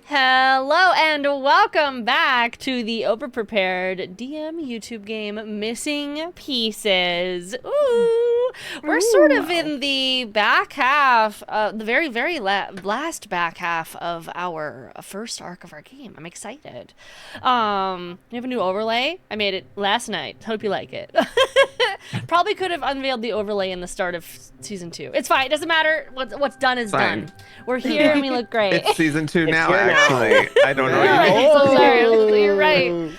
Hello and welcome back to the Overprepared DM YouTube game Missing Pieces. Ooh, we're sort of in the back half, the very last back half of our first arc of our game. I'm excited. We have a new overlay. I made it last night. Hope you like it. Probably could have unveiled the overlay in the start of season 2. It's fine. It doesn't matter. What's done is Fine. done. We're here and we look great. It's season 2 now, here now. actually. I don't know what you I'm mean. so sorry. You're right.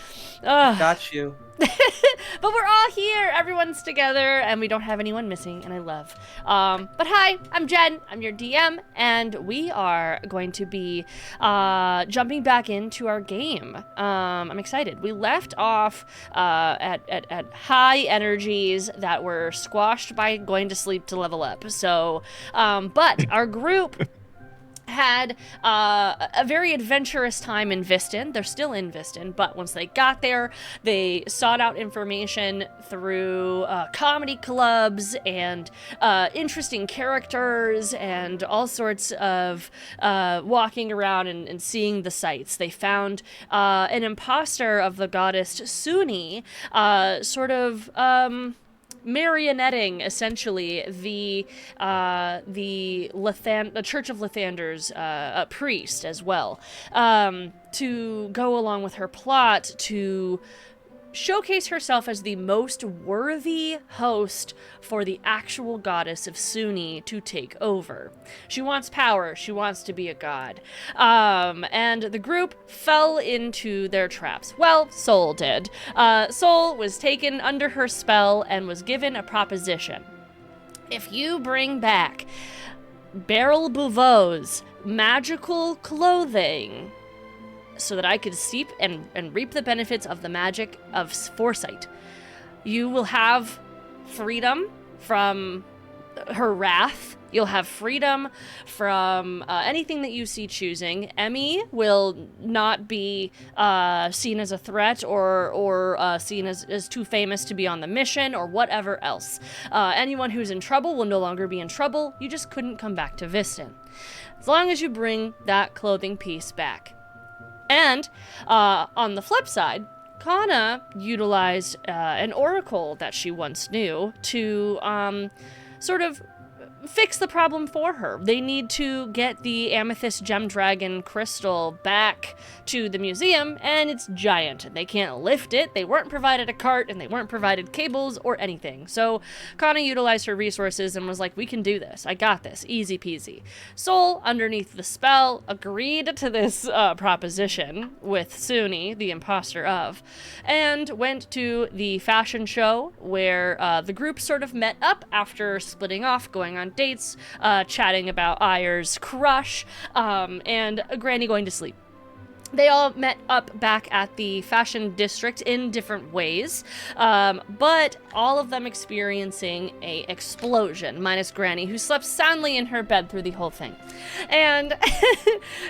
Ugh. Got you. But we're all here. Everyone's together, and we don't have anyone missing, and I love. But hi, I'm Jen. I'm your DM, and we are going to be jumping back into our game. I'm excited. We left off at high energies that were squashed by going to sleep to level up. So, but our group had a very adventurous time in Viston. They're still in Viston, but once they got there, they sought out information through comedy clubs and interesting characters and all sorts of walking around and seeing the sights. They found an imposter of the goddess Sune, sort of marionetting essentially the Church of Lathander's priest as well, to go along with her plot to showcase herself as the most worthy host for the actual goddess of Sune to take over. She wants power. She wants to be a god. And the group fell into their traps. Well, Soul did. Soul was taken under her spell and was given a proposition. If you bring back Beryl Bouveau's magical clothing so that I could seep and reap the benefits of the magic of foresight, you will have freedom from her wrath. You'll have freedom from anything that you see choosing. Emmy will not be seen as a threat or seen as too famous to be on the mission or whatever else. Anyone who's in trouble will no longer be in trouble. You just couldn't come back to Viston. As long as you bring that clothing piece back. And on the flip side, Kanna utilized an oracle that she once knew to sort of fix the problem for her. They need to get the amethyst gem dragon crystal back to the museum, and it's giant, and they can't lift it. They weren't provided a cart, and they weren't provided cables or anything. So Kanna utilized her resources and was like, we can do this. I got this. Easy peasy. Soul, underneath the spell, agreed to this proposition with Sune, the imposter of, and went to the fashion show where the group sort of met up after splitting off, going on dates, chatting about Ayer's crush, and Granny going to sleep. They all met up back at the fashion district in different ways, but all of them experiencing a explosion, minus Granny, who slept soundly in her bed through the whole thing. And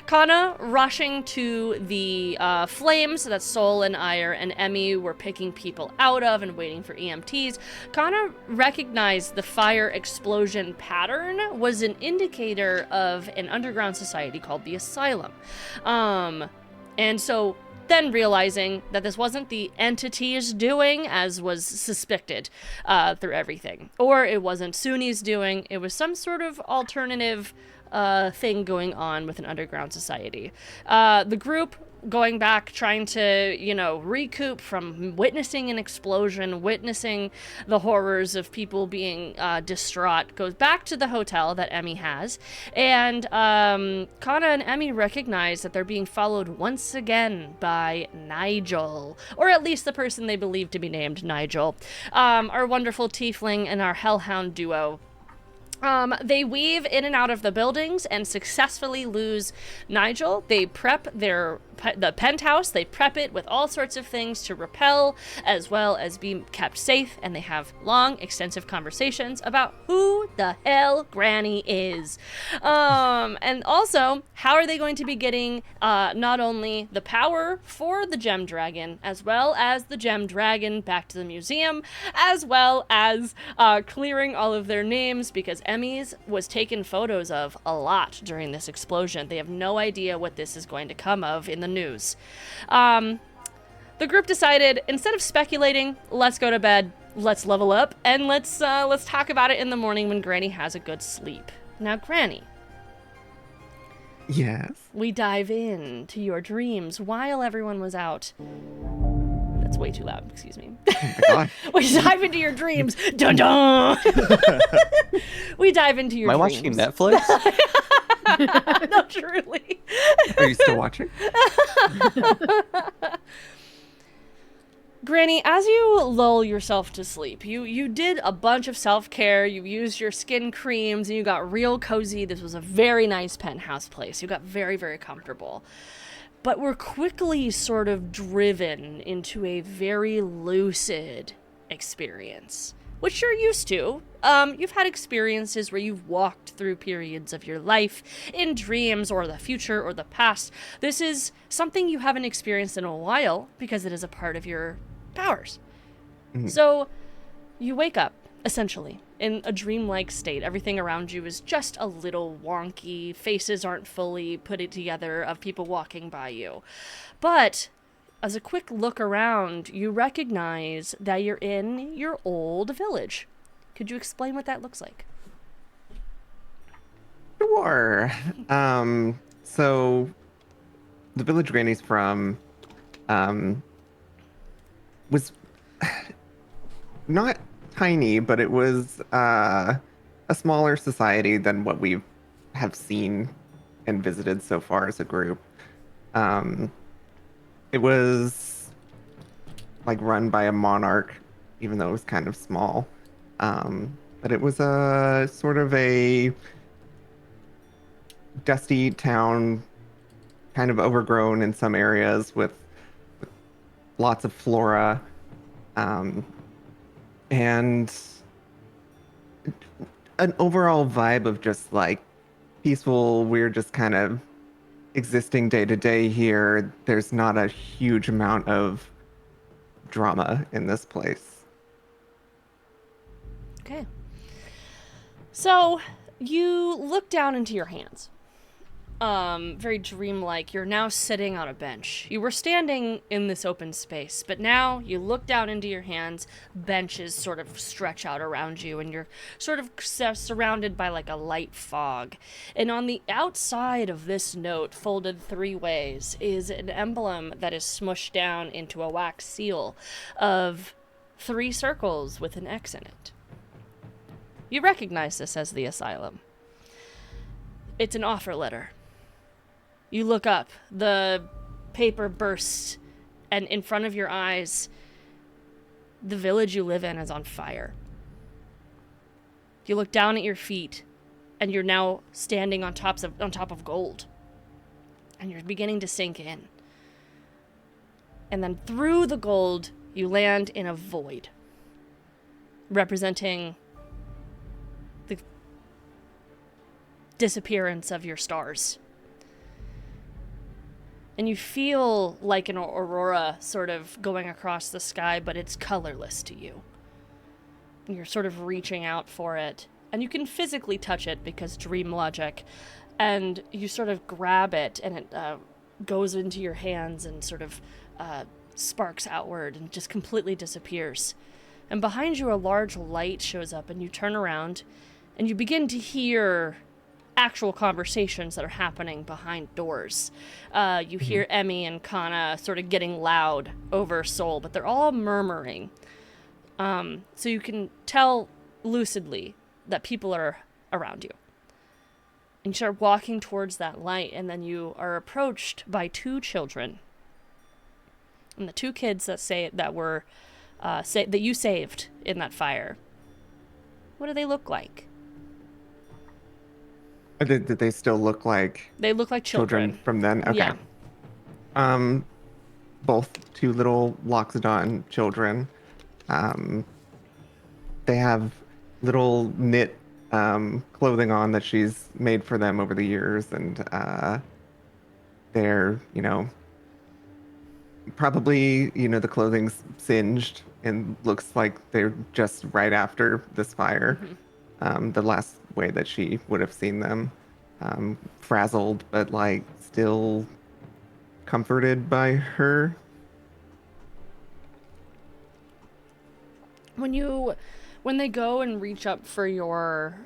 Kanna rushing to the flames that Soul and Ayer and Emmy were picking people out of and waiting for EMTs. Kanna recognized the fire explosion pattern was an indicator of an underground society called the Asylum. And so then realizing that this wasn't the entity's doing, as was suspected through everything, or it wasn't Sune's doing, it was some sort of alternative thing going on with an underground society. The group going back, trying to, recoup from witnessing an explosion, witnessing the horrors of people being distraught, goes back to the hotel that Emmy has, and Kanna and Emmy recognize that they're being followed once again by Nigel, or at least the person they believe to be named Nigel, our wonderful tiefling and our hellhound duo. They weave in and out of the buildings and successfully lose Nigel. They prep the penthouse. They prep it with all sorts of things to repel as well as be kept safe. And they have long, extensive conversations about who the hell Granny is. And also, how are they going to be getting not only the power for the gem dragon, as well as the gem dragon back to the museum, as well as clearing all of their names, because Emmy's was taken photos of a lot during this explosion. They have no idea what this is going to come of in the news. The group decided, instead of speculating, let's go to bed, let's level up, and let's talk about it in the morning when Granny has a good sleep. Now, Granny, Yes. we dive into your dreams while everyone was out. That's way too loud, excuse me. Oh my God. We dive into your dreams. Dun dun! We dive into your Am I dreams. watching Netflix? No, truly. Are you still watching? Granny, as you lull yourself to sleep, you did a bunch of self-care, you used your skin creams, and you got real cozy. This was a very nice penthouse place. You got very, very comfortable. But were quickly sort of driven into a very lucid experience, which you're used to. You've had experiences where you've walked through periods of your life in dreams or the future or the past. This is something you haven't experienced in a while because it is a part of your powers. Mm-hmm. So you wake up, essentially, in a dreamlike state. Everything around you is just a little wonky. Faces aren't fully put together of people walking by you. But as a quick look around, you recognize that you're in your old village. Could you explain what that looks like? Sure. So the village Granny's from was not tiny, but it was a smaller society than what we have seen and visited so far as a group. It was like run by a monarch, even though it was kind of small. But it was a sort of a dusty town, kind of overgrown in some areas with lots of flora, and an overall vibe of just like peaceful. We're just kind of existing day to day here. There's not a huge amount of drama in this place. Okay. So you look down into your hands. Very dreamlike. You're now sitting on a bench. You were standing in this open space, but now you look down into your hands. Benches sort of stretch out around you, and you're sort of surrounded by like a light fog. And on the outside of this note, folded 3 ways, is an emblem that is smushed down into a wax seal of 3 circles with an X in it. You recognize this as the asylum. It's an offer letter. You look up, the paper bursts, and in front of your eyes, the village you live in is on fire. You look down at your feet, and you're now standing on top of gold. And you're beginning to sink in. And then through the gold, you land in a void, representing the disappearance of your stars. And you feel like an aurora sort of going across the sky, but it's colorless to you. And you're sort of reaching out for it. And you can physically touch it because dream logic. And you sort of grab it, and it goes into your hands and sort of sparks outward and just completely disappears. And behind you, a large light shows up, and you turn around, and you begin to hear actual conversations that are happening behind doors. You hear Emmy and Kanna sort of getting loud over Soul, but they're all murmuring. So you can tell lucidly that people are around you. And you start walking towards that light, and then you are approached by 2 children. And the 2 kids that you saved in that fire. What do they look like? Did they still look like? They look like children from then? Okay. Yeah. Both 2 little Loxodon children. They have little knit clothing on that she's made for them over the years, and they're, probably, the clothing's singed and looks like they're just right after this fire. Mm-hmm. The last way that she would have seen them. Frazzled, but like still comforted by her. When they go and reach up for your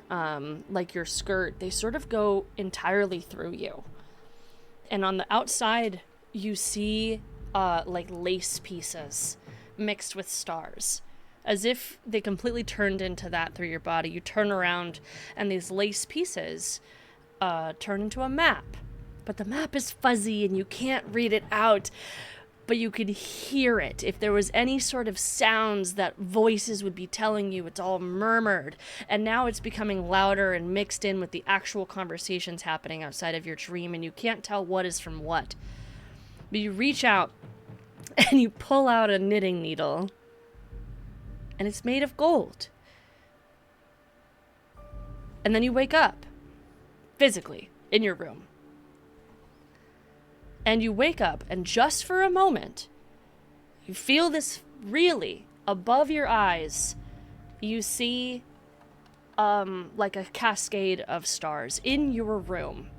like your skirt, they sort of go entirely through you. And on the outside, you see like lace pieces mixed with stars. As if they completely turned into that through your body. You turn around and these lace pieces turn into a map. But the map is fuzzy and you can't read it out. But you could hear it. If there was any sort of sounds that voices would be telling you, it's all murmured. And now it's becoming louder and mixed in with the actual conversations happening outside of your dream, and you can't tell what is from what. But you reach out and you pull out a knitting needle, and it's made of gold. And then you wake up, physically, in your room. And you wake up, and just for a moment, you feel this really above your eyes. You see, like a cascade of stars in your room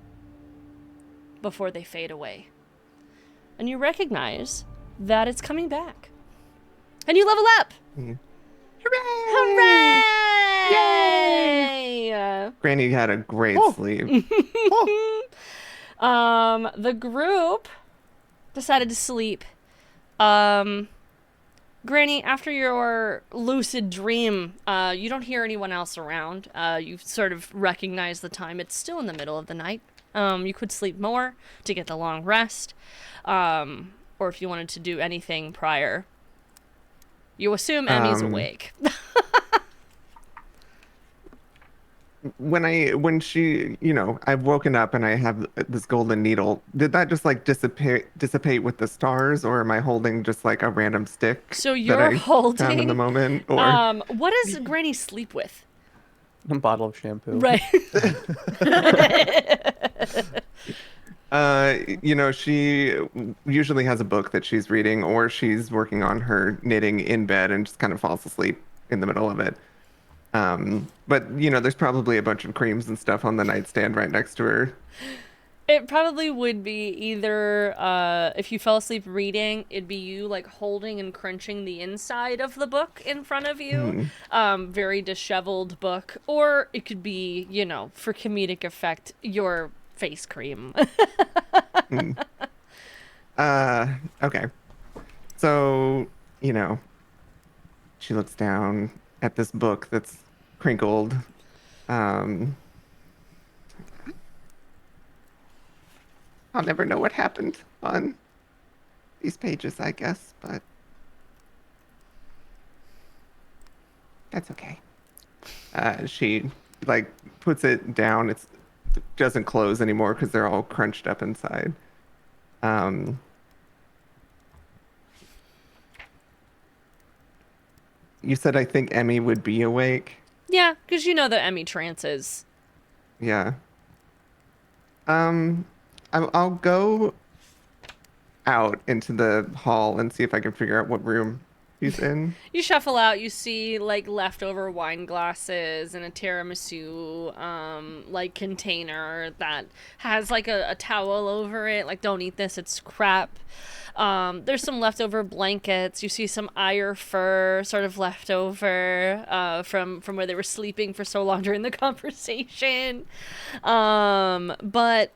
before they fade away. And you recognize that it's coming back. And you level up! Mm. Hooray! Yay! Granny had a great sleep. The group decided to sleep. Granny, after your lucid dream, you don't hear anyone else around. You sort of recognize the time. It's still in the middle of the night. You could sleep more to get the long rest. Or if you wanted to do anything prior. You assume Emmy's awake. When she, I've woken up and I have this golden needle. Did that just like dissipate with the stars, or am I holding just like a random stick? So you're that I holding found in the moment, or what does Granny sleep with? A bottle of shampoo. Right. She usually has a book that she's reading, or she's working on her knitting in bed and just kind of falls asleep in the middle of it. But there's probably a bunch of creams and stuff on the nightstand right next to her. It probably would be either, if you fell asleep reading, it'd be you like holding and crunching the inside of the book in front of you. Very disheveled book. Or it could be, for comedic effect, your face cream. Okay. So, she looks down at this book that's crinkled. I'll never know what happened on these pages, I guess, but that's okay. She puts it down. It doesn't close anymore because they're all crunched up inside. You said I think Emmy would be awake. Yeah, because you know that Emmy trances. Yeah. I'll go out into the hall and see if I can figure out what room he's in. You shuffle out, you see like leftover wine glasses and a tiramisu container that has like a towel over it. Like, don't eat this, it's crap. There's some leftover blankets. You see some oyer fur sort of left over from where they were sleeping for so long during the conversation. But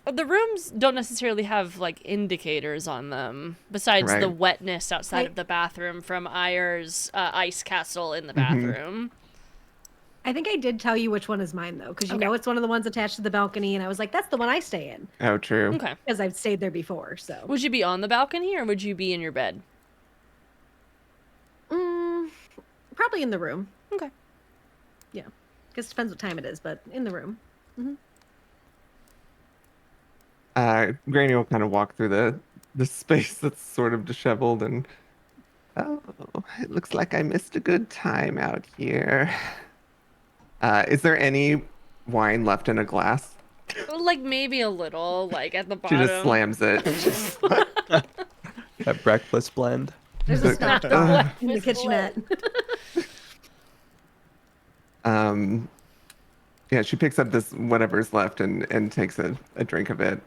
the rooms don't necessarily have like indicators on them besides the wetness outside of the bathroom from Ayer's ice castle in the bathroom. I think I did tell you which one is mine, though, because you know it's one of the ones attached to the balcony, and I was like, that's the one I stay in. Oh, true. Okay. Because I've stayed there before, so. Would you be on the balcony, or would you be in your bed? Probably in the room. Okay. Yeah. Because it depends what time it is, but in the room. Granny will kind of walk through the space that's sort of disheveled and, oh, it looks like I missed a good time out here. Is there any wine left in a glass? Like maybe a little, like at the bottom. She just slams it. That breakfast blend. There's a stock dog in the kitchenette. Yeah, she picks up this whatever's left and takes a drink of it.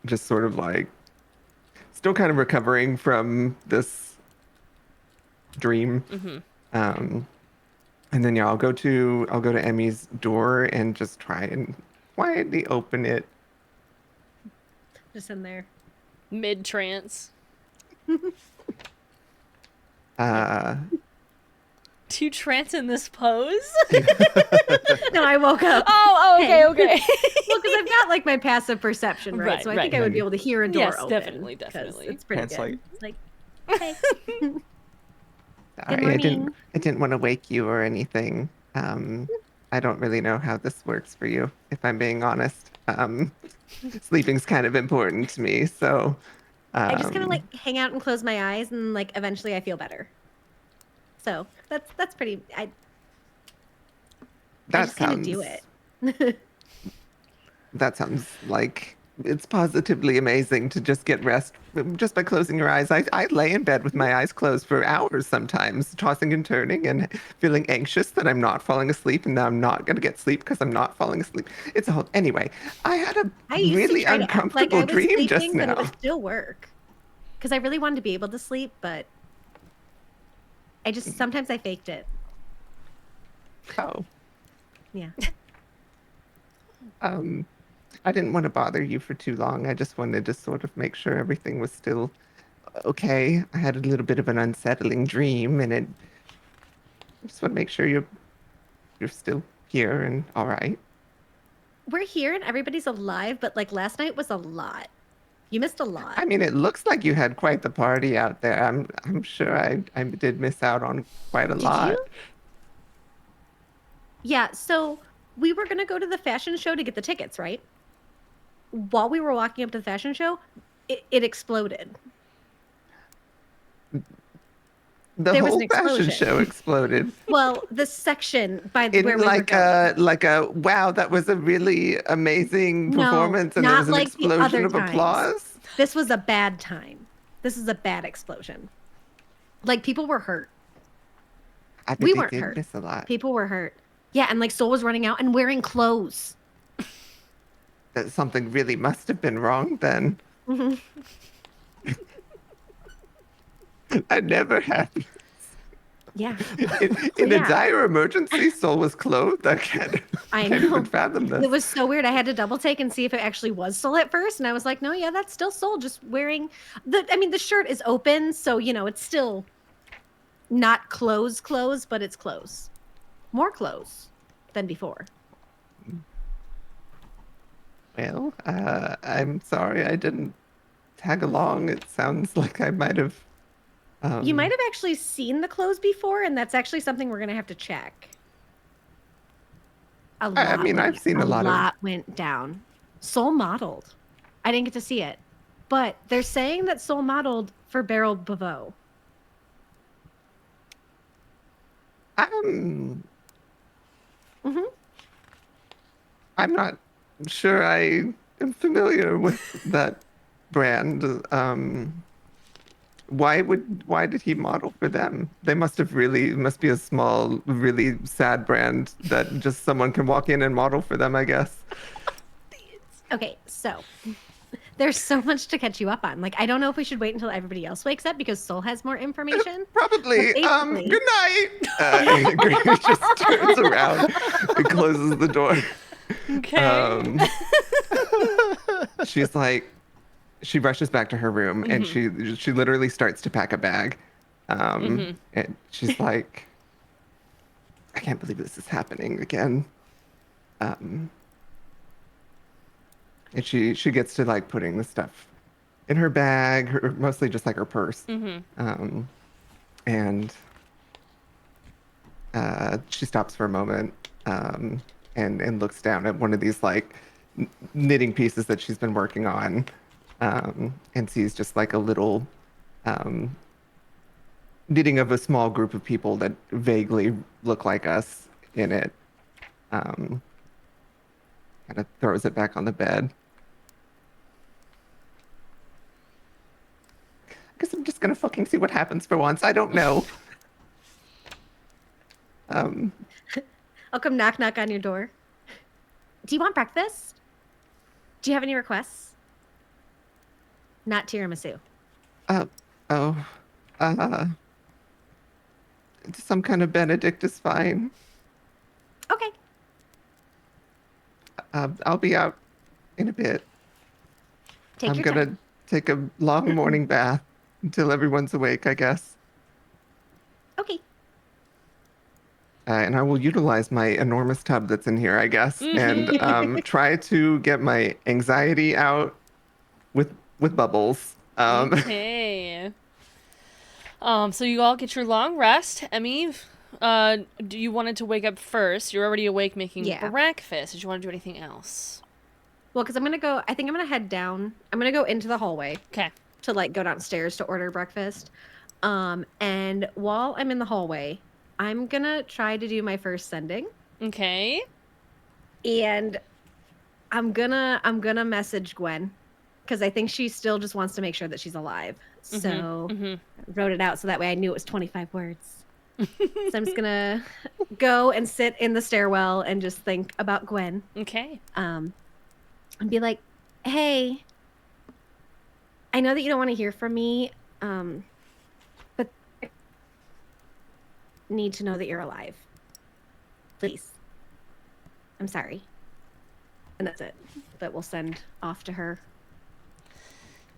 Just sort of like still kind of recovering from this dream. Um, and then yeah, I'll go to Emmy's door and just try and quietly open it. Just in there. Mid trance. Uh, Do you trance in this pose? No, I woke up. Oh, okay, Hey. okay. Well, because I've got like my passive perception, right? Right, So I right. think I would be able to hear a door Yes, open. definitely, 'cause definitely. It's pretty Pants good. like- It's like, hey. sorry, morning. I didn't want to wake you or anything. I don't really know how this works for you, if I'm being honest. Sleeping's kind of important to me, so I just kind of um, like hang out and close my eyes, and like eventually I feel better. So that's pretty. I that just kind of sounds do it. that sounds like it's positively amazing to just get rest just by closing your eyes. I lay in bed with my eyes closed for hours sometimes, tossing and turning and feeling anxious that I'm not falling asleep and that I'm not going to get sleep because I'm not falling asleep. It's a whole. Anyway, I had a I used to really try to act like uncomfortable I was dream just sleeping, but it now. would still work. Because I really wanted to be able to sleep, but I just sometimes I faked it. Oh, Yeah. I didn't want to bother you for too long. I just wanted to sort of make sure everything was still okay. I had a little bit of an unsettling dream, and I just want to make sure you're still here and all right. We're here and everybody's alive, but like last night was a lot. You missed a lot. I mean, it looks like you had quite the party out there. I'm sure I did miss out on quite a Did lot. you? Yeah, so we were gonna go to the fashion show to get the tickets, right? While we were walking up to the fashion show, it exploded. The There was whole an fashion explosion. show exploded Well, the section by in where we were going. like a wow, that was a really amazing No, performance, and there not was an like the explosion other of times. applause. This was a bad time. This is a bad explosion. Like people were hurt. I bet We they weren't did hurt. miss a lot. People were hurt. Yeah, and like Soul was running out and wearing clothes. That something really must have been wrong then. Mhm. I never happened. Yeah. In a yeah. dire emergency, Soul was clothed. I can't know. even fathom this. It was so weird. I had to double take and see if it actually was Soul at first, and I was like, "No, yeah, that's still Soul, just wearing the. I mean, the shirt is open, so you know it's still not clothes, but it's clothes, more clothes than before." Well, I'm sorry I didn't tag along. It sounds like I might have. You might have actually seen the clothes before, and that's actually something we're gonna have to check. A lot. I mean, I've seen a lot went down. Soul modeled. I didn't get to see it, but they're saying that Soul modeled for Beryl Bavo. I'm Mm-hmm. I'm not sure I am familiar with that brand. Why did he model for them? They must have really must be a small, really sad brand that just someone can walk in and model for them, I guess. Okay, so there's so much to catch you up on. Like, I don't know if we should wait until everybody else wakes up because Soul has more information. Probably. But basically- Good night. Grace just turns around and closes the door. Okay. She's like, she rushes back to her room and she literally starts to pack a bag. And she's like, I can't believe this is happening again. And she gets to like putting the stuff in her bag, mostly just like her purse. And she stops for a moment and looks down at one of these like knitting pieces that she's been working on, and sees just like a little knitting of a small group of people that vaguely look like us in it. Kind of throws it back on the bed. I guess I'm just gonna fucking see what happens for once. I don't know. Okay, I'll come knock on your door. Do you want breakfast? Do you have any requests? Not tiramisu. Oh, uh, some kind of Benedict is fine. Okay. I'll be out in a bit. Take I'm your gonna time. take a long morning bath until everyone's awake, I guess. Okay. And I will utilize my enormous tub that's in here, I guess, and try to get my anxiety out with bubbles. Okay. So you all get your long rest. Emmy, do you wanted to wake up first? You're already awake making Yeah. breakfast. Did you want to do anything else? Well, because I think I'm gonna head down. I'm gonna go into the hallway Okay. to like go downstairs to order breakfast. And while I'm in the hallway, I'm gonna try to do my first sending. Okay. And I'm gonna message Gwen because I think she still just wants to make sure that she's alive. So I wrote it out so that way I knew it was 25 words. So I'm just gonna go and sit in the stairwell and just think about Gwen. Okay. And be like, hey, I know that you don't want to hear from me, but I need to know that you're alive. Please. I'm sorry. And that's it. That we'll send off to her.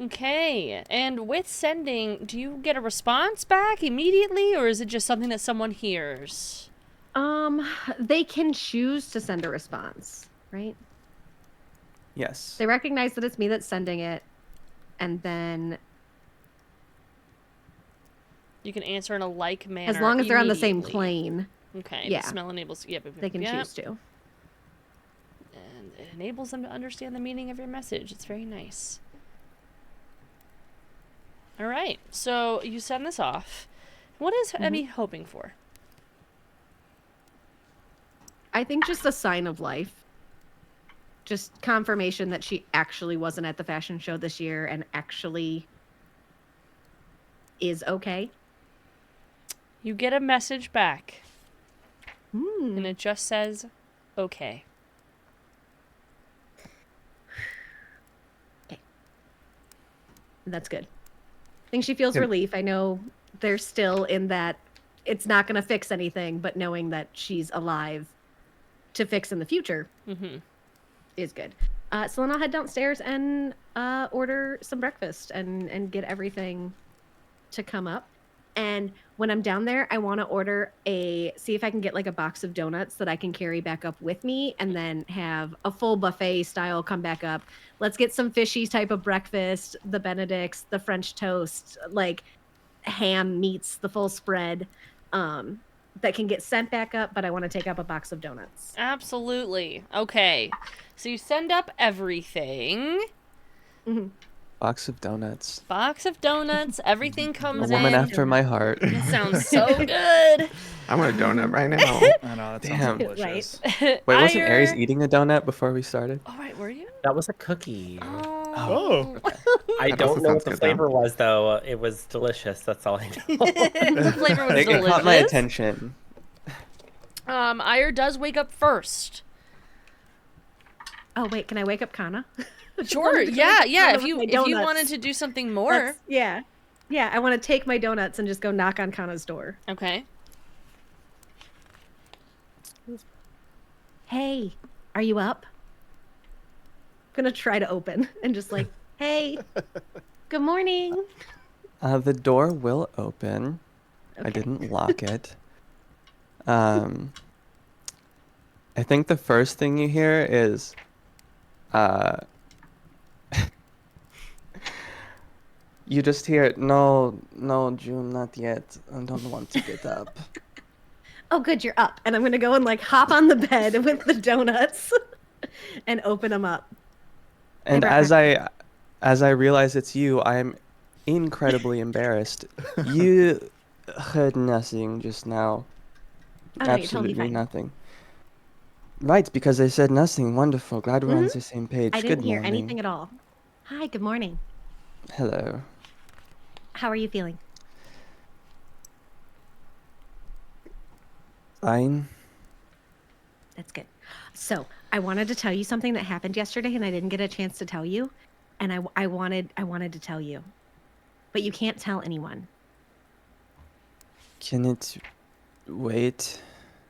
Okay. And with sending, do you get a response back immediately, or is it just something that someone hears? They can choose to send a response, right? Yes. They recognize that it's me that's sending it, and then You can answer in a like manner. as long as they're on the same immediately. plane, Okay. Yeah. The smell enables. Yep. they can choose to. And it enables them to understand the meaning of your message. It's very nice. All right. So you send this off. What is Emmy hoping for? I think just a sign of life. Just confirmation that she actually wasn't at the fashion show this year and actually is okay. You get a message back, Hmm. and it just says, "Okay." That's good. I think she feels relief. I know they're still in that it's not going to fix anything, but knowing that she's alive to fix in the future is good. So then I'll head downstairs and order some breakfast and get everything to come up. And when I'm down there, I want to see if I can get like a box of donuts that I can carry back up with me and then have a full buffet style come back up. Let's get some fishy type of breakfast, the Benedicts, the French toast, like ham meats, the full spread that can get sent back up, but I want to take up a box of donuts. Absolutely. Okay. So you send up everything. Box of donuts. Box of donuts. Everything A comes woman in. after my heart. It sounds so good. I want a donut right now. I know, that Damn. sounds delicious. Wait, wasn't Ire- Aries eating a donut before we started? All right, were you? That was a cookie. Oh. I That don't also know sounds what the good, flavor was, though. It was delicious. That's all I know. The flavor was It delicious. caught my attention. Ire does wake up first. Oh wait, can I wake up Kanna? Sure. Yeah. If with you my if you donuts. wanted to do something more. Yeah. I want to take my donuts and just go knock on Kanna's door. Okay. Hey, are you up? I'm gonna try to open and just like, hey, good morning. The door will open. I Okay. didn't lock it. I think the first thing you hear is, you just hear, no, June, not yet. I don't want to get up. Oh, good, you're up. And I'm gonna go and like hop on the bed with the donuts and open them up. And brought as I realize it's you, I'm incredibly embarrassed. You heard nothing just now. Oh, no, you're Absolutely totally fine. nothing. Right, because I said nothing. Wonderful. Glad we're on the same page. I didn't Good hear morning. anything at all. Hi, good morning. Hello. How are you feeling? Fine. That's good. So I wanted to tell you something that happened yesterday, and I didn't get a chance to tell you, and I wanted to tell you, but you can't tell anyone. Can it wait?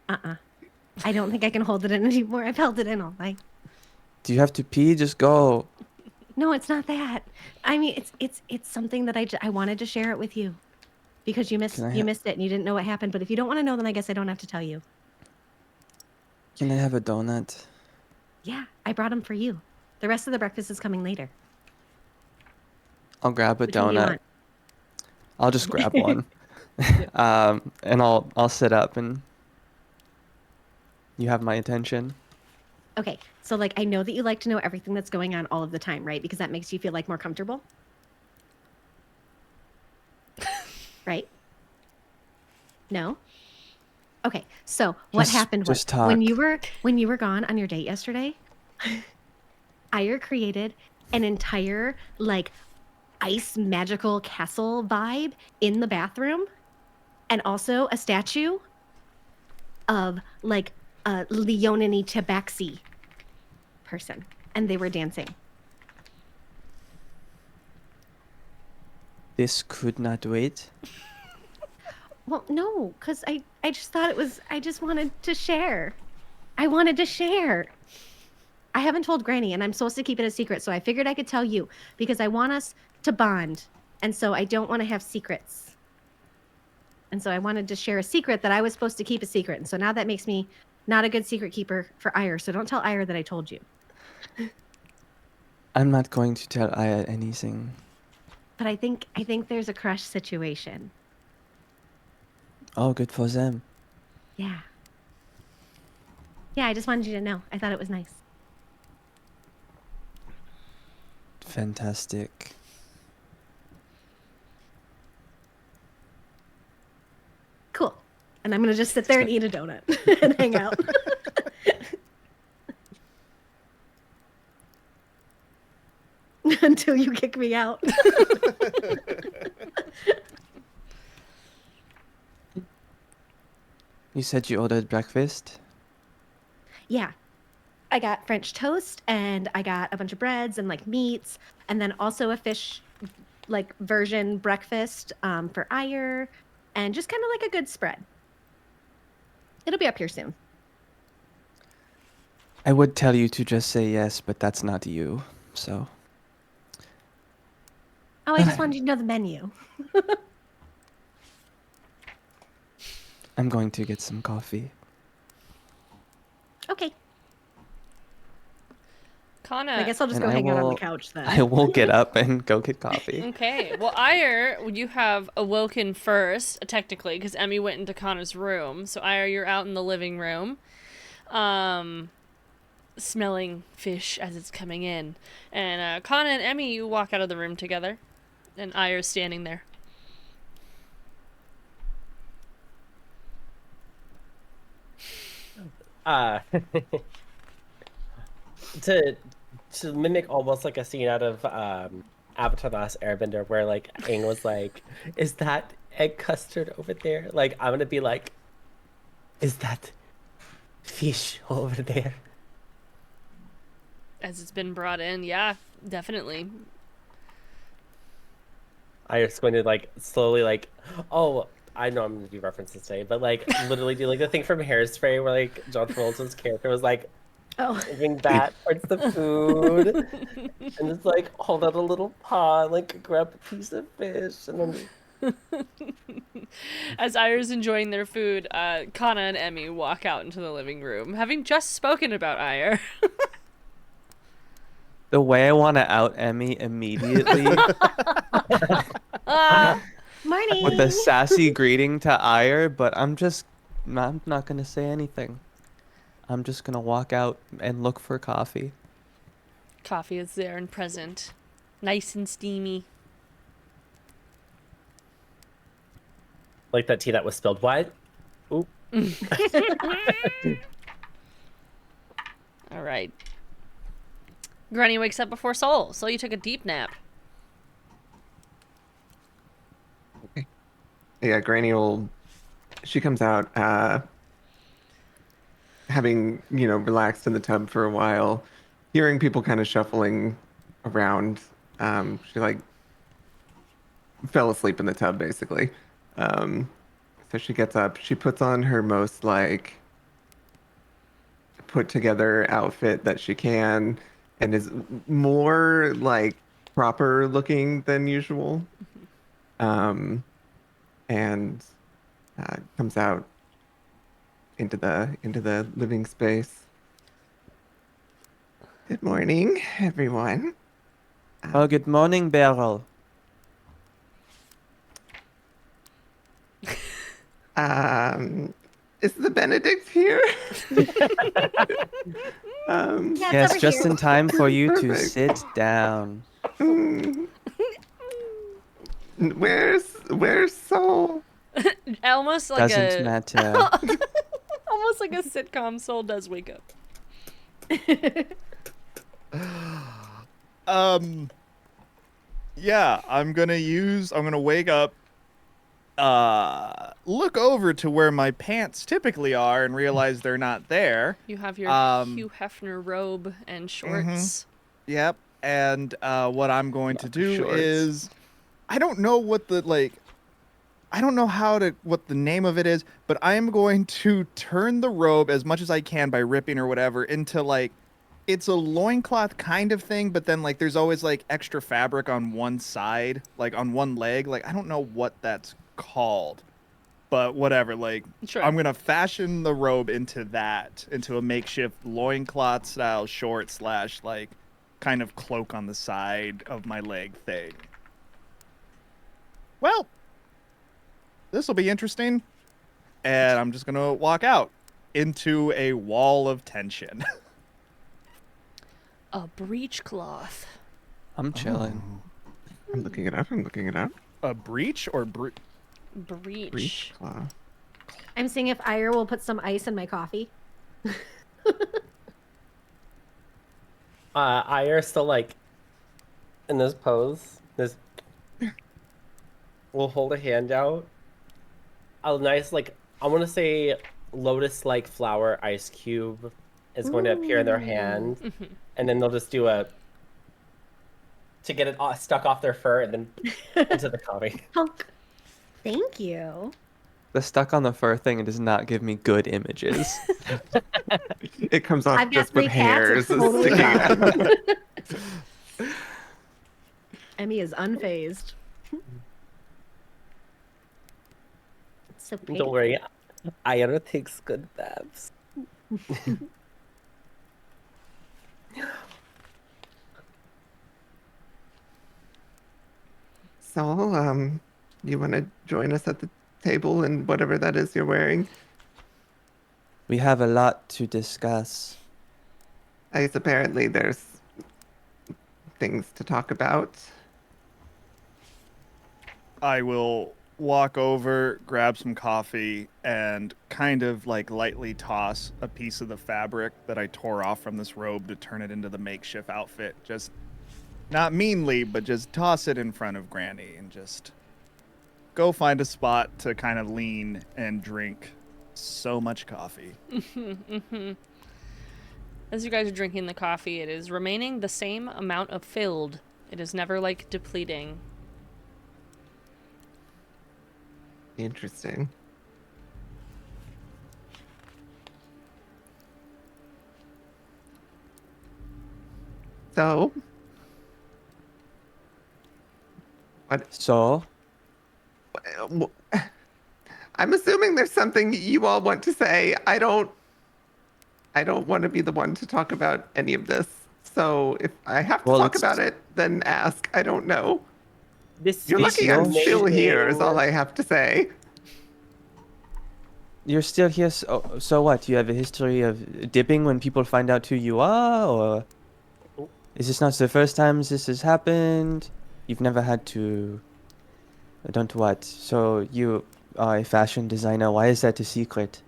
I don't think I can hold it in anymore. I've held it in all night. Do you have to pee? Just go. No, it's not that. I mean, it's something that I wanted to share it with you, because you missed Can I you ha- missed it and you didn't know what happened. But if you don't want to know, then I guess I don't have to tell you. Can I have a donut? Yeah, I brought them for you. The rest of the breakfast is coming later. I'll grab a Which one do you donut. want? I'll just grab one. And I'll sit up and you have my attention. Okay, so like I know that you like to know everything that's going on all of the time, right? Because that makes you feel like more comfortable. Right? No? Okay, so what happened was just when talk. you were gone on your date yesterday, Ire created an entire like ice magical castle vibe in the bathroom, and also a statue of like a Leonini Tabaxi person, and they were dancing. This could not wait. Well, no, because I just thought I just wanted to share. I wanted to share. I haven't told Granny, and I'm supposed to keep it a secret, so I figured I could tell you because I want us to bond, and so I don't want to have secrets. And so I wanted to share a secret that I was supposed to keep a secret, and so now that makes me not a good secret keeper for Ire, so don't tell Ire that I told you. I'm not going to tell Aya anything. But I think there's a crush situation. Oh, good for them. Yeah. Yeah, I just wanted you to know. I thought it was nice. Fantastic. Cool. And I'm gonna just sit there and eat a donut and hang out. Until you kick me out. You said you ordered breakfast? Yeah. I got French toast and I got a bunch of breads and like meats and then also a fish like version breakfast for Ire and just kind of like a good spread. It'll be up here soon. I would tell you to just say yes, but that's not you, so. Oh, I just wanted you to know the menu. I'm going to get some coffee. Okay. Kanna. I guess I'll just And go I hang out on the will- couch then. I will get up and go get coffee. Okay. Well, Ire, you have awoken first, technically, because Emmy went into Kanna's room. So, Ire, you're out in the living room, smelling fish as it's coming in. And Kanna and Emmy, you walk out of the room together. And Ire's standing there. to mimic almost like a scene out of Avatar: The Last Airbender, where like Aang was like, "Is that egg custard over there?" Like I'm gonna be like, "Is that fish over there?" As it's been brought in. Yeah, definitely. I just going to like slowly like, oh, I know I'm gonna do references today, but like literally do like the thing from Hairspray where like John Travolta's character was like Oh. moving that towards the food and just like hold out a little paw and like grab a piece of fish and then As Ire's enjoying their food, Kanna and Emmy walk out into the living room, having just spoken about Ire. The way I want to out Emmy immediately Morning. with a sassy greeting to Ire, but I'm not going to say anything. I'm just going to walk out and look for coffee. Coffee is there and present. Nice and steamy. like that tea that was spilled. What? Ooh. All right. Granny wakes up before Soul, so you took a deep nap. Yeah, Granny will. She comes out having, relaxed in the tub for a while, hearing people kind of shuffling around, she like fell asleep in the tub basically. Um, so she gets up, she puts on her most like put together outfit that she can and is more like proper looking than usual. Um, and comes out into the living space. Good morning, everyone. Oh, good morning, Beryl. Is the Benedict here? um, Yeah, it's Yes, over just here. in time for you to Perfect. sit down. mm, where's Soul? Almost like Doesn't matter. almost like a sitcom. Soul does wake up. Yeah, I'm gonna wake up, look over to where my pants typically are and realize they're not there. You have your Hugh Hefner robe and shorts. Yep. And what I'm going to do shorts. is, I don't know what I don't know what the name of it is, but I am going to turn the robe as much as I can by ripping or whatever into like, it's a loincloth kind of thing, but then like there's always like extra fabric on one side, like on one leg. Like I don't know what that's called, but whatever. Like Sure. I'm gonna fashion the robe into a makeshift loincloth style short / like kind of cloak on the side of my leg thing. Well, this will be interesting. And I'm just gonna walk out into a wall of tension. A breechcloth. I'm chilling. I'm looking it up. A breach or Breech. Breach claw. I'm seeing if Ire will put some ice in my coffee. Ire still like in this pose. We'll hold a hand out. A nice like I want to say lotus-like flower ice cube is going to appear in their hand, and then they'll just do to get it stuck off their fur and then into the coffee. Honk. Thank you. The stuck on the fur thing does not give me good images. It comes off I've got just with 3 cats. hairs It's totally sticking out. fine. Emmy is unfazed. It's so pretty. Don't worry, Ira takes good baths. So, you want to join us at the table and whatever that is you're wearing? We have a lot to discuss. I guess apparently there's things to talk about. I will walk over, grab some coffee, and kind of like lightly toss a piece of the fabric that I tore off from this robe to turn it into the makeshift outfit. Just not meanly, but just toss it in front of Granny and just go find a spot to kind of lean and drink so much coffee. As you guys are drinking the coffee, it is remaining the same amount of filled. It is never like depleting. Interesting. So, So, I'm assuming there's something you all want to say. I don't want to be the one to talk about any of this. So if I have to Well, talk it's- about it, then ask. I don't know. This You're speaks lucky I'm still here, is amazing. all I have to say. you're still here, so what? You have a history of dipping when people find out who you are, or is this not the first time this has happened? You've never had to... Don't what? So you are a fashion designer. Why is that a secret?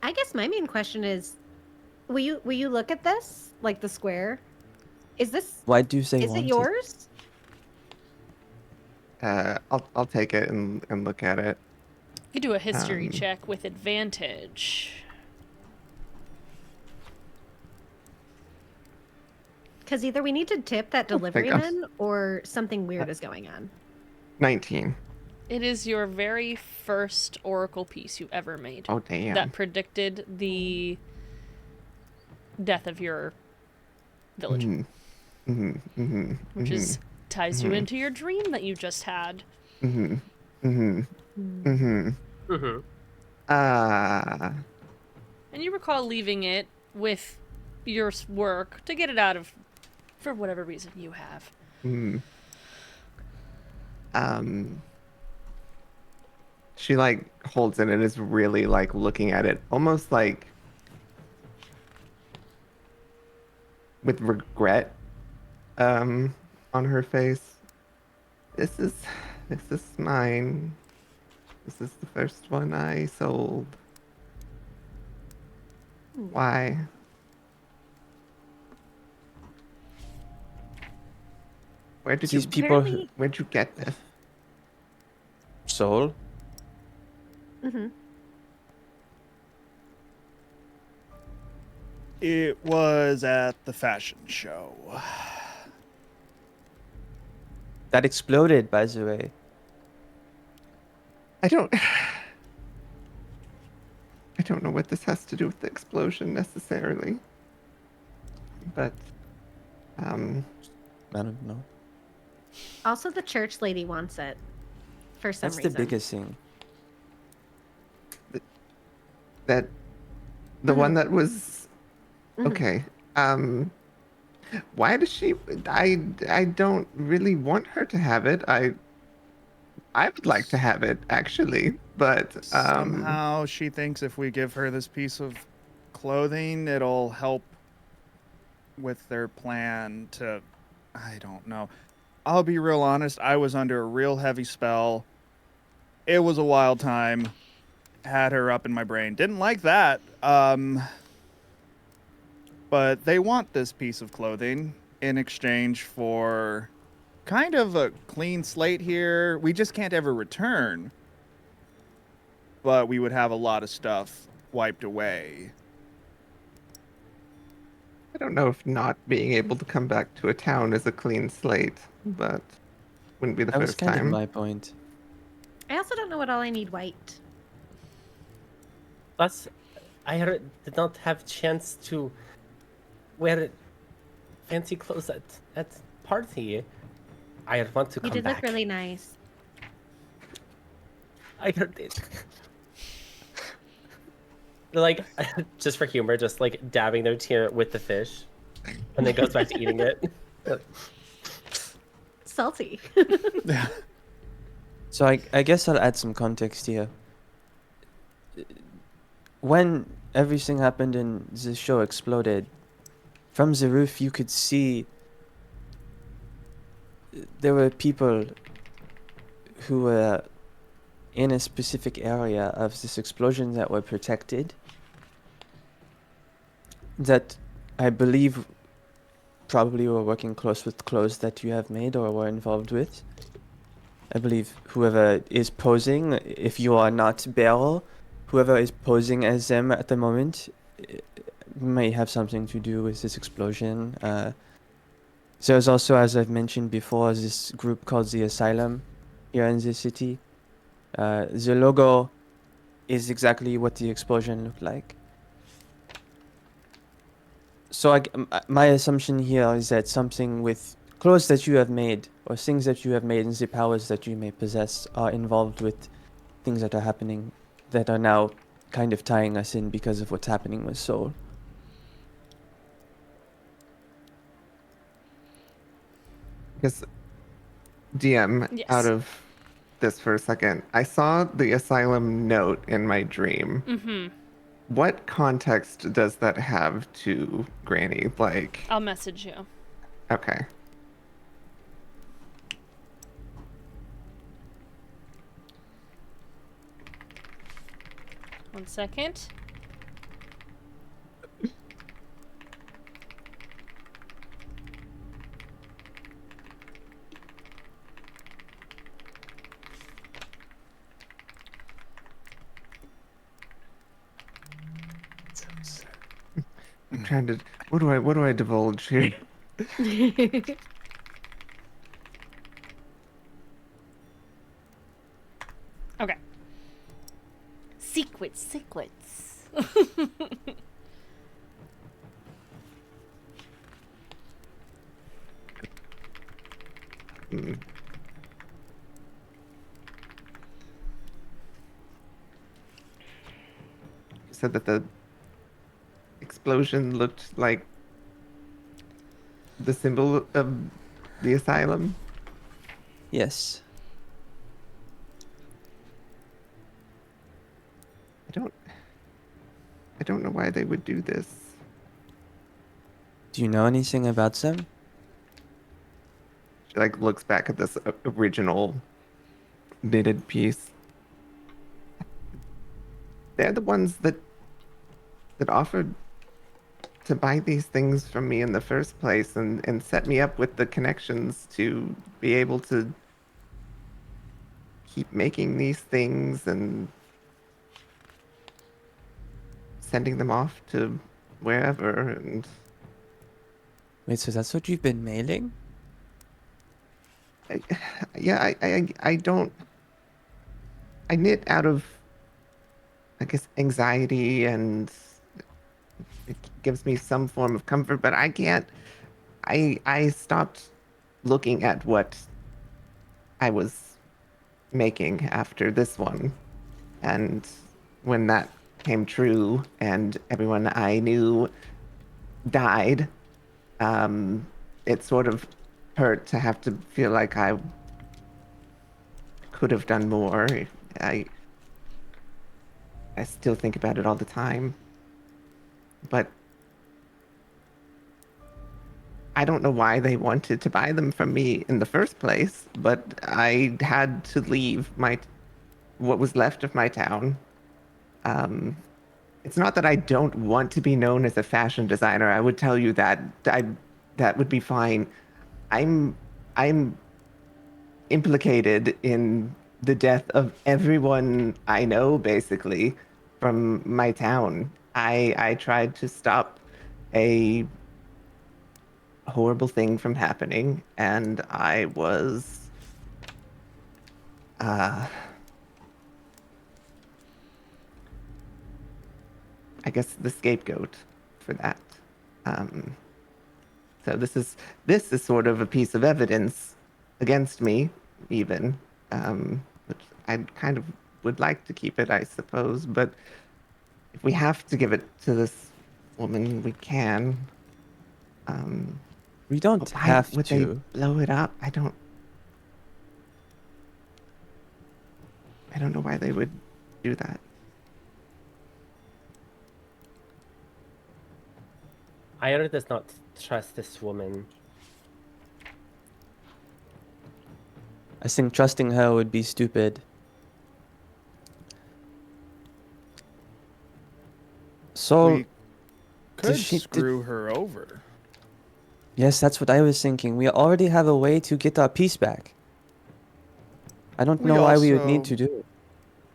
I guess my main question is, will you look at this, like the square? Is this? Why do you say Is it wanted? yours? I'll take it and look at it. You do a history check with advantage. Because either we need to tip that Oh, thank God. deliveryman or something weird is going on. 19. It is your very first oracle piece you ever made. Oh, damn. That predicted the death of your village. Which is ties you into your dream that you just had. Mm-hmm. And you recall leaving it with your work to get it out of, for whatever reason you have. She like holds it and is really like looking at it, almost like with regret, on her face. This is mine. This is the first one I sold. Why? Where did These you people Apparently- where'd you get this? soul. It was at the fashion show. That exploded, by the way. I don't know what this has to do with the explosion necessarily. But I don't know. Also, the church lady wants it for some That's reason. the biggest thing. that the one that was okay. Why does she I don't really want her to have it. I would like to have it actually, but Somehow she thinks if we give her this piece of clothing, it'll help with their plan to... I don't know. I'll be real honest, I was under a real heavy spell. It was a wild time. Had her up in my brain. Didn't like that. But they want this piece of clothing in exchange for kind of a clean slate here. We just can't ever return. But we would have a lot of stuff wiped away. I don't know if not being able to come back to a town is a clean slate, but wouldn't be the That was first kind time. of my point. I also don't know what all I need white. Plus, did not have chance to wear fancy clothes at party. I want to You come did back. look really nice. I heard it. They're like, just for humor, just like dabbing their tear with the fish, and then goes back to eating it. Salty. So I guess I'll add some context here. When everything happened and the show exploded, from the roof you could see there were people who were in a specific area of this explosion that were protected, that I believe probably were working close with clothes that you have made or were involved with. I believe whoever is posing, if you are not Beryl, whoever is posing as them at the moment may have something to do with this explosion. There's also, as I've mentioned before, this group called the Asylum here in the city. The logo is exactly what the explosion looked like. So my assumption here is that something with clothes that you have made or things that you have made and the powers that you may possess are involved with things that are happening that are now kind of tying us in because of what's happening with Soul. Because DM, Yes. out of this for a second, I saw the asylum note in my dream. Mm-hmm. What context does that have to Granny? Like, I'll message you. okay. One second. I'm trying to. What do I divulge here? Okay. Secrets. Hmm. You said that the explosion looked like the symbol of the asylum. Yes. I don't. I don't know why they would do this. Do you know anything about them? She like looks back at this original knitted piece. They're the ones that offered to buy these things from me in the first place and set me up with the connections to be able to keep making these things and sending them off to wherever. And Wait, so that's what you've been mailing? I, yeah, I don't. I knit out of, I guess, anxiety, and it gives me some form of comfort, but I can't. I stopped looking at what I was making after this one. And when that came true and everyone I knew died, it sort of hurt to have to feel like I could have done more. I I still think about it all the time. But I don't know why they wanted to buy them from me in the first place, but I had to leave what was left of my town. Um, it's not that I don't want to be known as a fashion designer. I would tell you that that would be fine. I'm implicated in the death of everyone I know, basically, from my town. I tried to stop a horrible thing from happening, and I was I guess the scapegoat for that. Um, so this is sort of a piece of evidence against me, even, which I kind of would like to keep it, I suppose. But if we have to give it to this woman, we can. We don't Why have would they to. blow it up? I don't know why they would do that. Ira does not trust this woman. I think trusting her would be stupid. So, We could she- screw her over. yes, that's what I was thinking. We already have a way to get our peace back. I don't We know why we would also need to do it.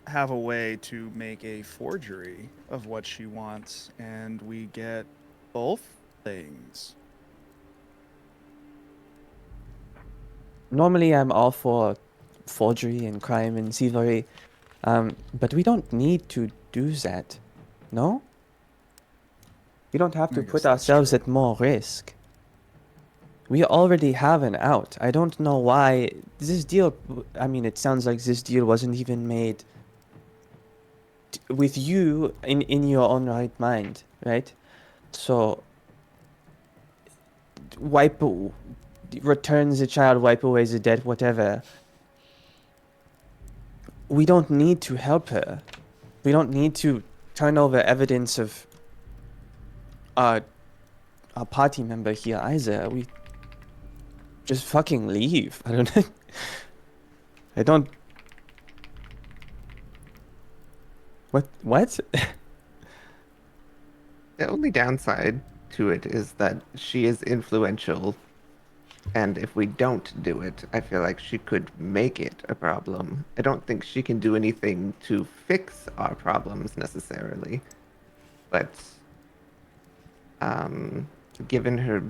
have a way to make a forgery of what she wants, and we get both things. Normally, I'm all for forgery and crime and thievery, but we don't need to do that, no? We don't have I to guess put that's ourselves true. at more risk. We already have an out. I don't know why this deal. I mean, it sounds like this deal wasn't even made with you in your own right mind, right? So, returns the child, wipe away the debt, whatever. We don't need to help her. We don't need to turn over evidence of a party member here either. We just fucking leave. I don't know. I don't. What? The only downside to it is that she is influential, and if we don't do it, I feel like she could make it a problem. I don't think she can do anything to fix our problems necessarily, but given her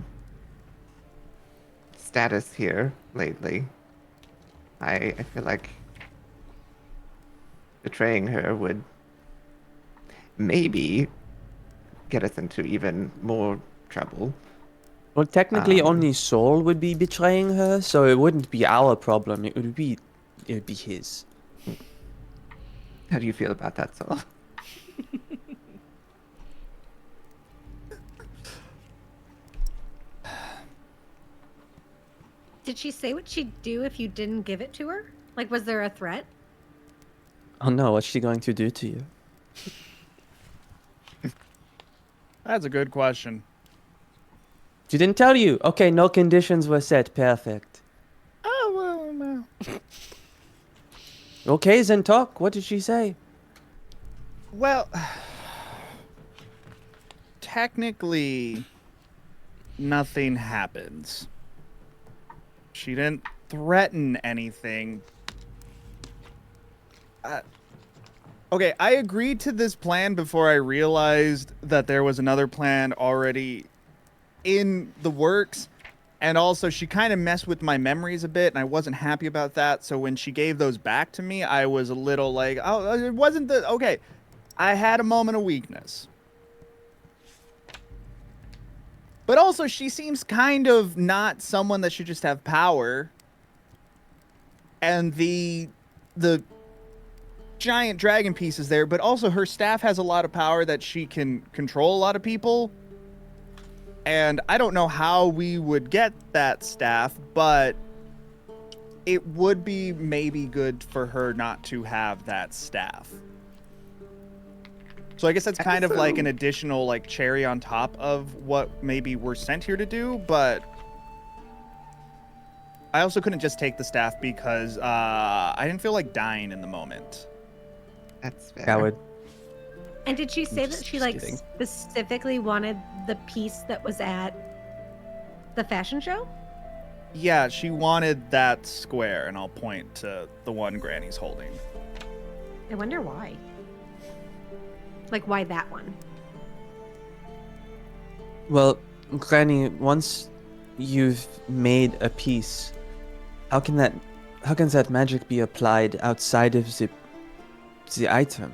status here lately, I feel like betraying her would maybe get us into even more trouble. Well, technically, only Saul would be betraying her, so it wouldn't be our problem. It would be his. How do you feel about that, Saul? Did she say what she'd do if you didn't give it to her? Like, was there a threat? Oh no, what's she going to do to you? That's a good question. She didn't tell you. Okay, no conditions were set. Perfect. Oh, well, no. Okay, then talk. What did she say? Well, technically, nothing happens. She didn't threaten anything. Okay, I agreed to this plan before I realized that there was another plan already in the works. And also, she kind of messed with my memories a bit, and I wasn't happy about that. So when she gave those back to me, I was a little like, oh, it wasn't the... Okay, I had a moment of weakness. But also, she seems kind of not someone that should just have power. And the giant dragon piece is there, but also her staff has a lot of power that she can control a lot of people. And I don't know how we would get that staff, but it would be maybe good for her not to have that staff. So I guess that's kind of like an additional like cherry on top of what maybe we're sent here to do, but I also couldn't just take the staff because I didn't feel like dying in the moment. That's fair. Coward. And did she say that Just she like kidding. specifically wanted the piece that was at the fashion show? Yeah, she wanted that square, and I'll point to the one Granny's holding. I wonder why. Like, why that one? Well, Granny, once you've made a piece, how can that magic be applied outside of the item?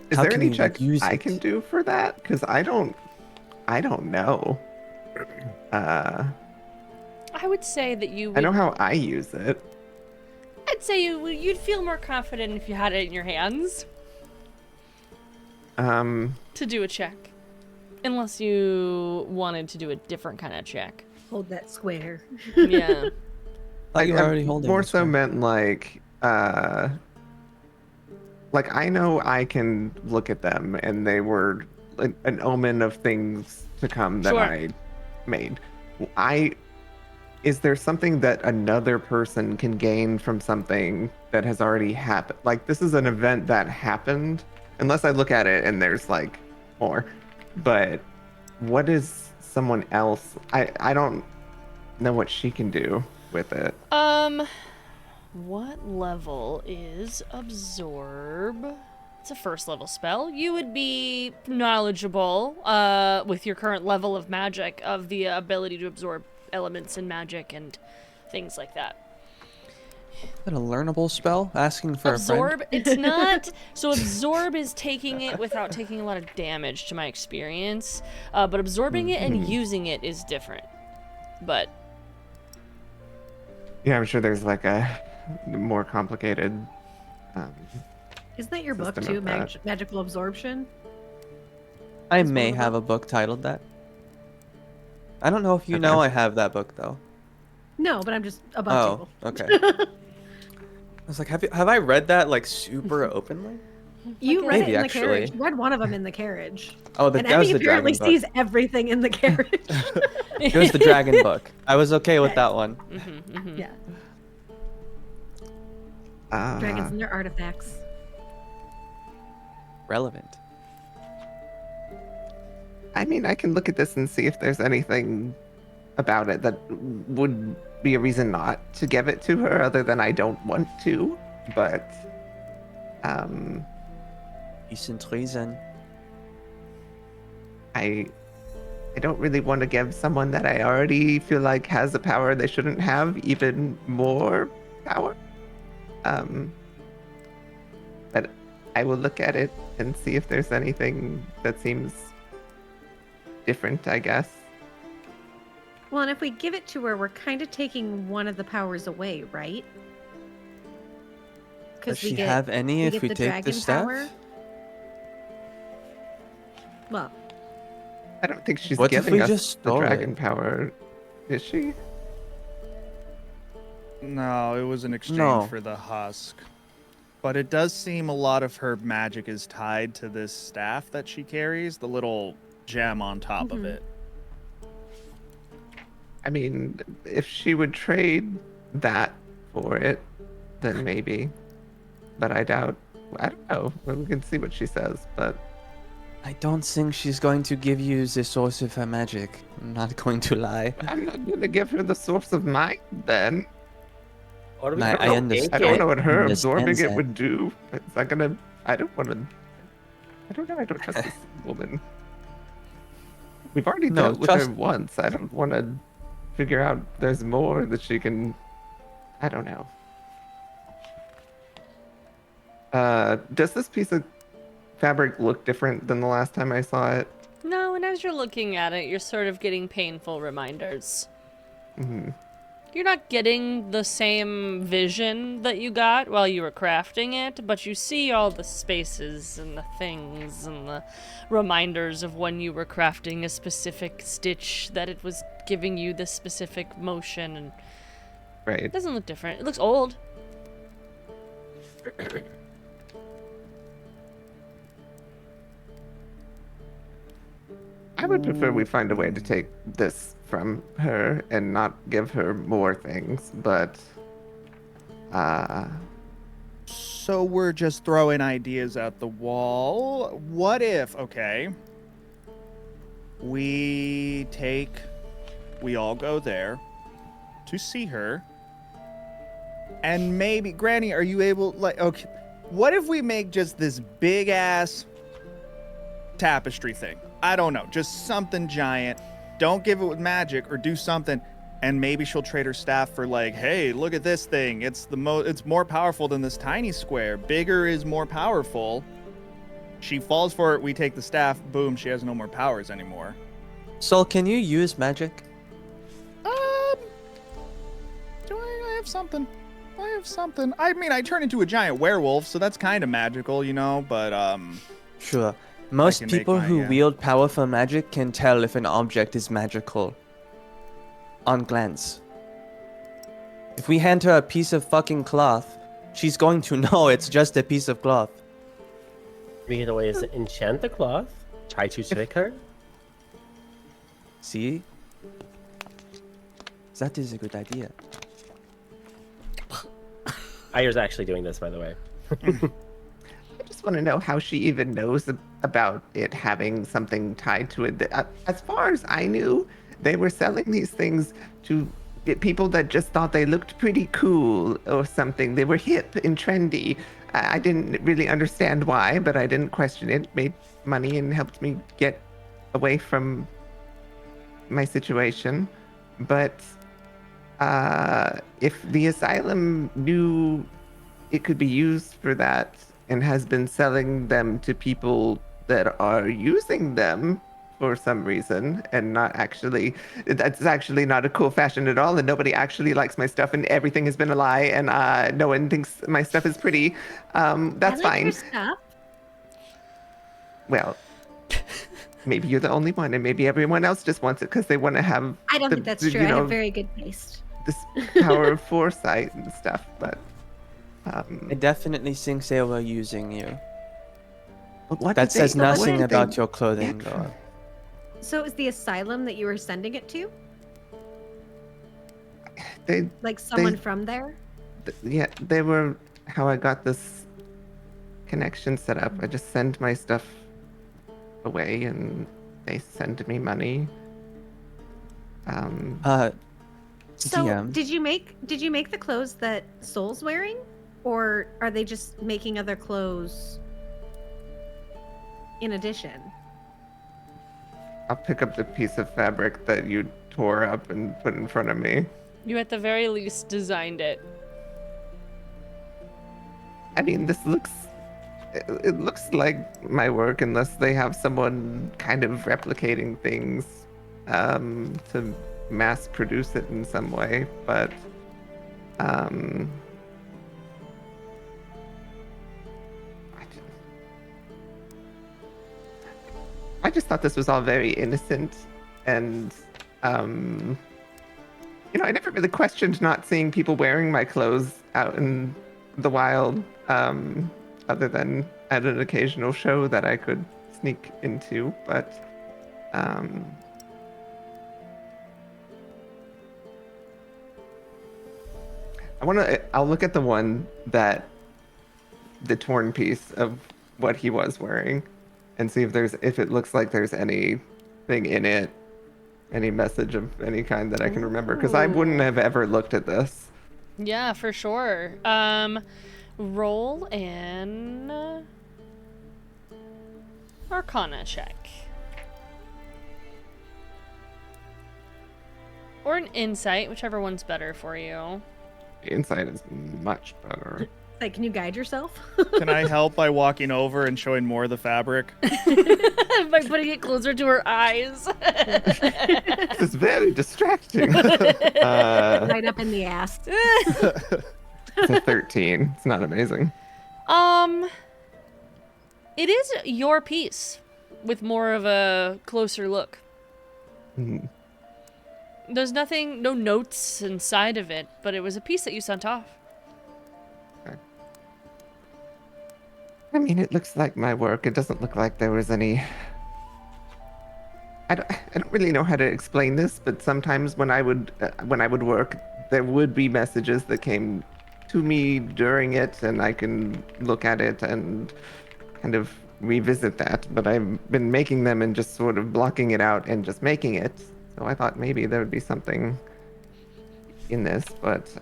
Is How there can any you check use I it? can do for that? Because I don't know. I would say that you would... I know how I use it. I'd say you'd feel more confident if you had it in your hands to do a check. Unless you wanted to do a different kind of check. Hold that square. Yeah. Thought you were already holding more this so one. meant like I know I can look at them and they were an omen of things to come that Sure. I made. Is there something that another person can gain from something that has already happened? Like, this is an event that happened, unless I look at it and there's like more. But what is someone else? I don't know what she can do with it. What level is absorb? It's a first level spell. You would be knowledgeable with your current level of magic of the ability to absorb elements and magic and things like that. Is that a learnable spell? Asking for Absorb, a friend? it's not. So absorb is taking it without taking a lot of damage to my experience. But absorbing it and using it is different. But Yeah, I'm sure there's like a more complicated. Isn't that your book System too? of that. Magical absorption? I Is may one of have them? a book titled that. I don't know if you know I have that book though. No, but I'm just a bug Oh, table. okay. I was like, have I read that like super openly? You read Maybe, it in the actually. carriage. You read one of them in the carriage. Oh, And that was Abby the apparently dragon book. sees everything in the carriage. It was the dragon book. I was okay with that one. Yeah. Uh, Dragons and their artifacts. Relevant. I mean, I can look at this and see if there's anything about it that would be a reason not to give it to her, other than I don't want to. But Decent reason. I don't really want to give someone that I already feel like has a power they shouldn't have even more power. But I will look at it and see if there's anything that seems different, I guess. Well, and if we give it to her, we're kind of taking one of the powers away, right? Does she have any if we the take the dragon staff? power. Well, I don't think she's What if giving we us just the stole dragon it? power, is she? No, it was an exchange No. for the husk. But it does seem a lot of her magic is tied to this staff that she carries, the little gem on top of it. I mean, if she would trade that for it, then maybe. But I doubt. I don't know. Well, we can see what she says, but I don't think she's going to give you the source of her magic. I'm not going to lie. I'm not going to give her the source of mine then. What are we I gonna understand. I don't know it? what her Understand absorbing it that. would do. It's not gonna. I don't want to. I don't know. I don't trust this woman. We've already No, dealt with her trust- once. I don't want to figure out there's more that she can. I don't know. Does this piece of fabric look different than the last time I saw it? No, and as you're looking at it, you're sort of getting painful reminders. Mm-hmm. You're not getting the same vision that you got while you were crafting it, but you see all the spaces and the things and the reminders of when you were crafting a specific stitch, that it was giving you this specific motion, and Right. it doesn't look different. It looks old. I would prefer we find a way to take this from her and not give her more things, but So we're just throwing ideas at the wall. What if, okay, we all go there to see her, and maybe, Granny, are you able, like, okay, what if we make just this big ass tapestry thing? I don't know, just something giant. Don't give it with magic or do something, and maybe she'll trade her staff for, like, hey, look at this thing. It's it's more powerful than this tiny square. Bigger is more powerful. She falls for it. We take the staff. Boom. She has no more powers anymore. Sol, can you use magic? Do I have something? I have something. I mean, I turn into a giant werewolf, so that's kind of magical, you know. But Sure. Most can make people my- who yeah. wield powerful magic can tell if an object is magical on glance. If we hand her a piece of fucking cloth, she's going to know it's just a piece of cloth. We can always enchant the cloth, try to trick her. See? That is a good idea. Ayer's actually doing this, by the way. I just want to know how she even knows about it having something tied to it. As far as I knew, they were selling these things to people that just thought they looked pretty cool or something. They were hip and trendy. I didn't really understand why, but I didn't question it. Made money and helped me get away from my situation. But if the asylum knew it could be used for that and has been selling them to people that are using them for some reason and not actually, that's actually not a cool fashion at all, and nobody actually likes my stuff, and everything has been a lie, and no one thinks my stuff is pretty, that's I like fine. your stuff. Well, maybe you're the only one, and maybe everyone else just wants it because they want to have I don't the- think that's the, true. you I know, have very good taste. this power of foresight and stuff, but I definitely think they were using you. what That did they- says what nothing did about they your clothing, get though. from- So it was the asylum that you were sending it to? They, Like someone from there? yeah, they were how I got this connection set up. I just send my stuff away, and they send me money. So DM. did you make the clothes that Soul's wearing? Or are they just making other clothes in addition? I'll pick up the piece of fabric that you tore up and put in front of me. You at the very least designed it. I mean, this looks... It looks like my work unless they have someone kind of replicating things to mass produce it in some way, but I just thought this was all very innocent, and I never really questioned not seeing people wearing my clothes out in the wild, other than at an occasional show that I could sneak into, but I'll look at the one the torn piece of what he was wearing and see if it looks like there's anything in it, any message of any kind that I can remember, because I wouldn't have ever looked at this. Yeah, for sure. Roll an Arcana check. Or an Insight, whichever one's better for you. Insight is much better. Like, can you guide yourself? Can I help by walking over and showing more of the fabric? By putting it closer to her eyes. This is very distracting. Right up in the ass. It's a 13. It's not amazing. It is your piece with more of a closer look. Hmm. There's no notes inside of it, but it was a piece that you sent off. I mean, it looks like my work. It doesn't look like there was any... I don't really know how to explain this, but sometimes when I would work, there would be messages that came to me during it, and I can look at it and kind of revisit that. But I've been making them and just sort of blocking it out and just making it. So I thought maybe there would be something in this, but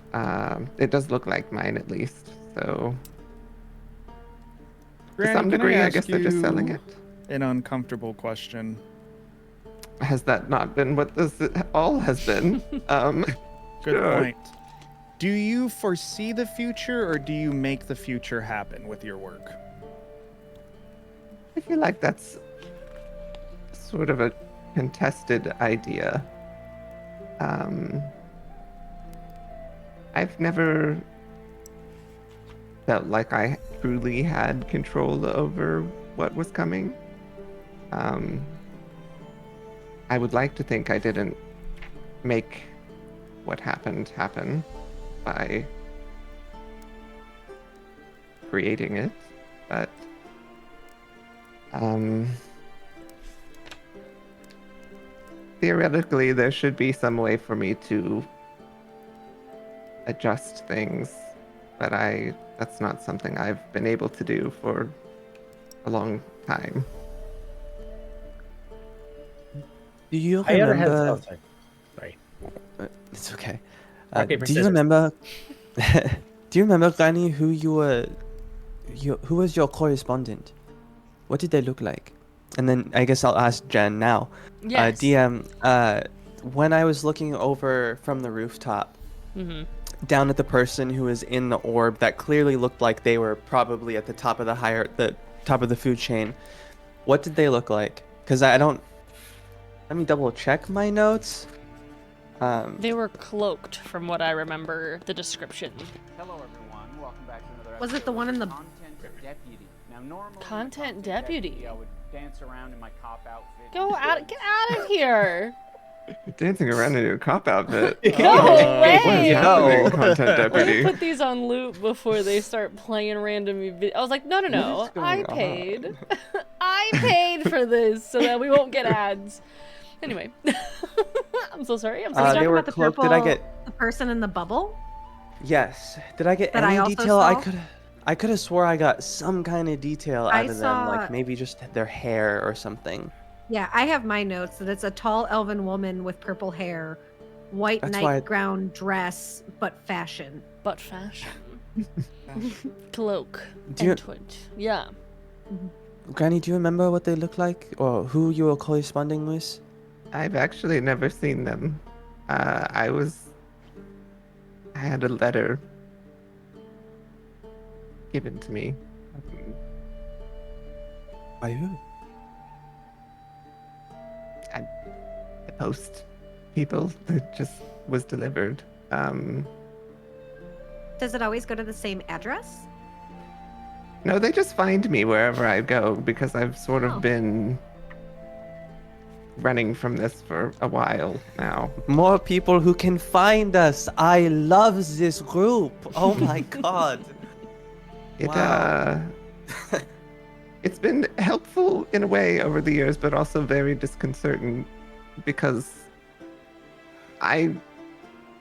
it does look like mine at least. So to some degree, I guess they're just selling it. An uncomfortable question. Has that not been what this all has been? Good Sure. point. Do you foresee the future, or do you make the future happen with your work? I feel like that's sort of a contested idea. I've never felt like I truly had control over what was coming. I would like to think I didn't make what happened happen by creating it, but theoretically there should be some way for me to adjust things, but that's not something I've been able to do for a long time. Do you I had remember? oh, sorry. It's okay. Rock, paper, do you scissors. remember? Do you remember, Granny, who who was your correspondent? What did they look like? And then I guess I'll ask Jen now. Yes. DM, when I was looking over from the rooftop down at the person who was in the orb that clearly looked like they were probably at the top of the food chain, what did they look like? Because I don't. Let me double check my notes. They were cloaked, from what I remember the description. Hello everyone, welcome back to another Was it episode the one in the- of Content Deputy. Now normally Content Deputy? I would dance around in my cop outfit. Get out of here! Dancing around in your cop outfit. No What way! is happening, No. Content Let me Deputy? put these on loop before they start playing random. I was like, no. What is going I on? paid. I paid for this so that we won't get ads. Anyway, I'm so sorry. I'm so They sorry. Talking were about the cloaked. Did I purple- get? the person in the bubble? Yes. Did I get That I any also detail? I saw? could have swore I got some kind of detail I out of them, like saw- maybe just their hair or something. Yeah, I have my notes that it's a tall elven woman with purple hair, white That's why- nightgown dress, but fashion. But fashion. Cloak. Do you- and twitch. Yeah. Granny, do you remember what they look like or who you were corresponding with? I've actually never seen them. I had a letter given to me. By who? The post people that just was delivered. Does it always go to the same address? No, they just find me wherever I go because I've sort Oh. of been running from this for a while now. More people who can find us. I love this group. Oh my god. It Wow. it's been helpful in a way over the years, but also very disconcerting because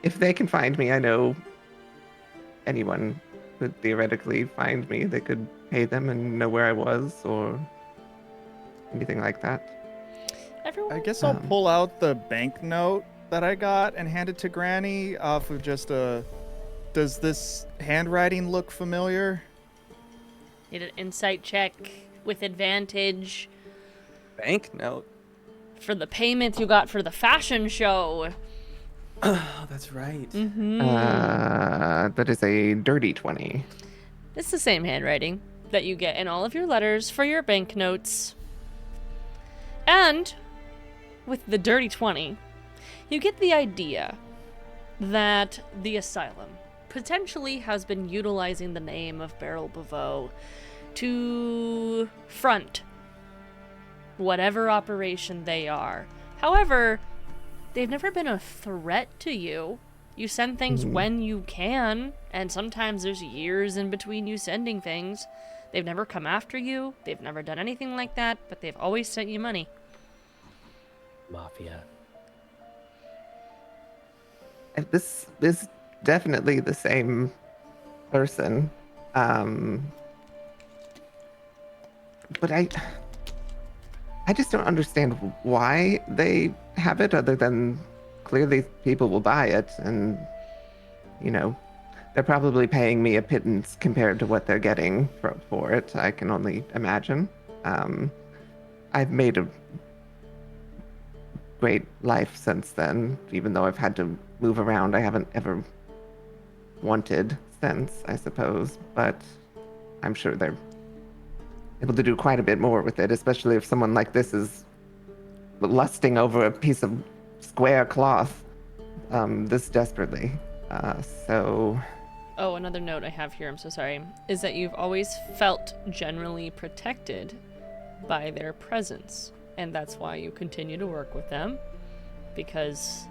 if they can find me, I know anyone could theoretically find me. They could pay them and know where I was or anything like that. Everyone. I guess I'll pull out the banknote that I got and hand it to Granny off of just a. Does this handwriting look familiar? Need an insight check with advantage Banknote. for the payment you got for the fashion show. Oh, that's right. Mm-hmm. That is a dirty 20. It's the same handwriting that you get in all of your letters for your banknotes. And with the dirty 20, you get the idea that the asylum potentially has been utilizing the name of Beryl Bavot to front whatever operation they are. However, they've never been a threat to you. You send things when you can, and sometimes there's years in between you sending things. They've never come after you, they've never done anything like that, but they've always sent you money. Mafia. And this is definitely the same person. But I just don't understand why they have it other than clearly people will buy it and, you know, they're probably paying me a pittance compared to what they're getting for it. I can only imagine. I've made a great life since then, even though I've had to move around. I haven't ever wanted since, I suppose, but I'm sure they're able to do quite a bit more with it, especially if someone like this is lusting over a piece of square cloth this desperately. So Oh, another note I have here, I'm so sorry, is that you've always felt generally protected by their presence. And that's why you continue to work with them, because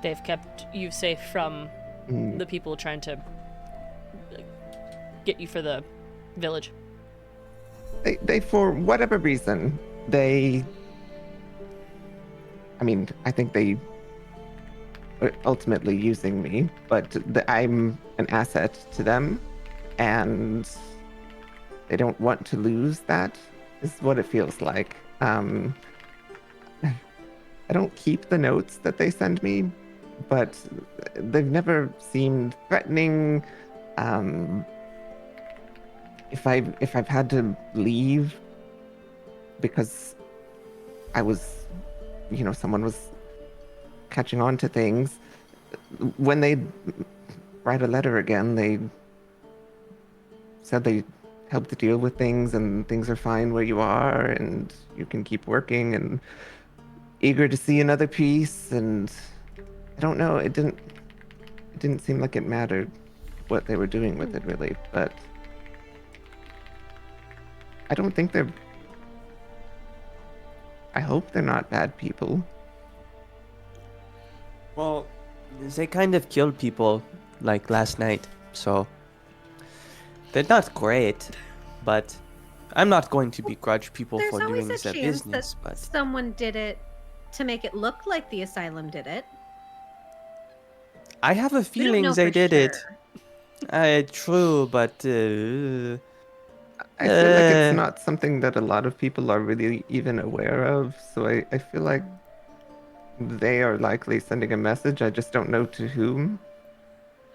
they've kept you safe from the people trying to get you for the village. they for whatever reason, I think they are ultimately using me, but I'm an asset to them, and they don't want to lose that, is what it feels like. I don't keep the notes that they send me, but they've never seemed threatening. If I've had to leave because I was, someone was catching on to things, when they write a letter again, they said they help to deal with things and things are fine where you are and you can keep working and eager to see another piece. And I don't know, it didn't seem like it mattered what they were doing with it really, but I don't think I hope they're not bad people. Well, they kind of killed people like last night, so they're not great, but I'm not going to begrudge people There's for always doing a their chance business, that but someone did it to make it look like the asylum did it. I have a We don't feeling know they for did it. sure. True, but I feel like it's not something that a lot of people are really even aware of, so I feel like they are likely sending a message. I just don't know to whom.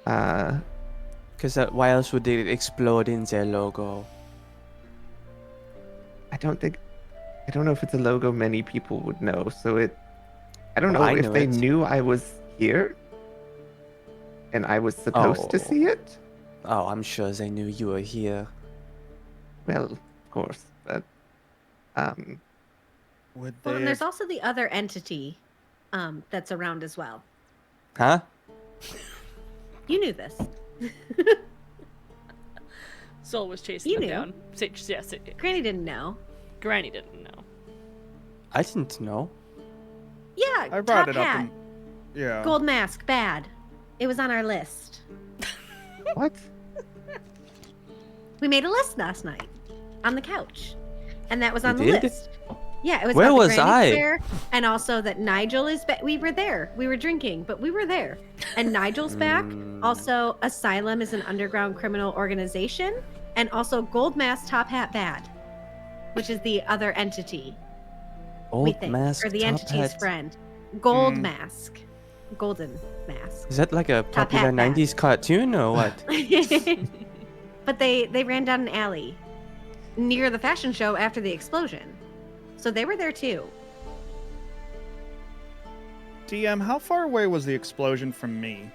because why else would they explode in their logo? I don't know if it's a logo many people would know. So I don't Oh, know I if know they it. knew I was here and I was supposed to Oh. see it. Oh, I'm sure they knew you were here. Well, of course, but Would Well, they and there's have... also the other entity that's around as well. Huh? You knew this. Soul was chasing You them knew. down. Yes, Granny didn't know. Granny didn't know. I didn't know. Yeah, I brought top it hat, up. Yeah. gold mask, bad. It was on our list. what? We made a list last night on the couch, and that was on You the did? list. Yeah, it was Where about was the Granny I? Fair, and also that Nigel is back. We were there. We were drinking, but we were there. And Nigel's back. Also, Asylum is an underground criminal organization, and also Gold Mask, Top Hat, Bad, which is the other entity. We Old think, mask, or the top entity's hat. friend. Gold Hmm. Mask, Golden Mask. Is that like a Top popular hat, bad. 90s cartoon or what? But they ran down an alley near the fashion show after the explosion. So they were there too. DM, how far away was the explosion from me?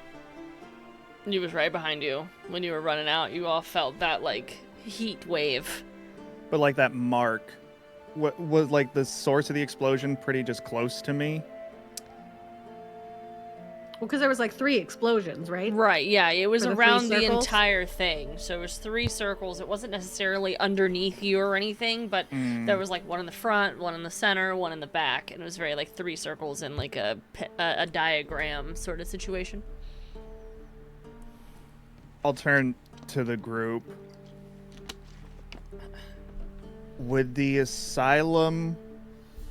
He was right behind you. When you were running out, you all felt that, like, heat wave. But like that mark, what was like the source of the explosion pretty just close to me? Well, because there was like 3 explosions, right? Right, yeah, it was For the 3 around the circles? entire thing. So it was 3 circles. It wasn't necessarily underneath you or anything, but there was like one in the front, one in the center, one in the back, and it was very like 3 circles in like a diagram sort of situation. I'll turn to the group. Would the asylum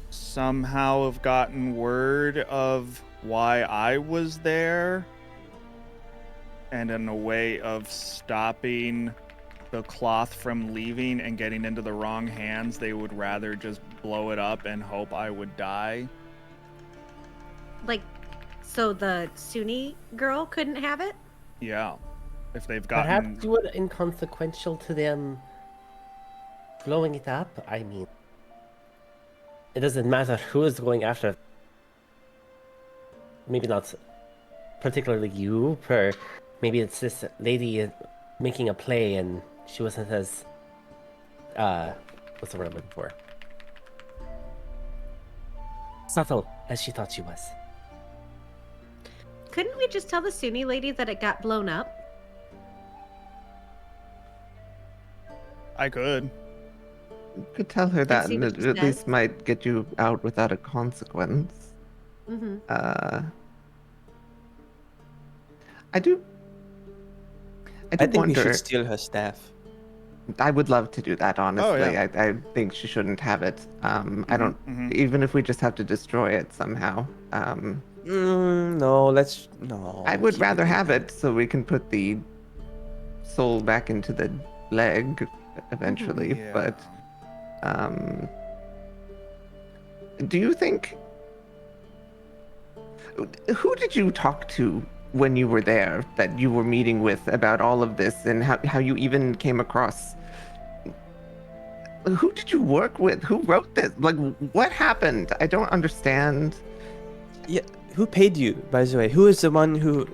somehow have gotten word of why I was there? And in a way of stopping the cloth from leaving and getting into the wrong hands, they would rather just blow it up and hope I would die? Like, so the Sune girl couldn't have it? Yeah. If they've Perhaps gotten... you were inconsequential to them blowing it up. I mean, it doesn't matter who is going after it. Maybe not particularly you, maybe it's this lady making a play and she wasn't as, what's the word I'm looking for? Subtle as she thought she was. Couldn't we just tell the Sune lady that it got blown up? I could. You could tell her that, see and what it she at says. least might get you out without a consequence. Mm-hmm. I do I think we wonder. should steal her staff. I would love to do that, honestly. yeah. I think she shouldn't have it. I don't, even if we just have to destroy it somehow. No, no. I would keep rather in have hand. it so we can put the soul back into the leg eventually. Yeah. But do you think, who did you talk to when you were there that you were meeting with about all of this, and how you even came across? Who did you work with? Who wrote this? Like, what happened? I don't understand. Yeah, who paid you, by the way? Who is the one who...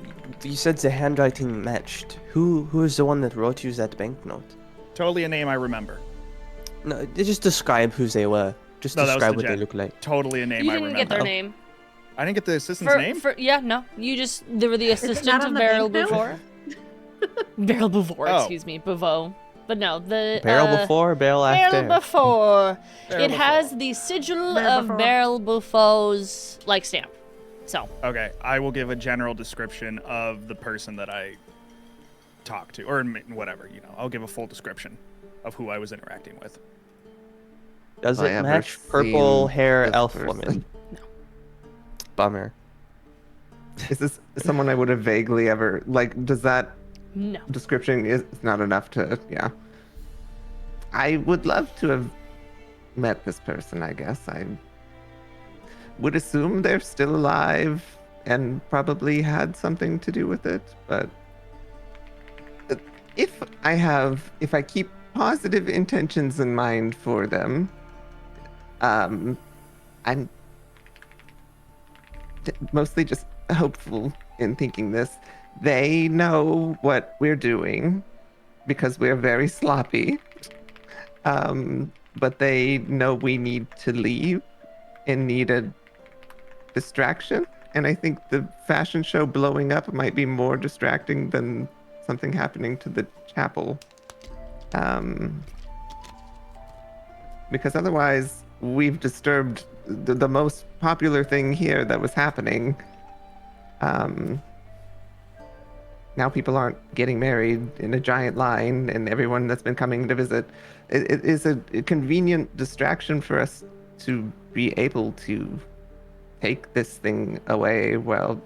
You said the handwriting matched. Who is the one that wrote you that banknote? Totally a name I remember. No, just describe who they were. Just No, that was describe the what they gen- look like. Totally a name You I didn't remember. get their name. I didn't get the assistant's name? Yeah, no. They were the it assistant not of on the Beryl banknote? Beaufort. Beryl Beaufort, Oh. excuse me. Beauvau. But no, the... Barrel before, barrel after. Beryl Beaufort. Beryl It has Beaufort. the sigil Beryl of Beaufort. Beryl Beaufort's, like, stamp. So, Okay, I will give a general description of the person that I talked to, or whatever, I'll give a full description of who I was interacting with. Does Have I it ever match purple seen hair this elf person? woman? No. Bummer. Is this someone I would have vaguely ever, like, does that no. description is not enough to, yeah. I would love to have met this person, I guess. I would assume they're still alive and probably had something to do with it, but if I keep positive intentions in mind for them, I'm mostly just hopeful in thinking this. They know what we're doing because we're very sloppy. But they know we need to leave and need a distraction. And I think the fashion show blowing up might be more distracting than something happening to the chapel. Because otherwise, we've disturbed the most popular thing here that was happening. Now people aren't getting married in a giant line, and everyone that's been coming to visit. It is a convenient distraction for us to be able to take this thing away while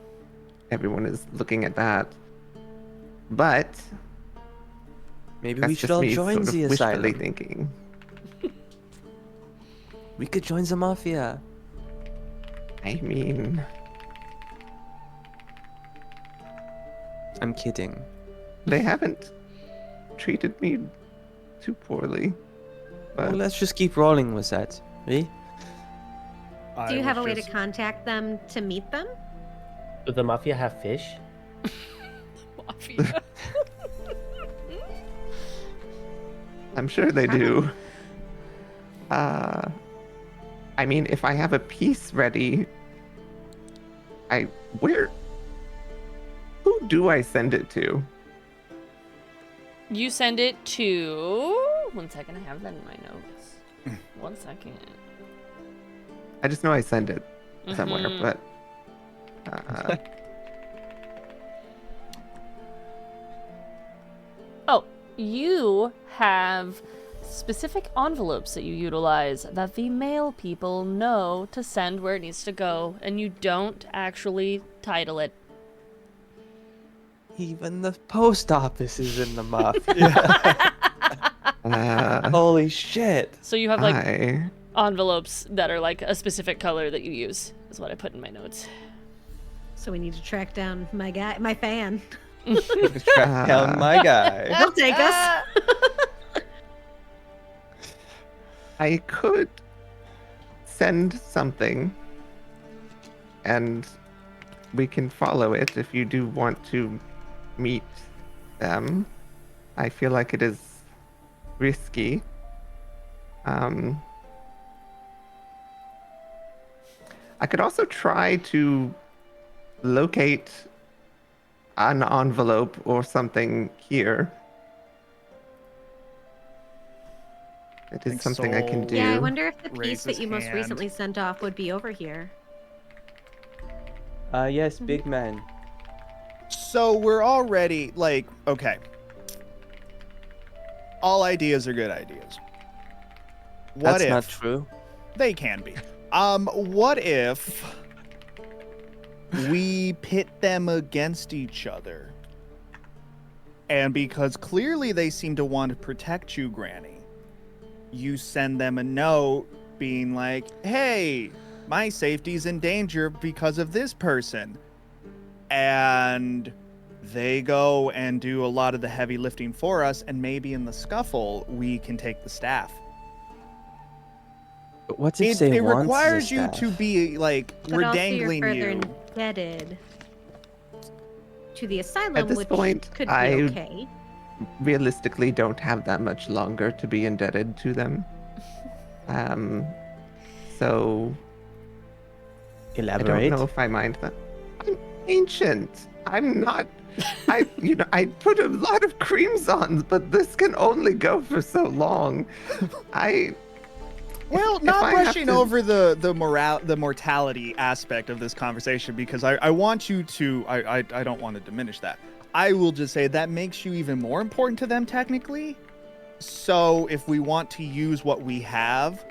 everyone is looking at that. But Maybe that's we should just all me join sort of the wishfully asylum. thinking. We could join the mafia. I mean, I'm kidding. they haven't treated me too poorly. Well, But let's just keep rolling with that. Really? Do you have a way to contact them to meet them? Do the mafia have fish? Mafia. I'm sure they do. I mean, if I have a piece ready, who do I send it to? You send it to. 1 second, I have that in my notes. 1 second. I just know I send it somewhere, Mhm. but Oh, you have specific envelopes that you utilize that the mail people know to send where it needs to go, and you don't actually title it. Even the post office is in the mafia. Holy shit. So you have like I envelopes that are like a specific color that you use, is what I put in my notes. So we need to track down my guy, my fan. Track down my guy. He'll take us. I could send something, and we can follow it if you do want to meet them. I feel like it is risky. I could also try to locate an envelope or something here. It is think something I can Soul- do. Yeah, I wonder if the piece Raise that his you most hand. recently sent off would be over here. Yes, big man. So we're already like, okay. All ideas are good ideas. What That's if not true. they can be? What if we pit them against each other? And because clearly they seem to want to protect you, Granny, you send them a note being like, hey, my safety's in danger because of this person. And they go and do a lot of the heavy lifting for us, and maybe in the scuffle, we can take the staff. But what if they It want requires the you staff? to be like, But we're also dangling you're further you. indebted to the asylum, At this which point, could be I- okay. Realistically don't have that much longer to be indebted to them. So I Elaborate. don't know if I mind that. I'm ancient. I'm not. I put a lot of creams on, but this can only go for so long. Well, if not I have brushing to- over the mortality aspect of this conversation, because I want you to. I don't want to diminish that. I will just say that makes you even more important to them technically. So if we want to use what we have,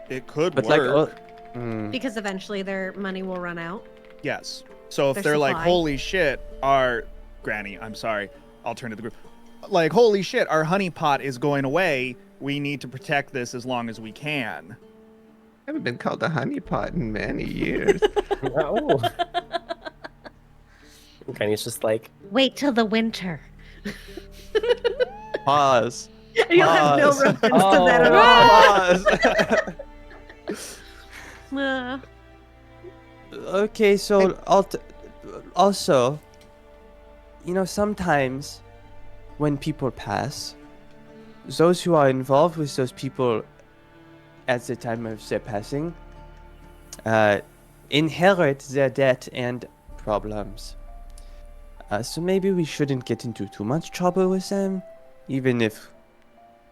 it could But work. like, Because eventually their money will run out. Yes. So if Their they're like, supply. holy shit, our Granny, I'm sorry, I'll turn to the group. Like, holy shit, our honeypot is going away. We need to protect this as long as we can. I haven't been called a honeypot in many years. Oh. Granny's just like, Wait till the winter. pause. You'll have no Pause. reference to that at all. Pause. Okay, so also, sometimes when people pass, those who are involved with those people at the time of their passing inherit their debt and problems. So maybe we shouldn't get into too much trouble with them. Even if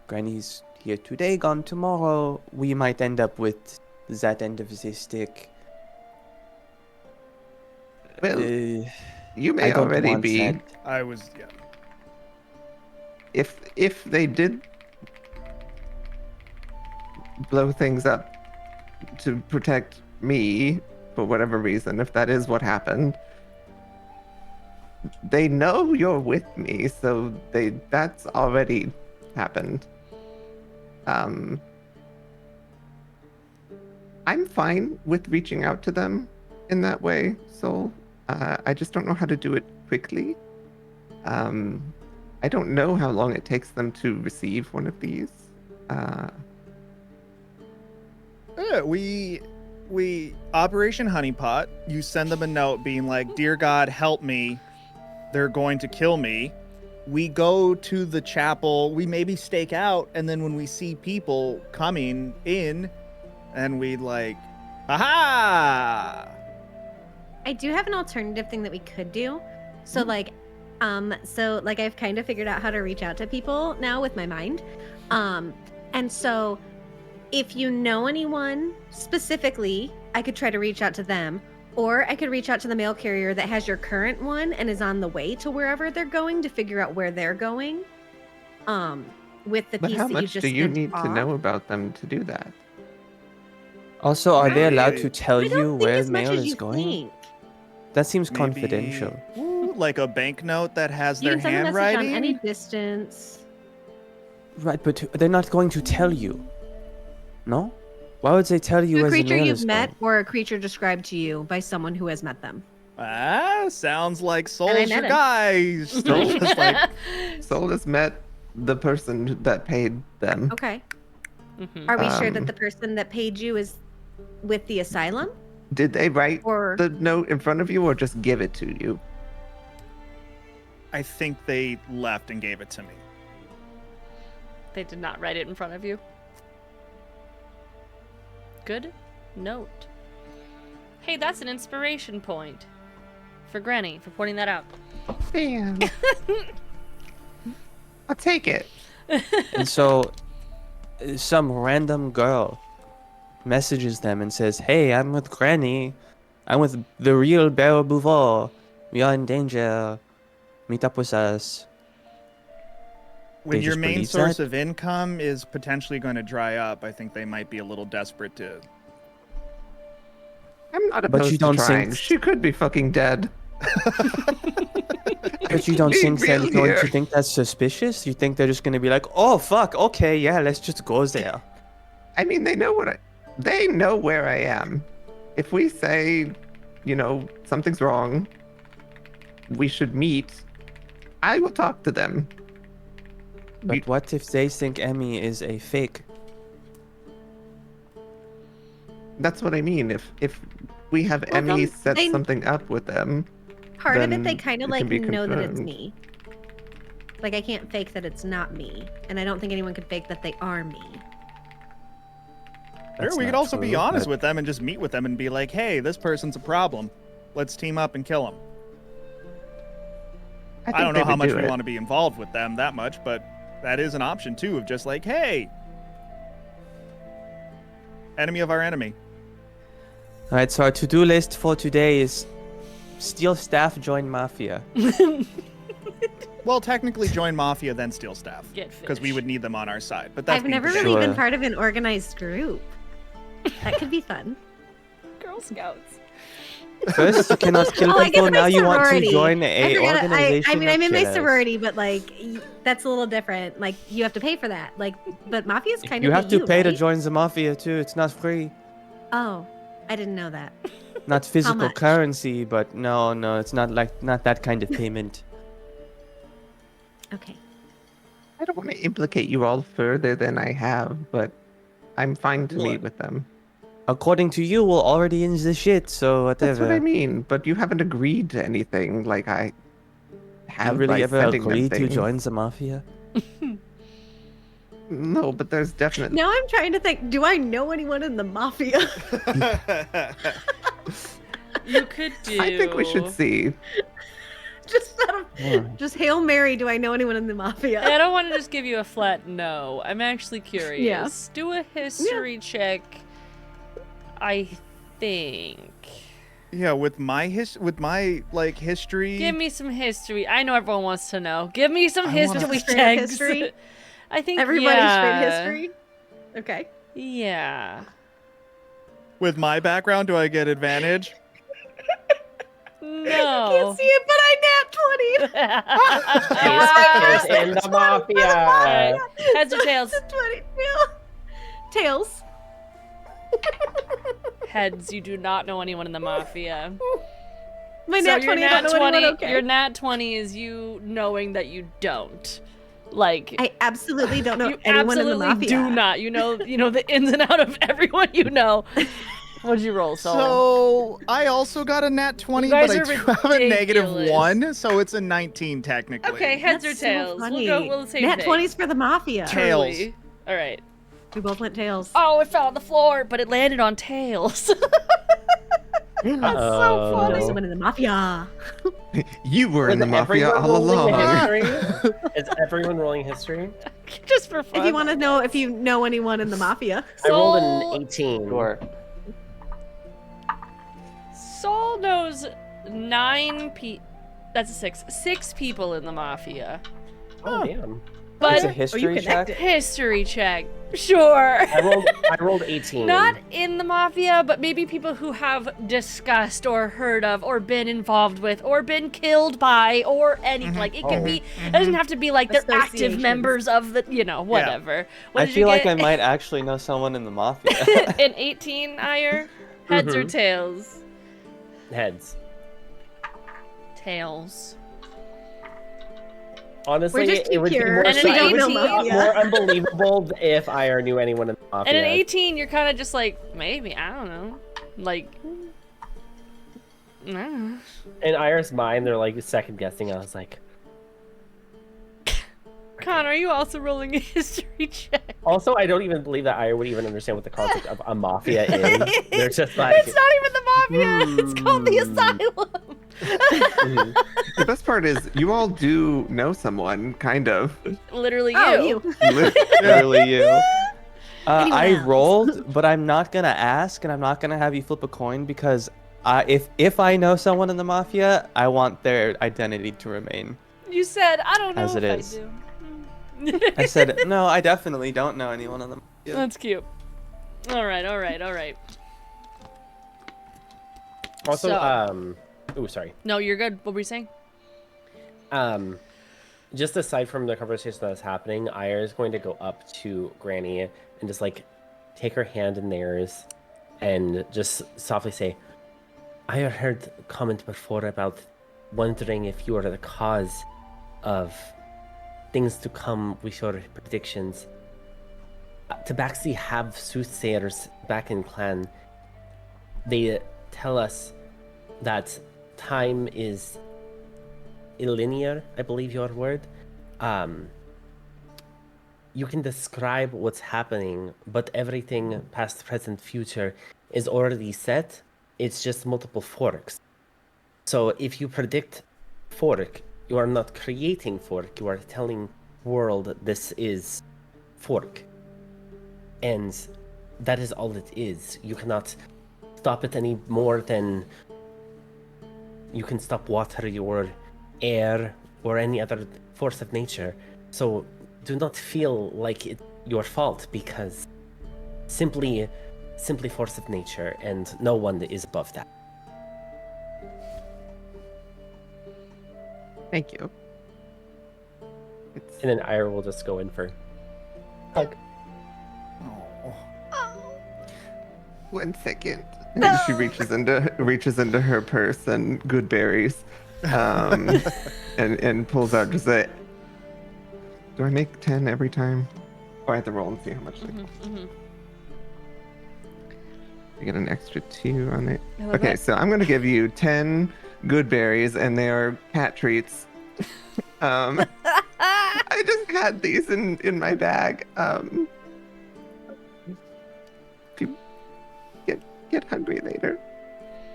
Granny's here today, gone tomorrow, we might end up with that end of the stick. Well, you I may don't already want be. that. I was, yeah. If they did blow things up to protect me for whatever reason, if that is what happened, they know you're with me, so that's already happened. I'm fine with reaching out to them in that way, so I just don't know how to do it quickly. I don't know how long it takes them to receive one of these. We Operation Honeypot. You send them a note being like, "Dear God, help me. They're going to kill me." We go to the chapel. We maybe stake out, and then when we see people coming in, and we like, aha! I do have an alternative thing that we could do. So like I've kind of figured out how to reach out to people now with my mind. And so if you know anyone specifically, I could try to reach out to them, or I could reach out to the mail carrier that has your current one and is on the way to wherever they're going to figure out where they're going. With the But piece how that you much just do you sent need to off. know about them to do that? Also, are they allowed to tell I you don't think where as much mail as is you going? think. That seems Maybe, confidential. ooh, like a banknote that has You their can send a message handwriting. on any distance. Right, but they're not going to tell you. No? Why would they tell you To a where the creature mail you've is met going? or a creature described to you by someone who has met them. Sounds like I Soul's met your him. guy. Still just like, Soul has met the person that paid them. Okay. Mhm. Are we sure that Um, the person that paid you is with the asylum? Did they write Or the note in front of you or just give it to you? I think they left and gave it to me. They did not write it in front of you. Good note. Hey, that's an inspiration point for Granny for pointing that out. Damn. I'll take it. And so, some random girl messages them and says, "Hey, I'm with Granny. I'm with the real Bear Bouvard. We are in danger. Meet up with us." When They your just main believe source that? of income is potentially going to dry up, I think they might be a little desperate to. I'm not But you opposed to don't trying. think- She could be fucking dead. But you don't Being think they're real going to here. think that's suspicious? You think they're just going to be like, "Oh, fuck, okay, yeah, let's just go there." I mean, they know they know where I am. If we say, something's wrong, we should meet, I will talk to them. But what if they think Emmy is a fake? That's what I mean. If we have Well, Emmy then set they- something up with them, part of it, then they kind of it can like be know that it's confirmed. me. Like I can't fake that it's not me, and I don't think anyone could fake that they are me. Sure, That's we could not also be true, honest but- with them and just meet with them and be like, "Hey, this person's a problem. Let's team up and kill him." I don't know how much we want to be involved with them that much, but that is an option too of just like, "Hey, enemy of our enemy." Alright, so our to-do list for today is steal staff, join mafia. Well, technically join Mafia, then steal staff. Get Because we fish. would need them on our side. But that's I've being never pedantic. really been Sure. part of an organized group. That could be fun. Girl Scouts. First, you cannot kill Oh, I people. guess Now my you want to sorority. join I a forgot. organization. I mean, of I'm in my killers. sorority, but like that's a little different. Like you have to pay for that. Like, but mafia's kind You of have to pay to right? join the mafia too. It's not free. Oh, I didn't know that. Not physical much? currency, but no, it's not that kind of payment. Okay. I don't want to implicate you all further than I have, but I'm fine to Look. meet with them. according to you, we're already in the shit, so whatever. That's what I mean. But you haven't agreed to anything. Like I have You really by ever sending them agreed to things. join the mafia? No, but there's definitely. Now I'm trying to think, do I know anyone in the mafia? You could do. I think we should see. just out of, Yeah. just Hail Mary, do I know anyone in the mafia? I don't want to just give you a flat no. I'm actually curious. Do a history check. I think. Yeah, with my history. Give me some history. I know everyone wants to know. Give me some I wanna- history Straight up checks. history? I think Everybody's yeah. straight history? Okay. Yeah. With my background, do I get advantage? Can't No. see it, but I nat 20. Is in the mafia. Heads or tails? It's a 22. Tails. Heads. You do not know anyone in the mafia. My So nat your 20, I don't know anyone, okay. Your nat 20 is you knowing that you don't. Like I absolutely don't know you anyone in the absolutely mafia. do not. You know the ins and out of everyone you know. What'd you roll, Saul? So I also got a nat 20, You guys but I are do have a negative ridiculous. 1, so it's a 19 technically. Okay, heads That's or tails? So We'll go. We'll say Nat 20's for the mafia. Tails. Truly. All right. We both went tails. Oh, it fell on the floor, but it landed on tails. That's so funny. Someone in the mafia. You were in the Is mafia everyone all rolling along. history? Is everyone rolling history? Just for fun. If you want to know if you know anyone in the mafia. I rolled Soul- an 18. Sure. Saul knows 9 people. That's a 6. 6 people in the mafia. Oh, damn. It's a But history check. connected. history check. Sure. I rolled 18. Not in the mafia, but maybe people who have discussed or heard of or been involved with or been killed by or anything. Like it could be. It doesn't have to be like they're active Associations. members of the. Whatever. What I did you feel like I get? might actually know someone in the mafia. An 18, Ire? Heads or Mhm. tails? Heads. Tails. Honestly, We're just it would be pure. more, And an it would 18. be more unbelievable if I knew anyone in the mafia. And an 18, you're kind of just like, maybe, I don't know. Like, I don't know. In Ira's mind, they're like second guessing. I was like, Connor, are you also rolling a history check? also, I don't even believe that Ira would even understand what the concept of a mafia is. They're just like, It's not even the mafia. It's called the asylum. The best part is you all do know someone, kind of. Literally you. Oh, you. Literally you. Anyone I else? rolled, but I'm not gonna ask, and I'm not gonna have you flip a coin because if I know someone in the mafia, I want their identity to remain. You said, I don't know As it if is. I do. I said no. I definitely don't know anyone in the mafia. That's cute. All right. also, So- oh, sorry. No, you're good. What were you saying? Just aside from the conversation that's happening, Ira is going to go up to Granny and just like take her hand in theirs and just softly say, I heard a comment before about wondering if you are the cause of things to come with your predictions. Tabaxi have soothsayers back in clan. They tell us that time is illinear, I believe your word. You can describe what's happening, but everything past, present, future is already set. It's just multiple forks. So if you predict fork, you are not creating fork, you are telling world this is fork. And that is all it is. You cannot stop it any more than you can stop water, your air, or any other force of nature. So do not feel like it's your fault, because simply force of nature, and no one is above that. Thank you. It's, And then Ira will just go in for hug. Oh. 1 second. And she reaches into her purse and good berries, and pulls out just a. Do I make 10 every time? Or I have to roll and see how much. You get an extra 2 on it. I love Okay, it. so I'm gonna give you 10 good berries, and they are cat treats. I just had these in my bag. If you get hungry later.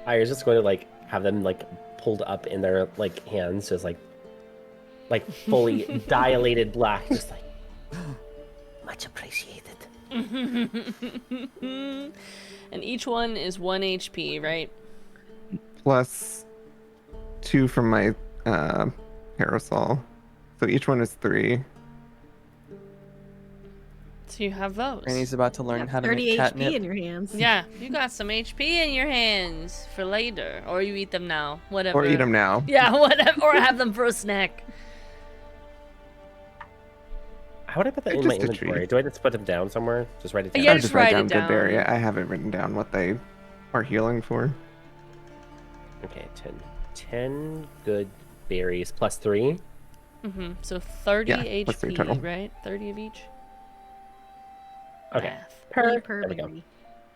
I was just going to like have them like pulled up in their like hands, just like fully dilated black, just like much appreciated. And each one is 1 HP, right? Plus 2 from my parasol. So each one is 3. So you have those. Granny's about to learn how to 30 make HP catnip. in your hands. Yeah, you got some HP in your hands for later, or you eat them now, whatever. Or eat them now. Yeah, whatever, or have them for a snack. How would I put that in Just my a inventory? treat. Do I just put them down somewhere? Just write it down. Yeah, I just just write write down it good berry. down. I have it written down what they are healing for. Okay, 10 good berries plus 3. So 30 Yeah, plus 3 HP, total. right? 30 of each. Okay. Math. 3 per There we go. berry.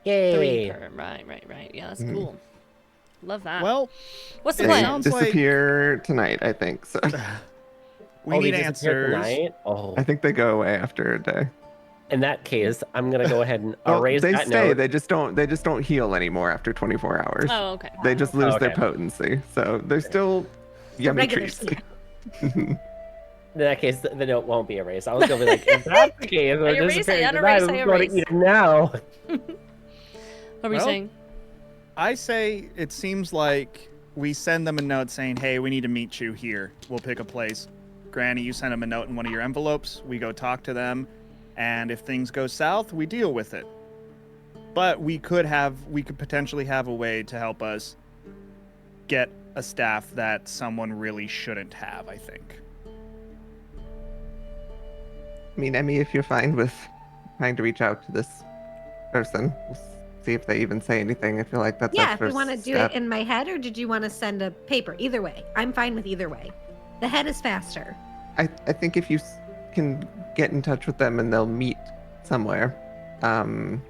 3 Yay! per. Right. Yeah, that's cool. Love that. Well, What's the it They plan? sounds like- disappear tonight, I think. So we They need disappeared answers. tonight? Oh, I think they go away after a day. in that case, I'm gonna go ahead and Well, erase they that stay. note. They just don't heal anymore after 24 hours. Oh, okay. They just lose their okay. potency. So they're still yummy regular treats. snack. In that case, the note won't be erased. I was gonna be like, if that's the case, I they're erase, I disappearing unerase, tonight, I I'm going erase. to eat them now. What were you Well, saying? I say it seems like we send them a note saying, hey, we need to meet you here. We'll pick a place. Granny, you send them a note in one of your envelopes. We go talk to them. And if things go south, we deal with it. But we could potentially have a way to help us get a staff that someone really shouldn't have, I think. I mean, Emmy, if you're fine with trying to reach out to this person, we'll see if they even say anything. I feel like that's Yeah, our if we first want to do step. it in my head, or did you want to send a paper? Either way. I'm fine with either way. The head is faster. I think if you can get in touch with them and they'll meet somewhere. And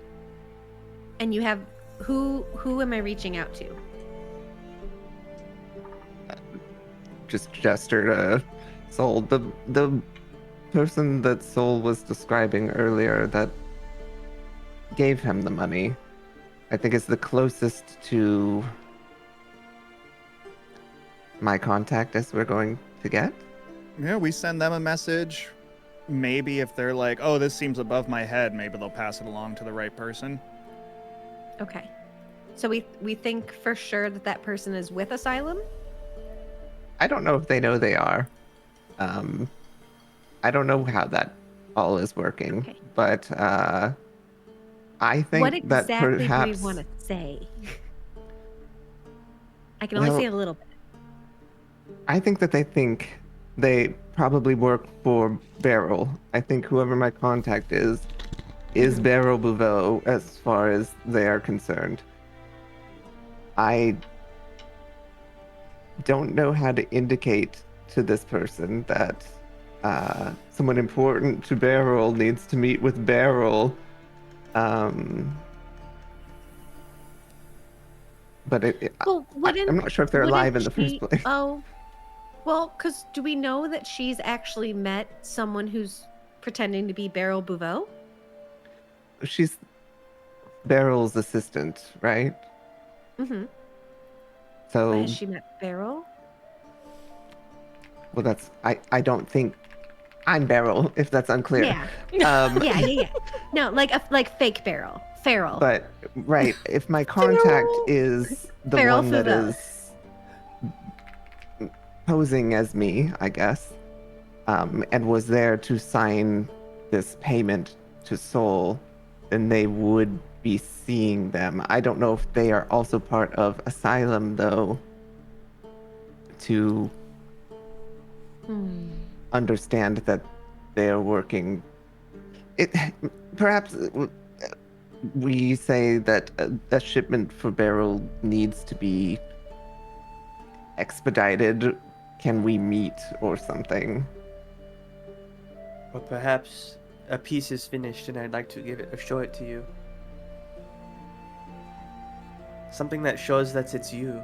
you have who am I reaching out to? Just gesture to Soul. The person that Soul was describing earlier that gave him the money, I think is the closest to my contact as we're going to get. Yeah, we send them a message. Maybe if they're like, oh, this seems above my head, maybe they'll pass it along to the right person. Okay. So we think for sure that that person is with Asylum? I don't know if they know they are. I don't know how that all is working, Okay. but I think What that exactly perhaps do we want to say? I can only Well, say a little bit. I think that they think they probably work for Beryl. I think whoever my contact is Beryl Bouveau as far as they are concerned. I don't know how to indicate to this person that someone important to Beryl needs to meet with Beryl. But Well, I'm not sure if they're wouldn't alive in the first she- place. Oh, well, because do we know that she's actually met someone who's pretending to be Beryl Bouveau? She's Beryl's assistant, right? Mm-hmm. So, Has she met Beryl? well, that's I don't think I'm Beryl, if that's unclear. Yeah. Um, Yeah. No, like fake Beryl. Feral. But right, if my contact is the Feral one that Fubo. is posing as me, I guess, and was there to sign this payment to Soul, then they would be seeing them. I don't know if they are also part of Asylum, though, to understand that they are working. Perhaps we say that a shipment for Beryl needs to be expedited. Can we meet or something? Or perhaps a piece is finished and I'd like to show it to you. Something that shows that it's you.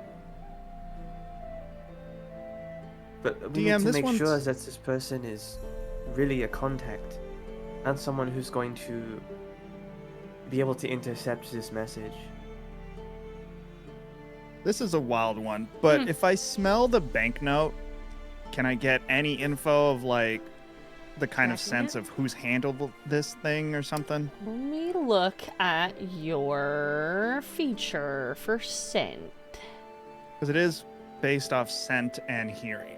But we DM, need to this make sure one's- that this person is really a contact, not someone who's going to be able to intercept this message. This is a wild one, but if I smell the banknote, can I get any info of like the kind of Tracking sense of who's handled this thing or something? Let me look at your feature for scent. Because it is based off scent and hearing.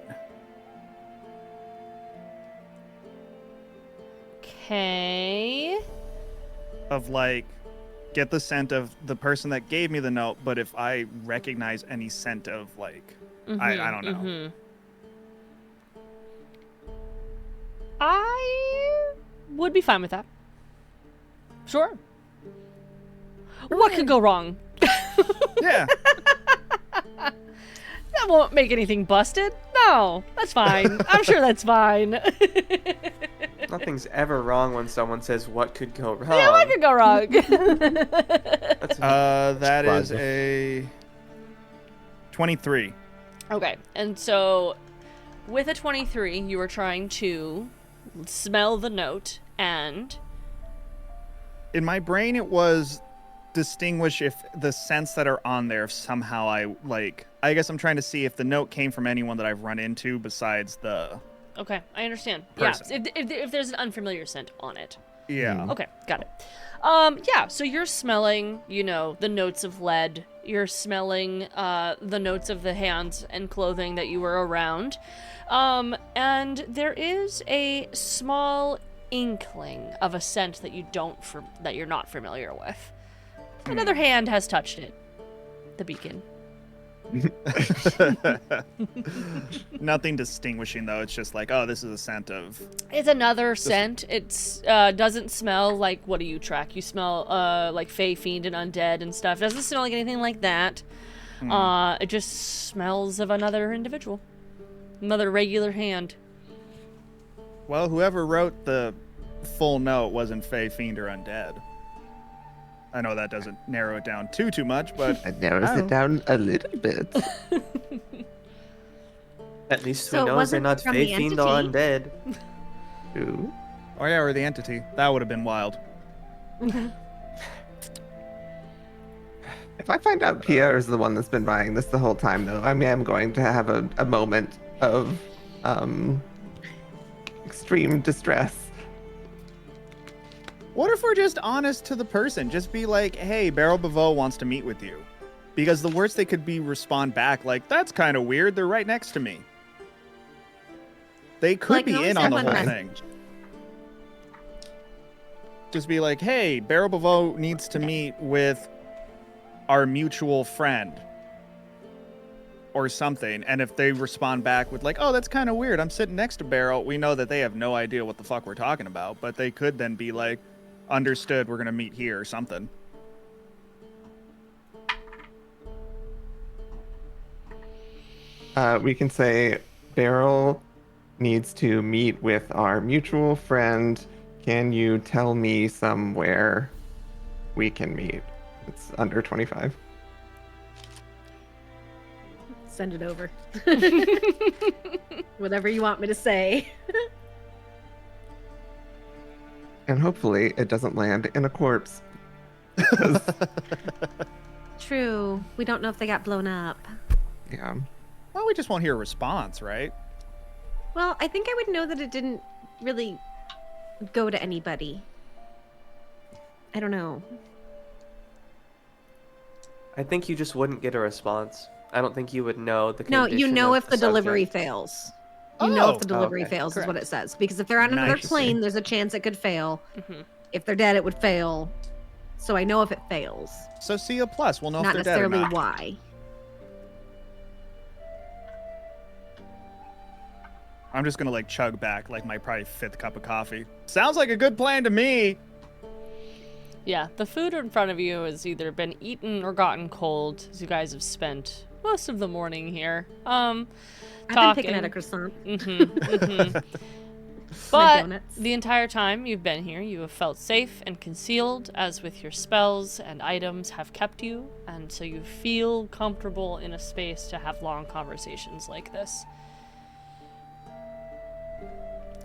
Okay. Of like, get the scent of the person that gave me the note, but if I recognize any scent of like, I don't know. I would be fine with that. Sure. What could go wrong? Yeah. That won't make anything busted. No, that's fine. I'm sure that's fine. Nothing's ever wrong when someone says what could go wrong. Yeah, what could go wrong? That's That is Surprising. a 23. Okay, and so with a 23, you were trying to smell the note and... In my brain, it was distinguish if the scents that are on there, if somehow I guess I'm trying to see if the note came from anyone that I've run into besides the... Okay, I understand. Person. Yeah, if there's an unfamiliar scent on it. Yeah. Okay, got it. Yeah, so you're smelling, the notes of lead. You're smelling the notes of the hands and clothing that you were around. And there is a small inkling of a scent that that you're not familiar with. Another hand has touched it. The beacon. Nothing distinguishing though. It's just like, oh, this is a scent of. It's another scent. It's doesn't smell like, what do you track? You smell like Fey, Fiend, and Undead and stuff. Doesn't smell like anything like that. It just smells of another individual. Another regular hand. Well, whoever wrote the full note wasn't Fey, Fiend, or Undead. I know that doesn't narrow it down too much, but It narrows Oh. it down a little bit. At least So it we know they're wasn't not from the Fey Fiend or entity? undead. Ooh. oh yeah, or the entity. That would have been wild. If I find out Pierre is the one that's been buying this the whole time, though, I mean, I'm going to have a moment of extreme distress. What if we're just honest to the person? Just be like, hey, Barrel Beveau wants to meet with you. Because the worst they could be respond back like, that's kind of weird. They're right next to me. They could Like, be always in on the have whole one thing. Just be like, hey, Barrel Beveau needs to meet with our mutual friend. Or something. And if they respond back with like, oh, that's kind of weird. I'm sitting next to Barrel. We know that they have no idea what the fuck we're talking about. But they could then be like, understood, we're going to meet here or something. We can say Beryl needs to meet with our mutual friend. Can you tell me somewhere we can meet? It's under 25. Send it over. Whatever you want me to say. And hopefully it doesn't land in a corpse. True. We don't know if they got blown up. Yeah. Well, we just won't hear a response, right? Well, I think I would know that it didn't really go to anybody. I don't know. I think you just wouldn't get a response. I don't think you would know the No, you condition know of if the delivery subject. fails. You know if Oh, the delivery okay. fails is what Correct. it says. Because if they're on another Nice. plane, there's a chance it could fail. Mhm. If they're dead, it would fail. So I know if it fails. So see a plus. We'll know Not if they're dead or necessarily not. why. I'm just gonna like chug back like my probably 5th cup of coffee. Sounds like a good plan to me. Yeah, the food in front of you has either been eaten or gotten cold, as you guys have spent most of the morning here. I've been picking at a Talking. croissant. But donuts. the entire time you've been here, you have felt safe and concealed, as with your spells and items have kept you, and so you feel comfortable in a space to have long conversations like this.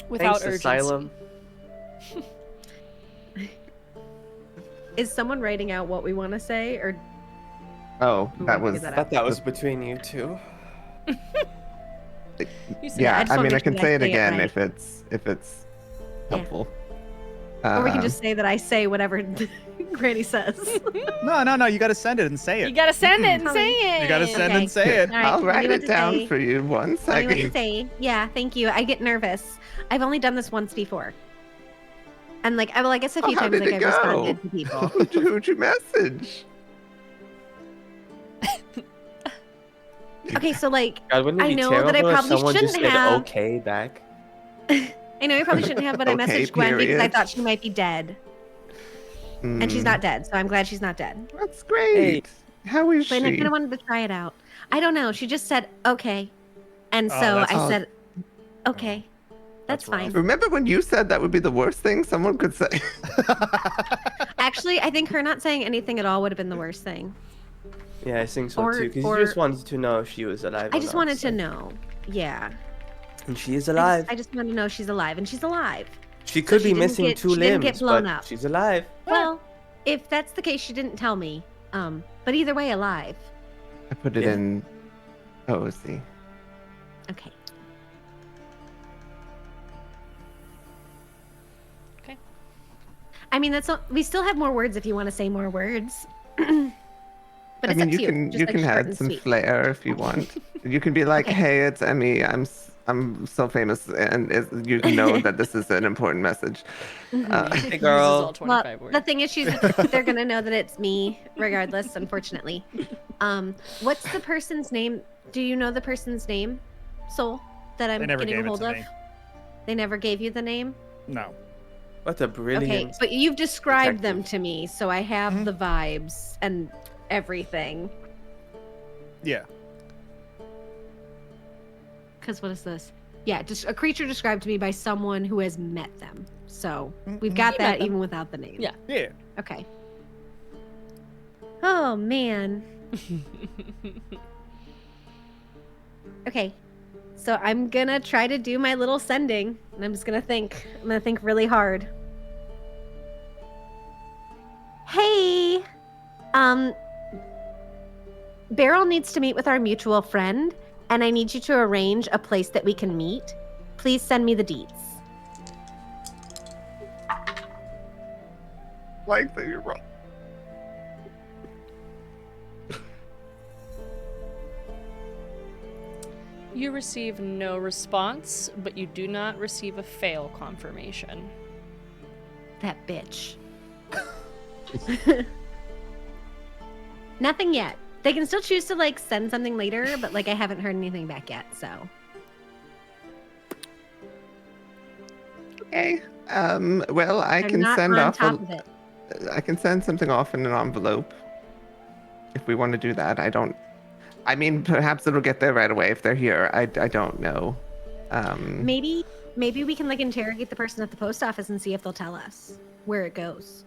Without Thanks, urgency. Asylum. Is someone writing out what we want to say, or Oh, Who that wants to was. get I that thought that was between you two. You said Yeah, I just I wanna mean, I make can sure say I it say it again right. if it's Yeah. helpful. or we can just say that I say whatever Granny says. No, you got to send it and say it. You gotta send it and say it. You got to send Okay. and say it. All right, I'll tell me write what it to down say. for you. One Tell me what to second. say. Yeah, thank you. I get nervous. I've only done this once before. And like, I guess a few Oh, how times did like it I've go? responded to people. Who'd you message? Okay, so like, God, wouldn't it I be know terrible that I if probably someone just shouldn't said have. okay back? I know I probably shouldn't have, but I Okay, messaged Gwen because I period. thought she might be dead, and she's Mm, not dead. So I'm glad she's not dead. That's great. How is But I she? kind of wanted to try it out. I don't know. She just said okay, and Oh, so that's- I Oh. said okay. That's That's rough. fine. Remember when you said that would be the worst thing someone could say? Actually, I think her not saying anything at all would have been the worst thing. Yeah, I think so Or- too. Because or- you just wanted to know if she was alive. I or just not, wanted so- to know. Yeah. And she is I alive. just wanted to know she's alive, and she's alive. She could she be didn't missing get- 2 she didn't limbs, get blown but up. she's alive. Well, if that's the case, she didn't tell me. But either way, alive. I put it Yeah. in OC. Okay. Okay. I mean, that's we still have more words if you want to say more words. But I it's mean, up you to can Just you like can short add and some sweet. flair if you want. You can be like, Okay. "Hey, it's Emmy. I'm so famous," and you know that this is an important message. Uses Hey, girl. all Well, 25 words. the thing is, they're gonna know that it's me, regardless. Unfortunately. What's the person's name? Do you know the person's name, Soul? That I'm They never getting gave a it hold to of. me. They never gave you the name. No. What a Okay, brilliant. but you've described them detective. to me, so I have Mhm. the vibes and everything. Yeah. Because what is this? Yeah, just a creature described to me by someone who has met them. So we've got You met that them. even without the name. Yeah. Yeah. Okay. Oh man. Okay. So I'm gonna try to do my little sending, and I'm just gonna think. I'm gonna think really hard. Hey, Beryl needs to meet with our mutual friend, and I need you to arrange a place that we can meet. Please send me the deets. Like that you're wrong. You receive no response, but you do not receive a fail confirmation. That bitch. Nothing yet. They can still choose to like send something later, but like I haven't heard anything back yet, so. Okay. Well, I They're can not send on off. top of it. I can send something off in an envelope. If we want to do that, I don't. I mean, perhaps it'll get there right away if they're here. I don't know. Maybe we can like interrogate the person at the post office and see if they'll tell us where it goes.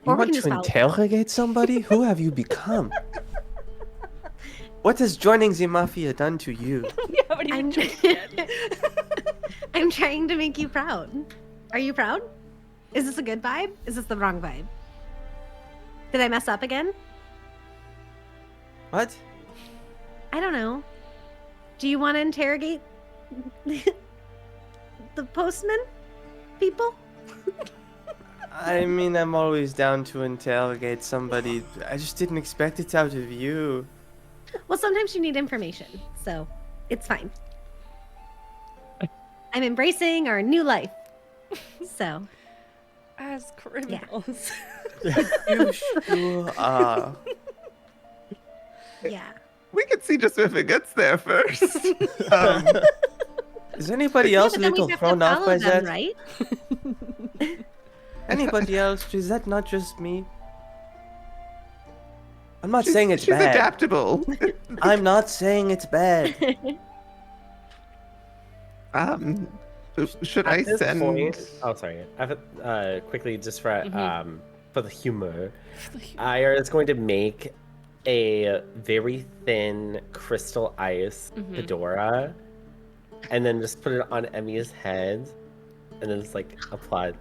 You Or we want can just to follow them. interrogate somebody? Who have you become? What has joining the mafia done to you? We haven't even I'm, joined yet. I'm trying to make you proud. Are you proud? Is this a good vibe? Is this the wrong vibe? Did I mess up again? What? I don't know. Do you want to interrogate the postman people? I mean, I'm always down to interrogate somebody. I just didn't expect it out of you. Well, sometimes you need information, so it's fine. I'm embracing our new life. So, As criminals. You sure are. yeah. We can see just if it gets there first. Is anybody Yeah, else but a then we little have to thrown off follow by them, that? right? Anybody else? Is that not just me? I'm not saying it's she's bad. adaptable. I'm not saying it's bad. Should At I this send? point, oh sorry. I have quickly just Mhm. for the humor, Ira is going to make a very thin crystal ice Mhm. fedora, and then just put it on Emmy's head, and then just like applaud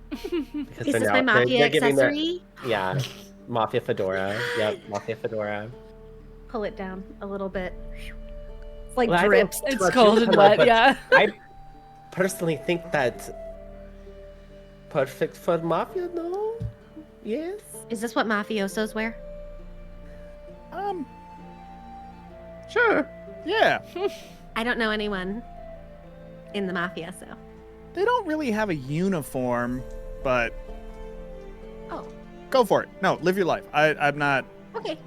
because Is they're this now my mafia giving their accessory? yeah mafia fedora. Yep, mafia fedora. Pull it down a little bit. It's like Well, I don't- drips. It's Well, cold and Kanna, wet, but yeah. I personally think that perfect for mafia, no? Yes. Is this what mafiosos wear? Sure. Yeah. I don't know anyone in the mafia, so. They don't really have a uniform, but Oh, go for it. No, live your life. I'm not. okay.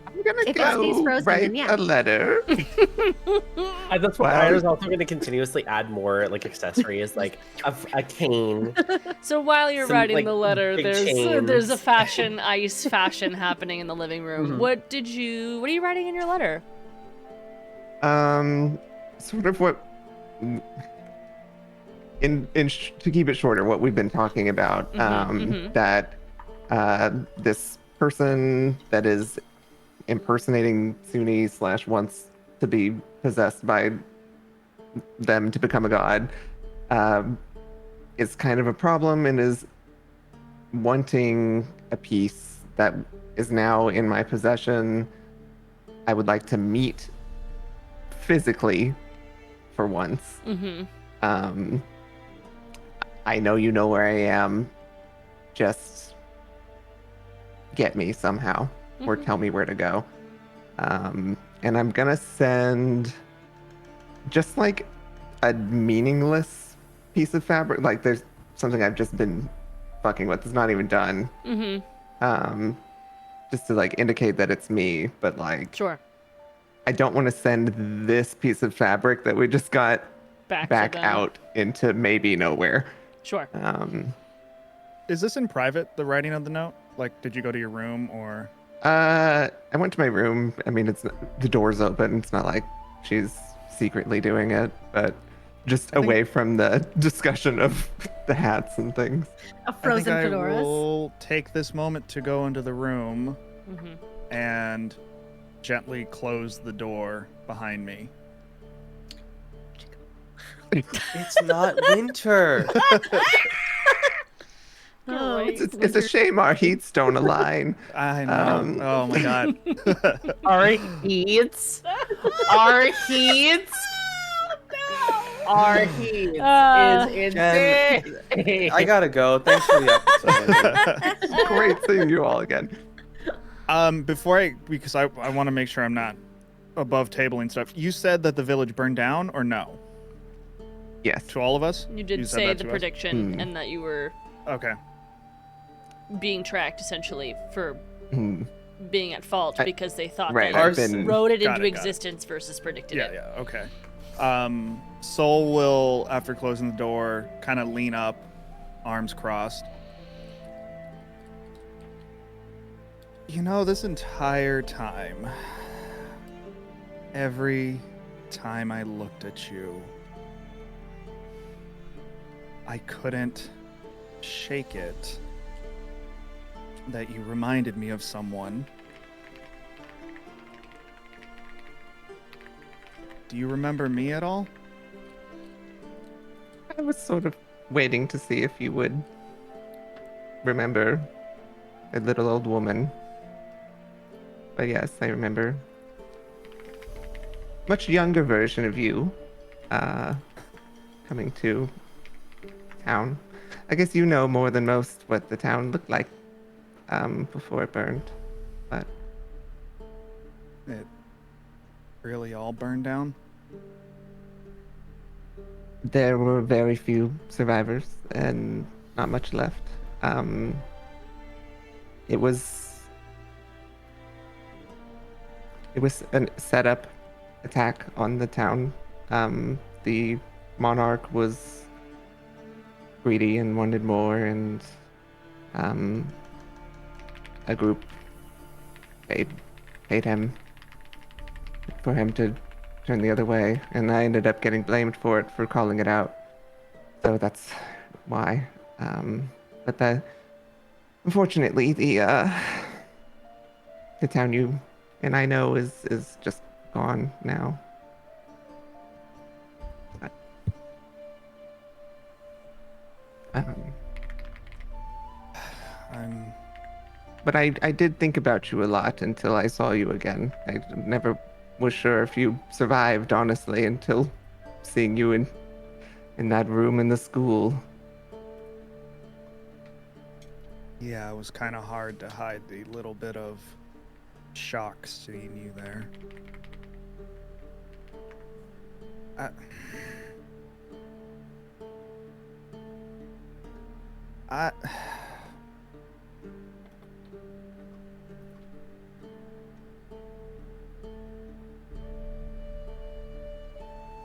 I'm gonna If it stays go frozen, write then yeah. a letter. And that's why Wow. Ira's also going to continuously add more like accessories, like a cane. So while you're Some, writing like, the letter, big there's a chains. ice fashion happening in the living room. Mhm. What are you writing in your letter? Sort of what. To keep it shorter, what we've been talking about. Mhm. That this person that is impersonating Sune / wants to be possessed by them to become a god, is kind of a problem and is wanting a piece that is now in my possession. I would like to meet physically for once. Mhm. I know you know where I am. Just get me somehow, or Mhm. tell me where to go. And I'm gonna send just like a meaningless piece of fabric. Like there's something I've just been fucking with. It's not even done. Mhm. Just to like indicate that it's me, but like Sure. I don't want to send this piece of fabric that we just got Back back to them. out into maybe nowhere. Sure. Is this in private? The writing of the note? Like, did you go to your room or? I went to my room. I mean, the door's open. It's not like she's secretly doing it, but just I think- away from the discussion of the hats and things. A frozen I think I fedoras. will take this moment to go into the room Mhm. and gently close the door behind me. It's not winter. Oh, Right. It's a shame our heats don't align. I know. Oh my god. Our heats. Our heats. Our heats is Jen, insane. I gotta go. Thanks for the episode. Great seeing you all again. Because I want to make sure I'm not above tabling stuff. You said that the village burned down or no? Yes. To all of us? You did said say that the to us? prediction and that you were Okay. being tracked essentially for Hmm. being at fault because they thought Right, that I've been. wrote it Got into it, got it. existence versus predicted Yeah, it. yeah, okay. Soul will, after closing the door, kind of lean up, arms crossed. You know, this entire time, every time I looked at you, I couldn't shake it that you reminded me of someone. Do you remember me at all? I was sort of waiting to see if you would remember a little old woman. But yes, I remember. Much younger version of you coming to town. I guess you know more than most what the town looked like before it burned. But It really all burned down? there were very few survivors and not much left. It was a setup attack on the town. The monarch was greedy and wanted more, and a group paid him for him to turned the other way, and I ended up getting blamed for it for calling it out. So that's why. But unfortunately, the town you and I know is just gone now. Um, I'm but I did think about you a lot until I saw you again. I never was sure if you survived, honestly, until seeing you in that room in the school. Yeah, it was kind of hard to hide the little bit of shock seeing you there. I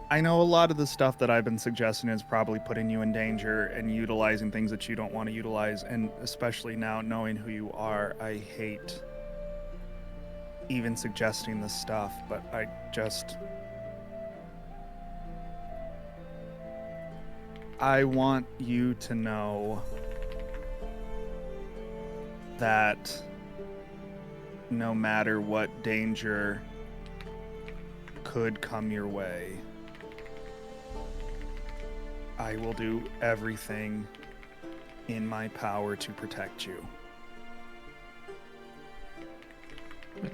I know a lot of the stuff that I've been suggesting is probably putting you in danger and utilizing things that you don't want to utilize, and especially now knowing who you are, I hate even suggesting this stuff, but I want you to know that no matter what danger could come your way, I will do everything in my power to protect you.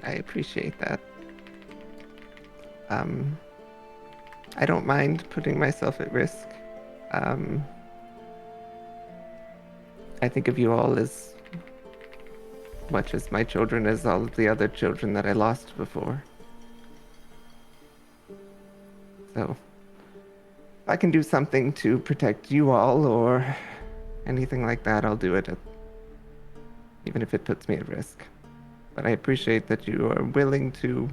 I appreciate that. I don't mind putting myself at risk. I think of you all as much as my children as all of the other children that I lost before. So, if I can do something to protect you all or anything like that, I'll do it, even if it puts me at risk. But I appreciate that you are willing to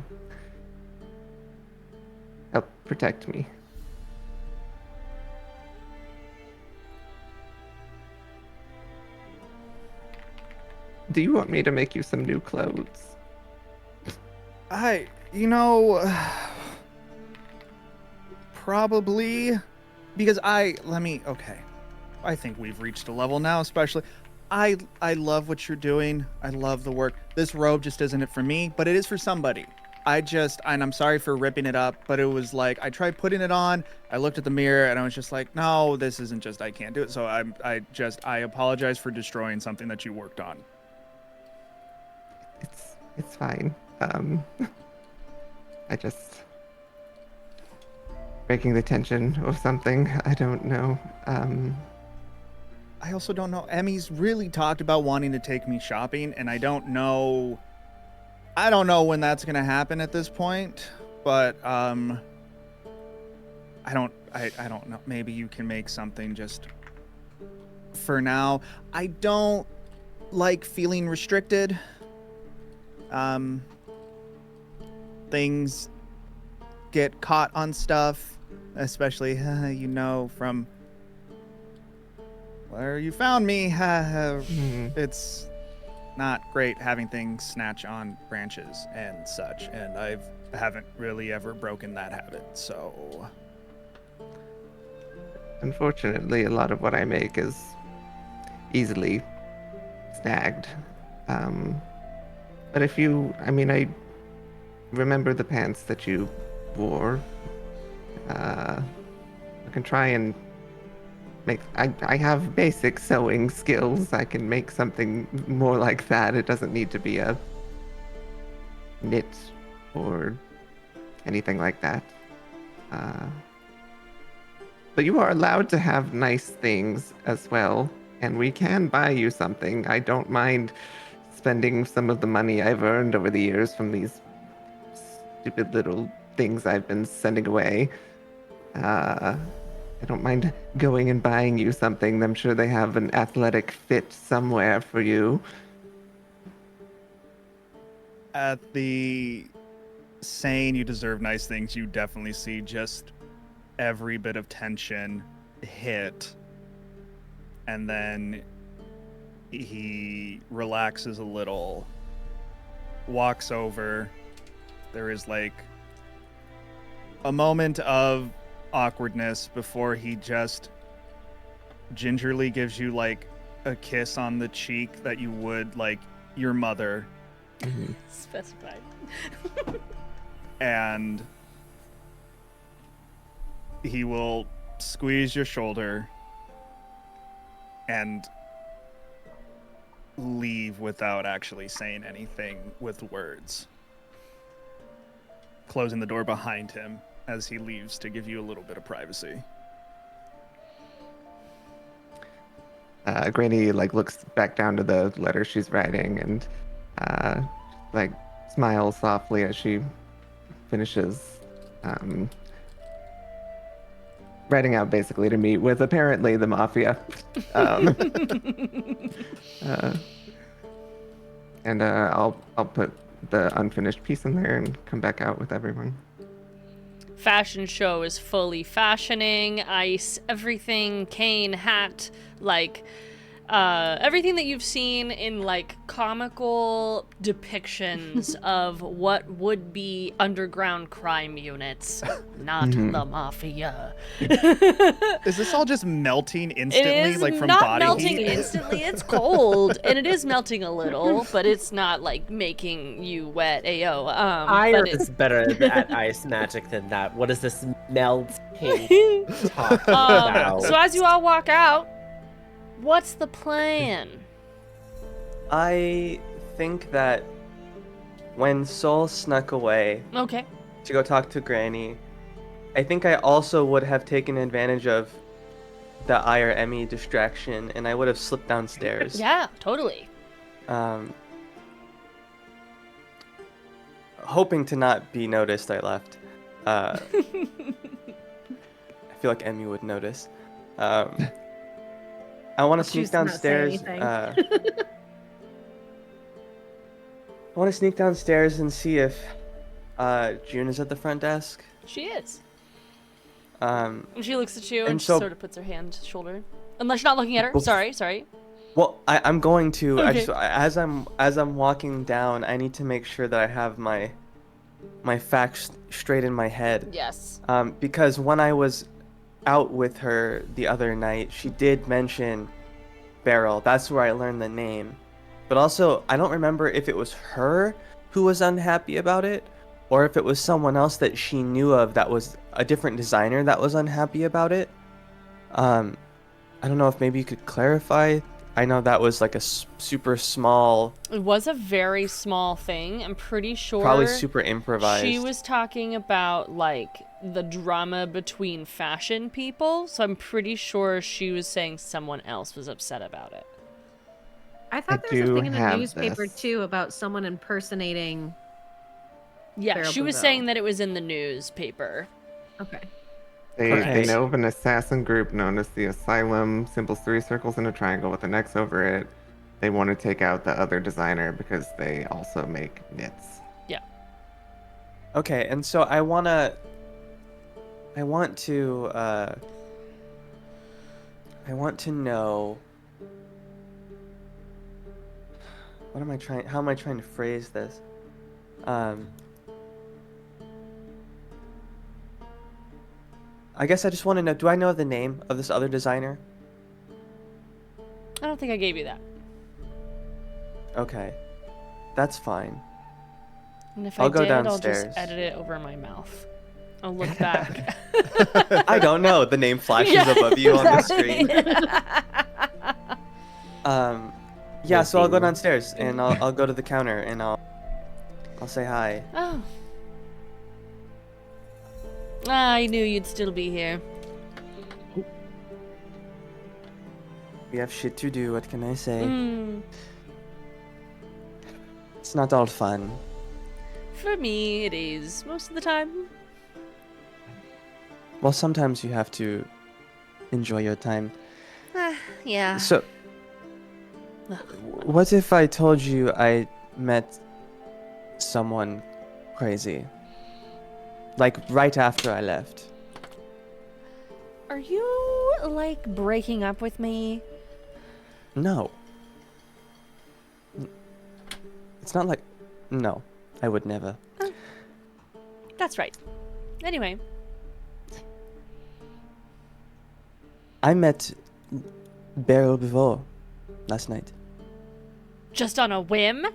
help protect me. Do you want me to make you some new clothes? Probably, because okay. I think we've reached a level now, especially. I love what you're doing. I love the work. This robe just isn't it for me, but it is for somebody. And I'm sorry for ripping it up, but it was like, I tried putting it on, I looked at the mirror, and I was just like, no, this isn't just, I can't do it. So I apologize for destroying something that you worked on. It's fine. I just breaking the tension or something. I don't know. I also don't know. Emmy's really talked about wanting to take me shopping, and I don't know when that's gonna happen at this point. But I don't know. Maybe you can make something just for now. I don't like feeling restricted. Things get caught on stuff, especially from where you found me. It's not great having things snatch on branches and such, and I haven't really ever broken that habit, so Unfortunately, a lot of what I make is easily snagged. But I remember the pants that you wore. I can try and I have basic sewing skills. I can make something more like that. It doesn't need to be a knit or anything like that. But you are allowed to have nice things as well, and we can buy you something. I don't mind spending some of the money I've earned over the years from these stupid little things I've been sending away. I don't mind going and buying you something. I'm sure they have an athletic fit somewhere for you. at the saying you deserve nice things, you definitely see just every bit of tension hit, and then he relaxes a little, walks over. There is like a moment of awkwardness before he just gingerly gives you like a kiss on the cheek that you would like your mother, Specified. and he will squeeze your shoulder and leave without actually saying anything with words, closing the door behind him as he leaves to give you a little bit of privacy. Granny like looks back down to the letter she's writing and like smiles softly as she finishes writing out basically to meet with apparently the mafia. And I'll put the unfinished piece in there and come back out with everyone. Fashion show is fully fashioning, ice, everything, cane, hat, like everything that you've seen in like comical depictions of what would be underground crime units, not the mafia. Is this all just melting It instantly, is like from not body melting heat? instantly. It's cold, and it is melting a little, but it's not like making you wet. Ayo. Iron But is better at ice magic than that. What is this melting talking about? so as you all walk out, what's the plan? I think that when Soul snuck away Okay. to go talk to Granny, I think I also would have taken advantage of the I or Emmy distraction, and I would have slipped downstairs. Yeah, totally. Hoping to not be noticed, I left. I feel like Emmy would notice. I want to sneak choose to not say downstairs. anything. I want to sneak downstairs and see if June is at the front desk. She is. Um, And she looks at you And and, so- sort of puts her hand to shoulder. Unless you're not looking at her. Sorry. well, I'm going to. Okay. As I'm walking down, I need to make sure that I have my facts straight in my head. Yes. Because when I was out with her the other night, she did mention Beryl. That's where I learned the name. But also, I don't remember if it was her who was unhappy about it, or if it was someone else that she knew of that was a different designer that was unhappy about it. I don't know if maybe you could clarify. I know that was like a super small, It was a very small thing. I'm pretty sure. probably super improvised. She was talking about like the drama between fashion people, so I'm pretty sure she was saying someone else was upset about it. I thought I there was a do thing in the have newspaper this. too about someone impersonating. Yeah, Beryl she was Bouveau. saying that it was in the newspaper. Okay. They Correct. know of an assassin group known as the Asylum, symbols 3 circles in a triangle with an X over it. They want to take out the other designer because they also make knits. Okay, and so I want to know, how am I trying to phrase this? I guess I just want to know, do I know the name of this other designer? I don't think I gave you that. Okay, that's fine. And if I'll I go did, I'll downstairs. just edit it over my mouth. I'll look back. I don't know. The name flashes Yeah, above you on the exactly. screen. Yeah, so I'll go Listen. downstairs and I'll go to the counter and I'll say hi. Oh. I knew you'd still be here. We have shit to do, what can I say? Mm. It's not all fun. For me, it is most of the time. Well, sometimes you have to enjoy your time. Yeah. So, what if I told you I met someone crazy? Like, right after I left. Are you, like, breaking up with me? No. It's not like... No, I would never. That's right. Anyway, I met Beryl before last night. just on a whim?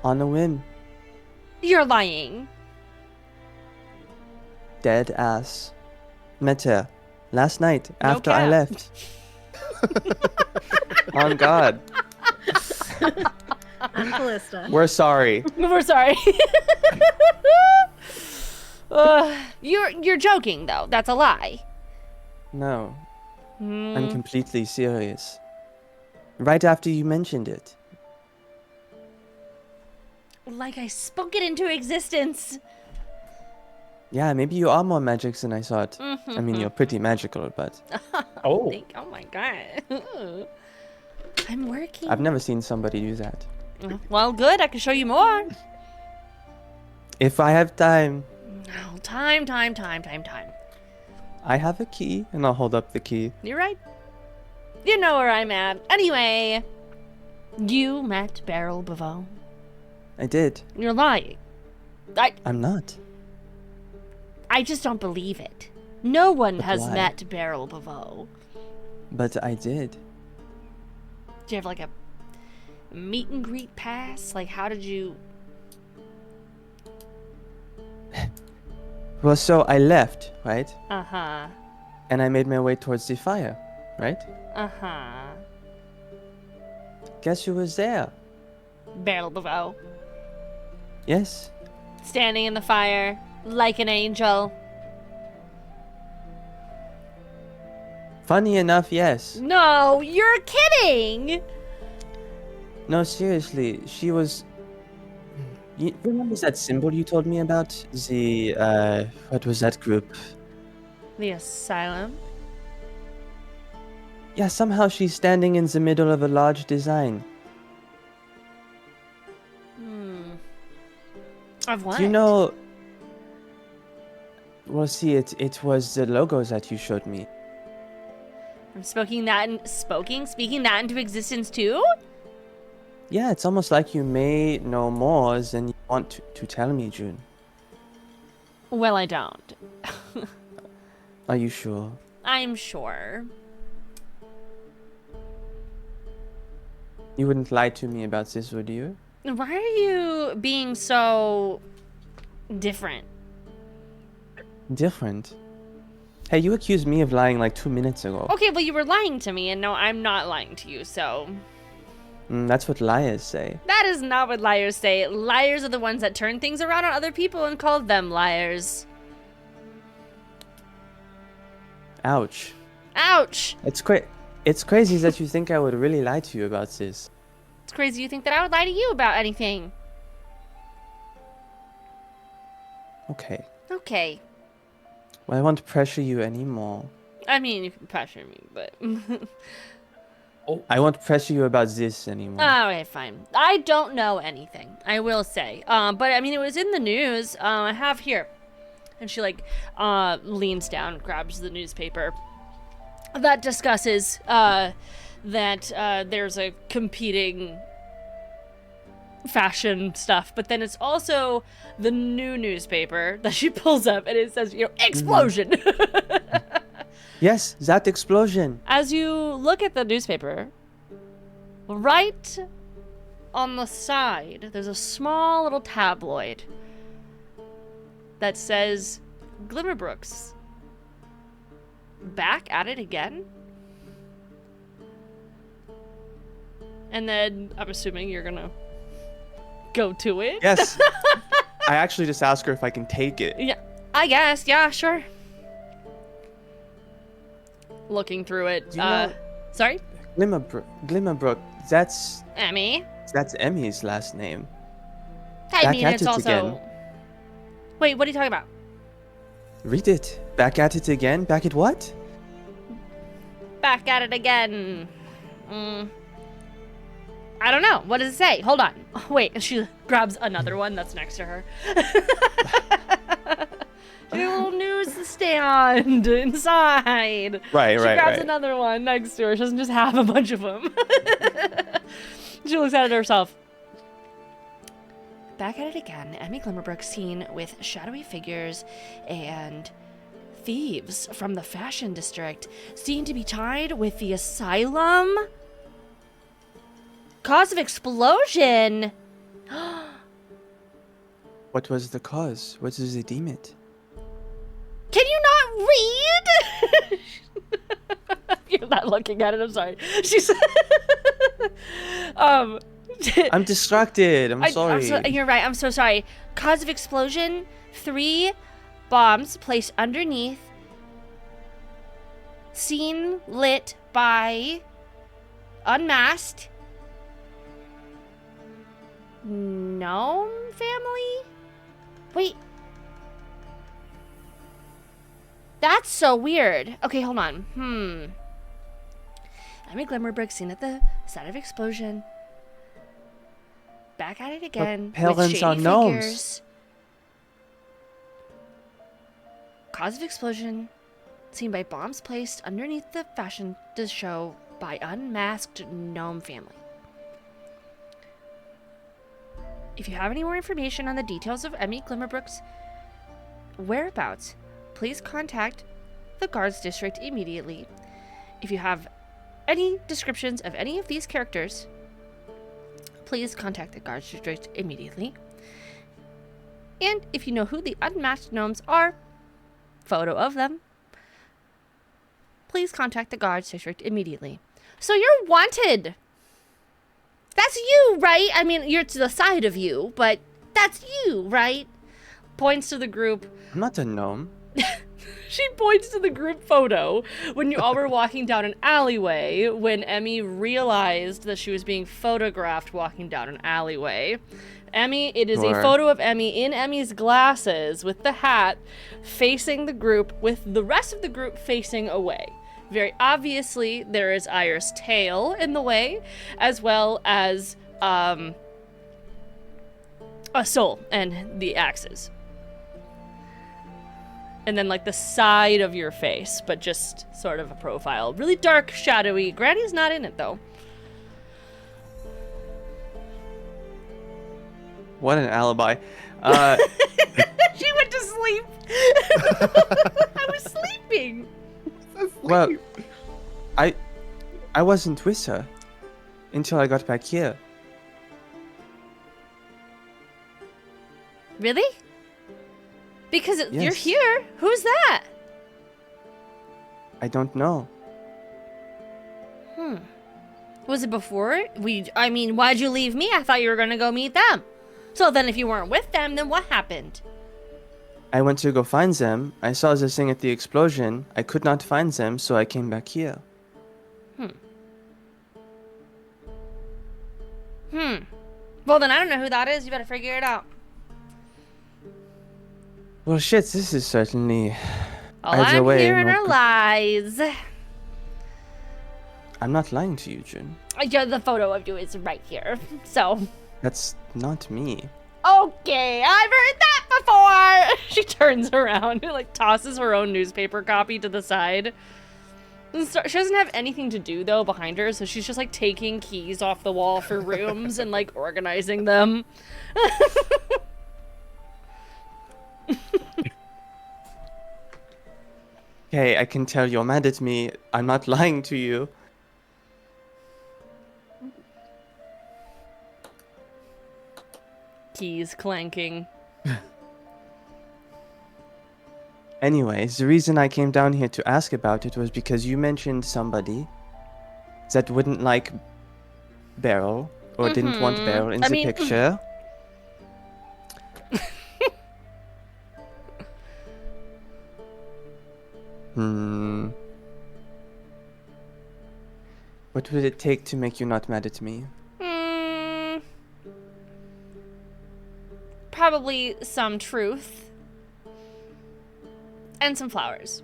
On a whim. You're lying. Dead ass. Met her last night No after I cap. left. On God. I'm Callista. We're sorry. We're sorry. You're joking though. That's a lie. No, Hmm. I'm completely serious. Right after you mentioned it. Like I spoke it into existence. Yeah, maybe you are more magic than I thought. I mean, you're pretty magical, but Oh, Oh my god. I'm working. I've never seen somebody do that. Well, good. I can show you more. If I have time, No, time. I have a key, and I'll hold up the key. You're right. You know where I'm at. Anyway, you met Beryl Beveau. I did. You're lying. I'm not. I just don't believe it. No one But has why? met Beryl Beveau. But I did. Do you have like a meet and greet pass? Like, how did you? Well, so I left, right? Uh-huh. And I made my way towards the fire, right? Uh-huh. Guess who was there? Beryl Beveau. Yes. Standing in the fire, like an angel. Funny enough, yes. No, you're kidding! No, seriously, she was. You remember that symbol you told me about? The, what was that group? The asylum? Yeah, somehow she's standing in the middle of a large design. Of what? Do you know? Well, see, it was the logos that you showed me. I'm speaking that into existence too? Yeah, it's almost like you may know more than you want to tell me, June. Well, I don't. Are you sure? I'm sure. You wouldn't lie to me about this, would you? Why are you being so different? Different. Hey, you accused me of lying like 2 minutes ago. Okay, well, you were lying to me, and no, I'm not lying to you, so. That's what liars say. That is not what liars say. Liars are the ones that turn things around on other people and call them liars. Ouch. Ouch! It's crazy that you think I would really lie to you about this. It's crazy you think that I would lie to you about anything. Okay. Okay. Well, I won't pressure you anymore. I mean, you can pressure me, but. I won't pressure you about this anymore. Okay, fine. I don't know anything, I will say. But I mean, it was in the news. I have here. And she, like, leans down, grabs the newspaper that discusses that there's a competing fashion stuff, but then it's also the new newspaper that she pulls up, and it says, explosion! Yes, that explosion. As you look at the newspaper, right on the side, there's a small little tabloid that says, Glimmerbrooks, back at it again? And then, I'm assuming you're gonna go to it? Yes. I actually just asked her if I can take it. Yeah, I guess. Yeah, sure. Looking through it. Do you know- Sorry? Glimmerbrook, that's Emmy? Emmy's last name. I Back mean, at it's it also... again. Wait, what are you talking about? Read it. Back at it again? Back at what? Back at it again. I don't know. What does it say? Hold on. Oh, wait, and she grabs another one that's next to her. She has a little newsstand inside. Right, She grabs another one next to her. She doesn't just have a bunch of them. She looks at it herself. back at it again. Emmy Glimmerbrook seen with shadowy figures and thieves from the fashion district, seen to be tied with the asylum. Cause of explosion. What was the cause? What does it deem it? Can you not read? You're not looking at it. I'm sorry. She's. I'm distracted. I'm sorry. You're right. I'm so sorry. Cause of explosion: 3 bombs placed underneath. Scene lit by unmasked gnome family. Wait. That's so weird. Okay, hold on. Emmy Glimmerbrook seen at the site of explosion. Back at it again with parents shady are gnomes. figures. Cause of explosion seen by bombs placed underneath the fashion show by unmasked gnome family. If you have any more information on the details of Emmy Glimmerbrook's whereabouts, please contact the Guards District immediately. If you have any descriptions of any of these characters, please contact the Guards District immediately. And if you know who the unmasked gnomes are, photo of them, please contact the Guards District immediately. So you're wanted. That's you, right? I mean, you're to the side of you, but that's you, right? Points to the group. I'm not a gnome. She points to the group photo when you all were walking down an alleyway when Emmy realized that she was being photographed walking down an alleyway. Emmy, it is a photo of Emmy in Emmy's glasses with the hat facing the group with the rest of the group facing away. Very obviously, there is Iris' tail in the way, as well as a soul and the axes. And then like the side of your face, but just sort of a profile. Really dark, shadowy. Granny's not in it though. What an alibi. She went to sleep. I was sleeping. Well, I wasn't with her until I got back here. Really? Because you're Yes. here. Who's that? I don't know. Was it before? I mean, why'd you leave me? I thought you were gonna go meet them. So then if you weren't with them, then what happened? I went to go find them. I saw this thing at the explosion. I could not find them, so I came back here. Well, then I don't know who that is. You better figure it out. Well, shit, this is certainly All either I'm way. hearing not are good. lies. I'm not lying to you, June. Yeah, the photo of you is right here. So, That's not me. okay, I've heard that before. She turns around and like tosses her own newspaper copy to the side. And she doesn't have anything to do though behind her, so she's just like taking keys off the wall for rooms and like organizing them. Okay, I can tell you're mad at me. I'm not lying to you. Keys clanking. Anyways, the reason I came down here to ask about it was because you mentioned somebody that wouldn't like Beryl or didn't want Beryl in the picture. What would it take to make you not mad at me? Probably some truth. And some flowers.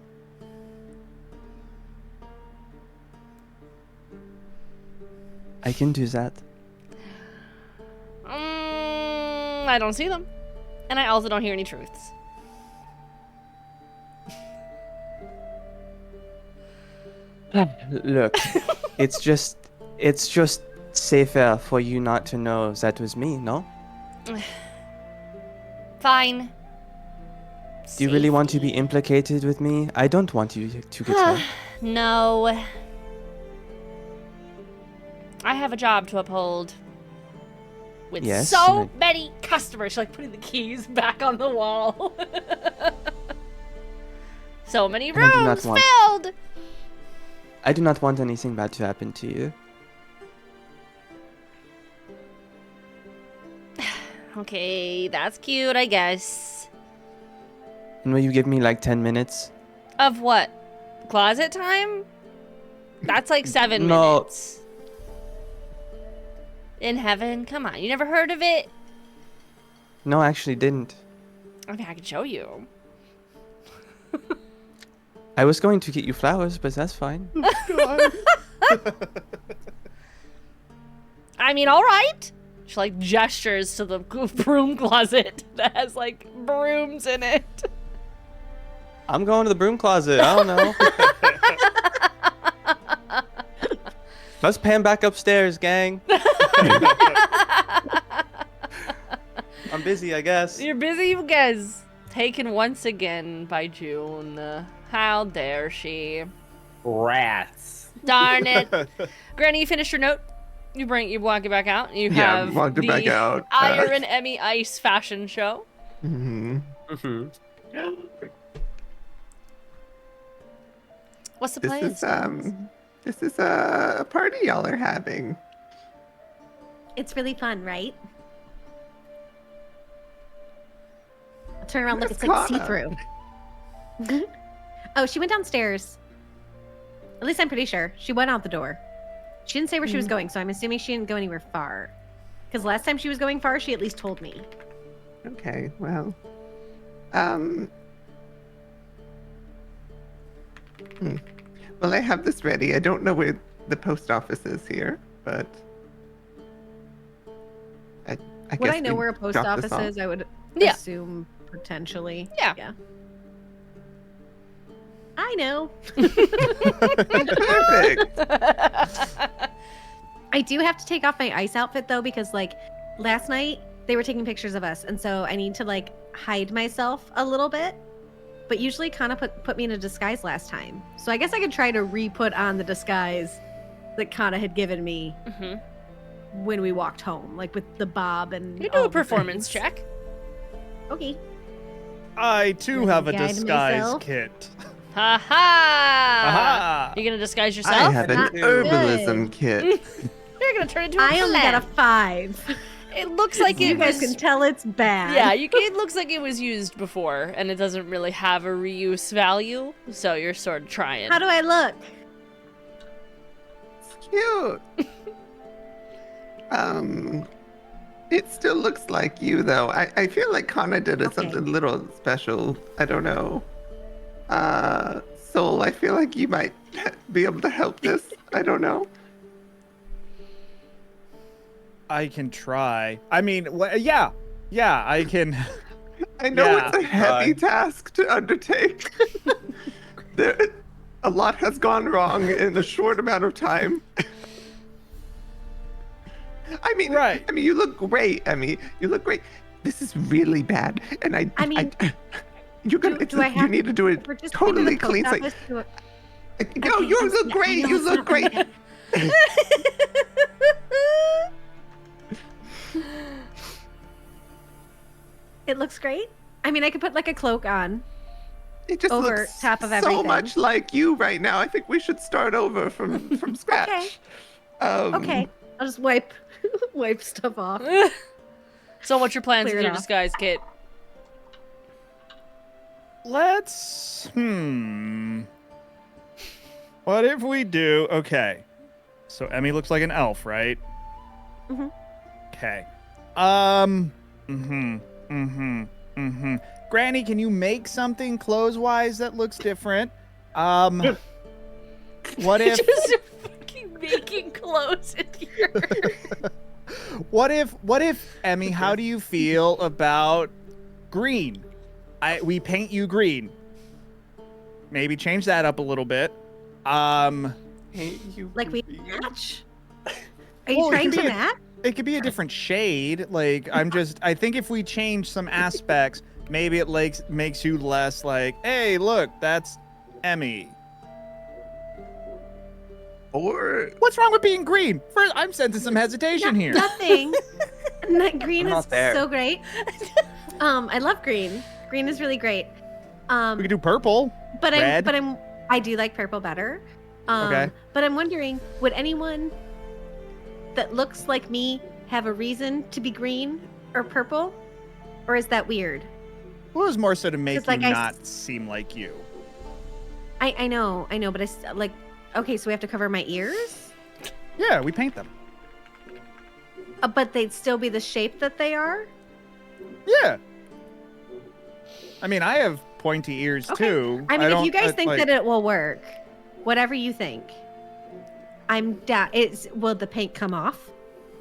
I can do that. I don't see them. And I also don't hear any truths. Look, it's just safer for you not to know that was me, no? Fine. Do you really want to be implicated with me? I don't want you to get hurt. No. I have a job to uphold. With Yes, so and many customers. She's like putting the keys back on the wall. So many And I do not rooms want- filled. I do not want anything bad to happen to you. Okay, that's cute, I guess. And will you give me like 10 minutes? Of what? Closet time? That's like 7 No. minutes. In heaven? Come on, you never heard of it? No, I actually didn't. I mean, I can show you. I was going to get you flowers, but that's fine. I mean, all right. She like gestures to the broom closet that has like brooms in it. I'm going to the broom closet. I don't know. Let's pan back upstairs, gang. I'm busy, I guess. You're busy, you guys. Taken once again by June. How dare she? Rats. Darn it. Granny, you finished your note? You walk it back out. You Yeah, have walked it the back out. Ire and Emmy Ice fashion show. Mhm. What's the This plan? is a party y'all are having. It's really fun, right? I'll turn around, look, Where's it's like Kanna? see-through. Oh, she went downstairs. At least I'm pretty sure. She went out the door. She didn't say where she was going, so I'm assuming she didn't go anywhere far. Because last time she was going far, she at least told me. Okay, well, well, I have this ready. I don't know where the post office is here, but I Would guess I know we where a post drop this office off. is? I would Yeah. assume potentially. Yeah. I know. Perfect. I do have to take off my ice outfit though, because like last night they were taking pictures of us, and so I need to like hide myself a little bit. But usually Kanna put me in a disguise last time, so I guess I could try to re-put on the disguise that Kanna had given me when we walked home, like with the bob and. You do all a the performance things. check. Okay. I too Let me have a guide disguise myself. kit. Ha ha! Aha! You gonna disguise I yourself? have an Not herbalism kit. You're gonna turn into a I only got a plant. 5. It looks like You it guys was. can tell it's bad. Yeah, it looks like it was used before, and it doesn't really have a reuse value. So you're sort of trying. How do I look? It's cute. It still looks like you though. I feel like Kanna did something a little special. I don't know. Soul, I feel like you might be able to help this. I don't know. I can try. I mean, yeah, I can. I know Yeah, it's a heavy task to undertake. A lot has gone wrong in a short amount of time. I mean, Right. I mean, you look great. You look great. This is really bad, and I mean, you're gonna. do I you have need to do it We're just totally going to the clean. post Like, office to- no, Okay, you I'm- look yeah, I great. know You it's look not gonna great. It looks great. I mean, I could put like a cloak on. It just Over looks top of so everything. much like you right now. I think we should start over from scratch. Okay, I'll just wipe stuff off. So what's your plans Clear with it your off. disguise kit? Let's. What if we do? Okay. So Emmy looks like an elf, right? Mhm. Okay. Granny, can you make something clothes-wise that looks different? What if? Just fucking making clothes in here. What if Emmy? How do you feel about green? We paint you green. Maybe change that up a little bit. Hey, you Like we goofy. match? Are you Well, trying it to could be match? It could be a different shade. Like, I think if we change some aspects, maybe it makes you less like, hey, look, that's Emmy. Or What's wrong with being green? First, I'm sensing some hesitation here. Nothing. Green I'm is not there. so great. I love green. Green is really great. We could do purple. Red. I do like purple better. Okay. But I'm wondering, would anyone that looks like me have a reason to be green or purple? Or is that weird? Well, it was more so to make 'Cause, like, you I not seem like you. I know, but okay, so we have to cover my ears? Yeah, we paint them. But they'd still be the shape that they are? Yeah. I mean, I have pointy ears Okay. too. I mean, if you don't- guys think like- that it will work, whatever you think, I'm down. Will the paint come off?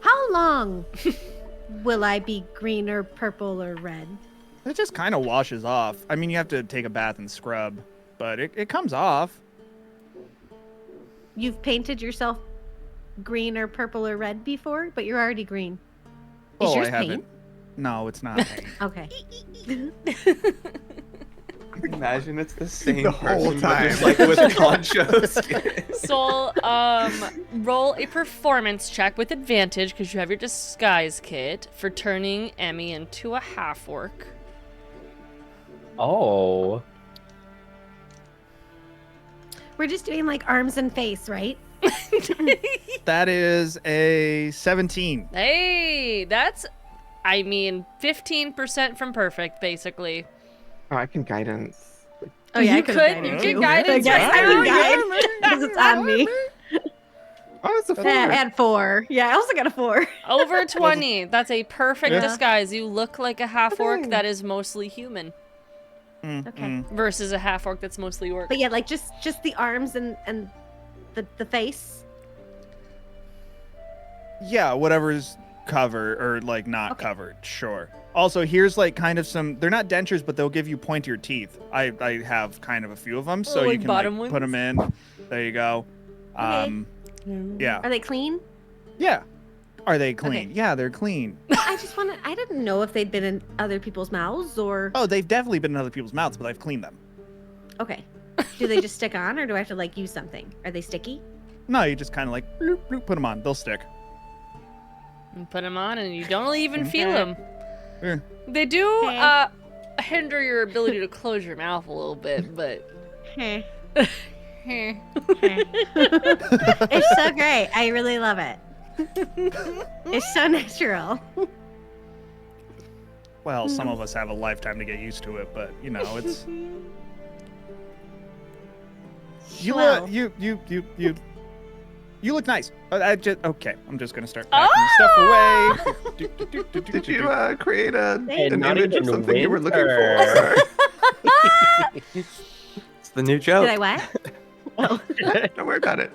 How long will I be green or purple or red? It just kind of washes off. I mean, you have to take a bath and scrub, but it comes off. You've painted yourself green or purple or red before, but you're already green. Is Oh, yours I haven't. paint? No, it's not paint. Okay. Imagine it's the same The whole person, but just, time. like with poncho skin. Soul, roll a performance check with advantage because you have your disguise kit for turning Emmy into a half-orc. Oh. We're just doing like arms and face, right? That is a 17. Hey, that's, 15% from perfect, basically. oh, I can guidance. Oh yeah, You I could've could- guided you too. could guidance Yes, right I would now. guide because it's on me. Oh, it's a 4. At 4. Yeah, I also got a 4. Over 20. That's a perfect Yeah. disguise. You look like a half-orc Okay. that is mostly human Okay. versus a half-orc that's mostly orc. But yeah, like just the arms and the face. Yeah, whatever's covered or like not Okay. covered, sure. Also, here's like kind of some. They're not dentures, but they'll give you pointier teeth. I have kind of a few of them, so Oh, you like can bottom like, put them in. There you go. Yeah, Are they clean? yeah. Are they clean? Okay. Yeah, they're clean. I didn't know if they'd been in other people's mouths or. Oh, they've definitely been in other people's mouths, but I've cleaned them. Okay. Do they just stick on or do I have to like use something? Are they sticky? No, you just kind of like bloop, bloop, put them on. They'll stick. You put them on and you don't even Okay. feel them. Yeah. They do Okay. hinder your ability to close your mouth a little bit, but Heh. eh. It's so great. I really love it. It's so natural. Well, some of us have a lifetime to get used to it, but you know, it's you Well. look you look nice. I'm just gonna start packing stuff away. Did you create an not image of even something you were looking winter. for? It's the new joke. Did I what? Oh. Don't worry about it.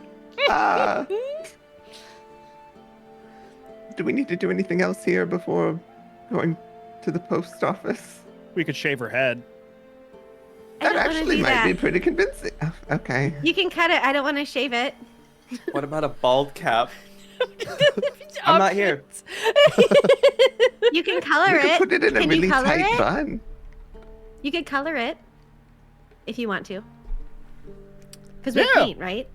Do we need to do anything else here before going to the post office? We could shave her head. I That don't wanna actually do might that. be pretty convincing. Oh, okay. You can cut it. I don't want to shave it. What about a bald cap? I'm not here. You can color You could it. put it in a Can you really color tight it? bun. You could color it if you want to. Because we Yeah. paint, right?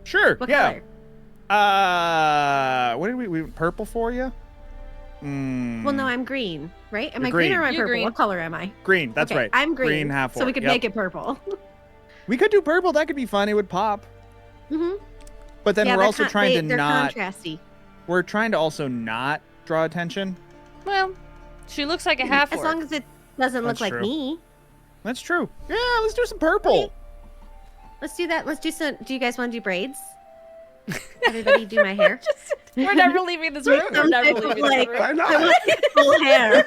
Sure. What yeah. color? What did we purple for you? Well, no, I'm green, right? Am You're I green or am I You're purple? green. What color am I? green. That's Okay, right. I'm green. Green half So we orc, could yep. make it purple. We could do purple. That could be fun. It would pop. hmm But then yeah, we're also trying to they're not. contrasty. We're trying to also not draw attention. Well, she looks like a half-orc. As long as it doesn't look That's like true. me. That's true. Yeah, let's do some purple. Okay. Let's do that. Let's do some. Do you guys want to do braids? Everybody do my hair. We're never leaving this room. We're Some never type of, leaving like, this Why room. not? I want full hair.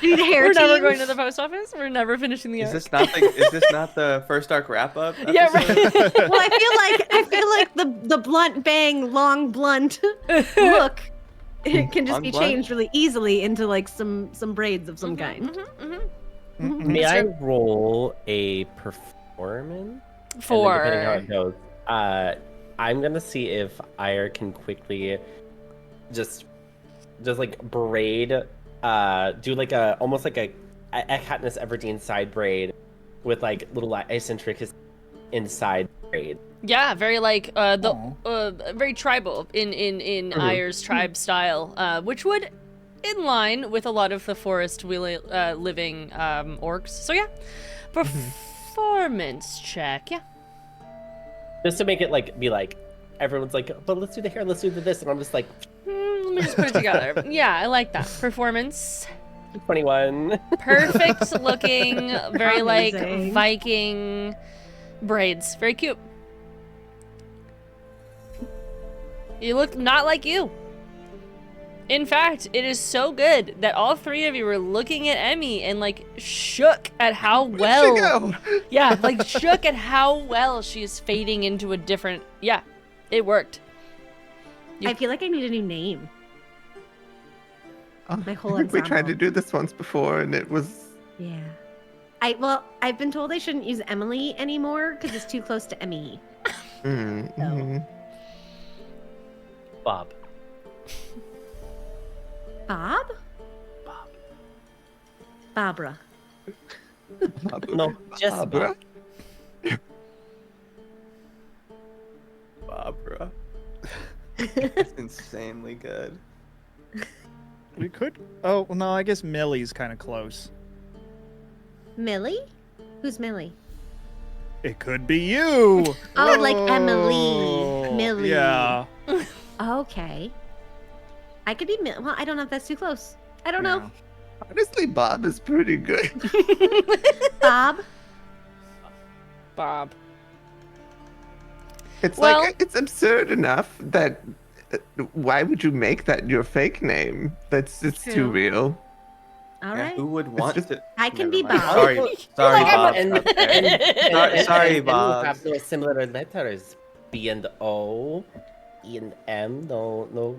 Do the hair We're never team. going to the post office. We're never finishing the Is arc. this not the first arc wrap up? Yeah, right. Well, I feel like the blunt bang long blunt look it can just On be blunt? changed really easily into like some braids of some kind. Mhm. May That's I right. roll a performance? And then For depending how it goes, I'm gonna see if Ire can quickly just just like braid, do like a almost like a Katniss Everdeen side braid with like little eccentric inside braid. Yeah, very like very tribal in Ayer's tribe style, which would in line with a lot of the forest living orcs. So yeah, performance check. Yeah. Just to make it like be like everyone's like, but let's do the hair, let's do this, and I'm just like, Let me just put it together. Yeah, I like that. Performance. 21. Perfect looking, very like Amazing. Viking braids. Very cute. You look not like you. In fact, it is so good that all three of you were looking at Emmy and like shook at how well. Where'd she go? Yeah, like shook at how well she is fading into a different. Yeah, it worked. I feel like I need a new name. Oh, My whole I think we tried to ensemble. do this once before, and it was. Yeah. I've been told I shouldn't use Emily anymore because it's too close to Emmy. Bob. Bob? Barbara. No, just Barbara? Barbara. That's insanely good. We could. Oh no, I guess Millie's kind of close. Millie? Who's Millie? It could be you. Oh, like Emily. Oh, Millie. Yeah. Okay. I could be well, I don't know if that's too close. I don't know. Honestly, Bob is pretty good. Bob? Bob. It's Well- like it's absurd enough that why would you make that your fake name? It's True. too real. All Yeah, right. who would want just- to? I can Never be mind. Bob. Sorry, sorry, like, I'm Bob. And, out there. Sorry, and Bob. we have no similar letters. B and O, E and M. No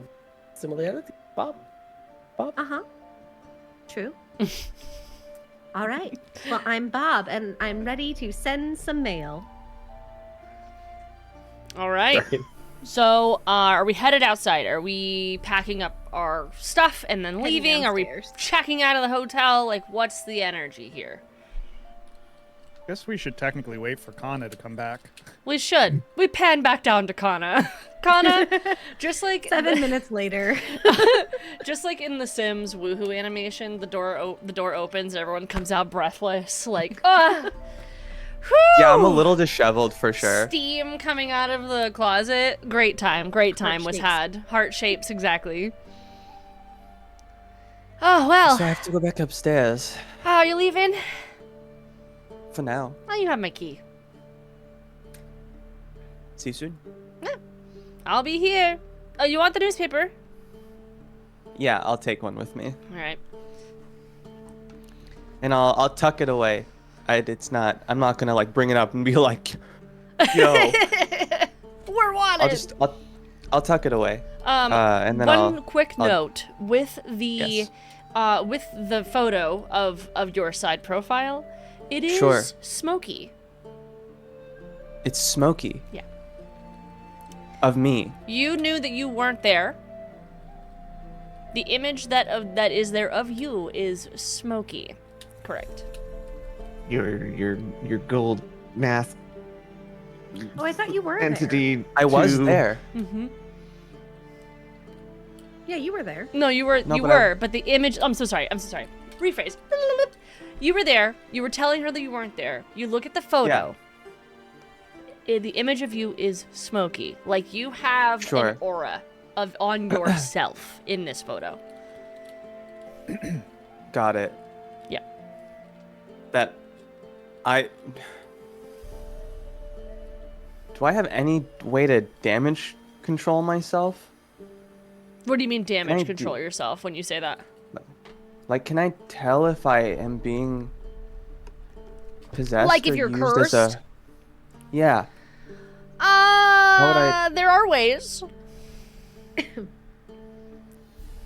similarity. Bob. Uh-huh. True. All right. Well, I'm Bob, and I'm ready to send some mail. All right. So, are we headed outside? Are we packing up our stuff and then Heading leaving? Are we downstairs. checking out of the hotel? Like, what's the energy here? Guess we should technically wait for Kanna to come back. We should. We pan back down to Kanna. Kanna, just like 7 minutes later. just like in the Sims woohoo animation, the door opens, everyone comes out breathless, like ah. Yeah, I'm a whew. little disheveled for sure. Steam coming out of the closet. Great time was shapes. had. Heart shapes, exactly. Oh well. So I have to go back upstairs Oh, are you leaving? for now. Oh, you have my key. See you soon. I'll be here. Oh, you want the newspaper? Yeah, I'll take one with me, All right. and I'll tuck it away. It's not. I'm not gonna like bring it up and be like, yo. We're wanted. I'll tuck it away. And then one I'll. quick I'll- note with the Yes. with the photo of your side profile, it is Sure. smoky. It's smoky. Yeah. Of me. You knew that you weren't there. The image that is there of you is smoky. Correct. Your gold mask Oh, I thought you were there. entity. I was to- there. Mm-hmm. Yeah, you were there. No, you were. No, you but I- were. But the image. I'm so sorry. Rephrase. You were there. You were telling her that you weren't there. You look at the photo. The image of you is smoky. Like you have Sure. an aura on yourself in this photo. Got it. Yeah. That. Do I have any way to damage control myself? What do you mean I damage do- control yourself when you say that? Like, can I tell if I am being possessed? Like if or you're used cursed? As a... Yeah. would I- There are ways.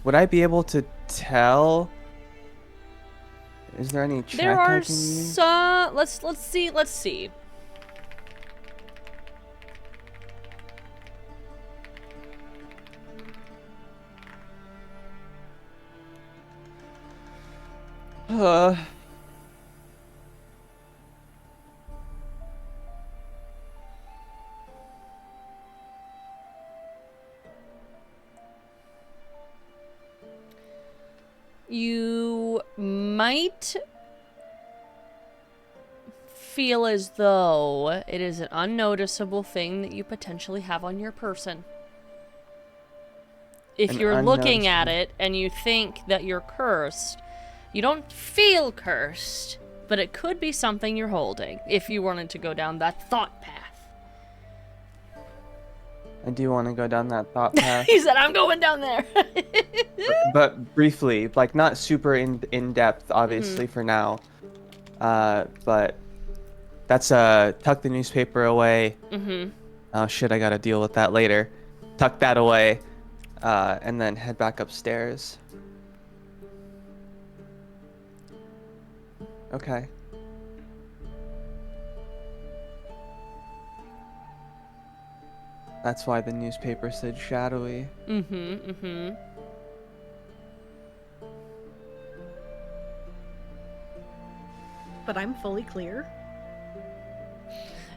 Would I be able to tell? Is there any check There I are can use? some. Let's see. You might feel as though it is an unnoticeable thing that you potentially have on your person. If An you're looking at unnoticeable- it and you think that you're cursed, you don't feel cursed, but it could be something you're holding if you wanted to go down that thought path. I do want to go down that thought path. He said, I'm going down there. But briefly, like not super in depth, obviously for now. But that's tuck the newspaper away. Mm-hmm. Oh shit, I gotta deal with that later. Tuck that away, and then head back upstairs. Okay. That's why the newspaper said shadowy. Mm-hmm, mm-hmm. But I'm fully clear.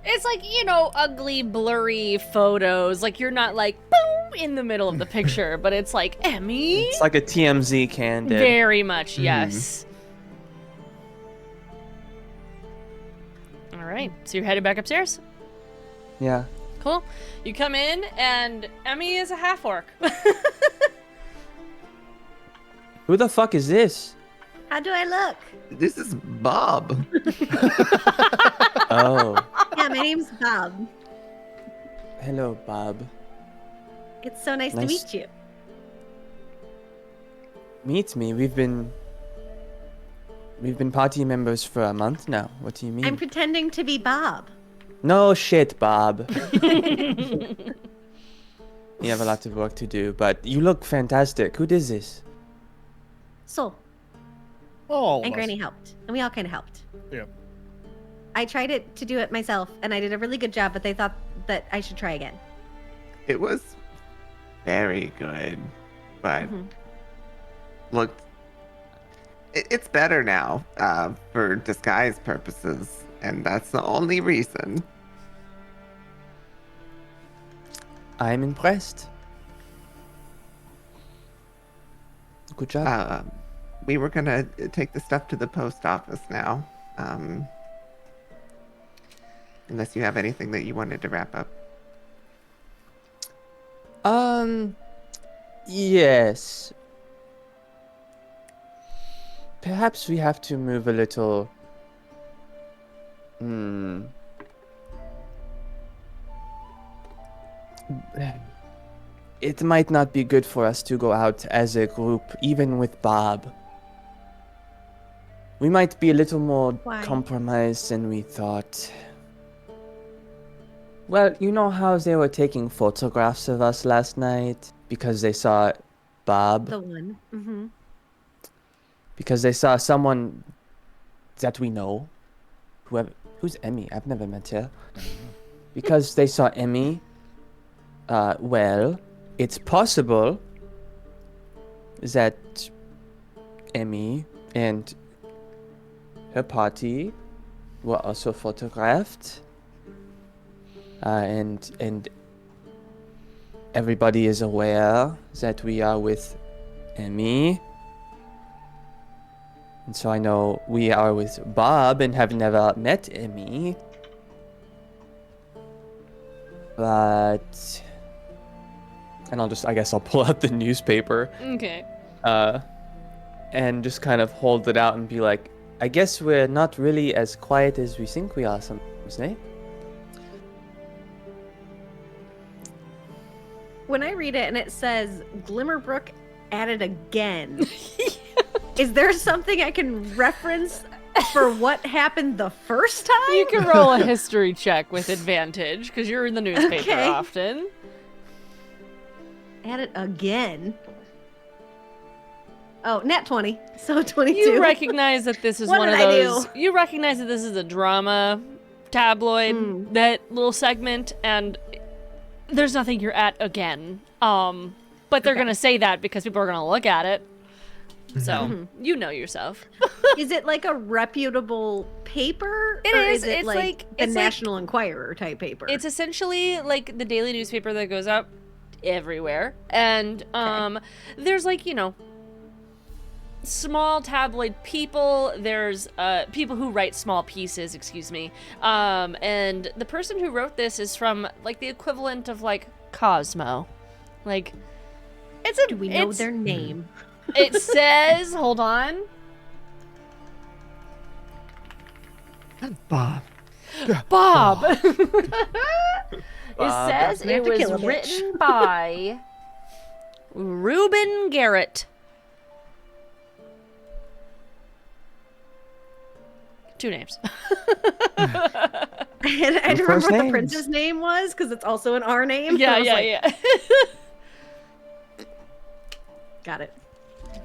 It's like, you know, ugly, blurry photos. Like, you're not like, boom, in the middle of the picture, but it's like, Emmy? It's like a TMZ candid. Very much, yes. All right, so you're headed back upstairs? Yeah. Cool. You come in, and Emmy is a half-orc. Who the fuck is this? How do I look? This is Bob. Oh. Yeah, my name's Bob. Hello, Bob. It's so nice to Nice. meet you. Meet me. We've been party members for a month now. What do you mean? I'm pretending to be Bob. No shit, Bob. You have a lot of work to do, but you look fantastic. Who does this? Soul. All And of us. Granny helped. And we all kind of helped. Yeah. I tried to do it myself, and I did a really good job, but they thought that I should try again. It was very good, but Mhm. looked. It's better now for disguise purposes, and that's the only reason. I'm impressed. Good job. We were gonna take the stuff to the post office now. Unless you have anything that you wanted to wrap up. Yes. Perhaps we have to move a little. It might not be good for us to go out as a group, even with Bob. We might be a little more Why? compromised than we thought. Well, you know how they were taking photographs of us last night because they saw Bob? The one. Mm-hmm. Because they saw someone that we know. Who's Emmy? I've never met her. Because they saw Emmy. Well, it's possible that Emmy and her party were also photographed. And everybody is aware that we are with Emmy. And so I know we are with Bob and have never met Emmy. But... And I guess I'll pull out the newspaper. Okay. And just kind of hold it out and be like, I guess we're not really as quiet as we think we are sometimes, eh? When I read it and it says Glimmerbrook added again, is there something I can reference for what happened the first time? You can roll a history check with advantage, because you're in the newspaper Okay. often. Add it again. Oh, nat 20. So 22. You recognize that this is What one of did I those. You recognize that this is a drama tabloid, that little segment, and there's nothing you're at again. But they're Okay. gonna say that because people are gonna look at it. So you know yourself. Is it like a reputable paper? It or is. is it It's like like- the it's like- National Enquirer type paper? It's essentially like the daily newspaper that goes out everywhere, and there's like, you know, small tabloid people. There's people who write small pieces, excuse me, and the person who wrote this is from like the equivalent of like Cosmo. Like, it's a. Do we know their name? It says, hold on. Bob. Bob. It Bob. says We have it to kill was a bitch. written by Reuben Garrett. 2 names. I had to Your remember first what the names. prince's name was because it's also an R name. Yeah, I was yeah, like, yeah. Got it.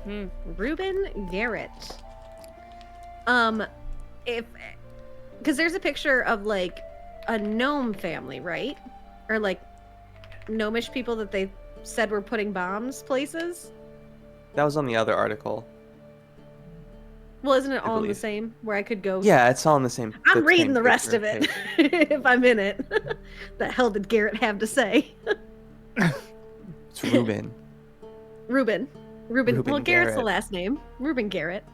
Mhm. Reuben Garrett. If because there's a picture of like a gnome family, right? Or like gnomish people that they said were putting bombs places. That was on the other article. Well, isn't it all in the believe. same? Where I could go. Yeah, it's all in the same. I'm the reading same the rest picture of it page. if I'm in it. The hell did Garrett have to say? It's Ruben. Reuben. Well, Reuben Garrett's the Garrett. last name. Reuben Garrett.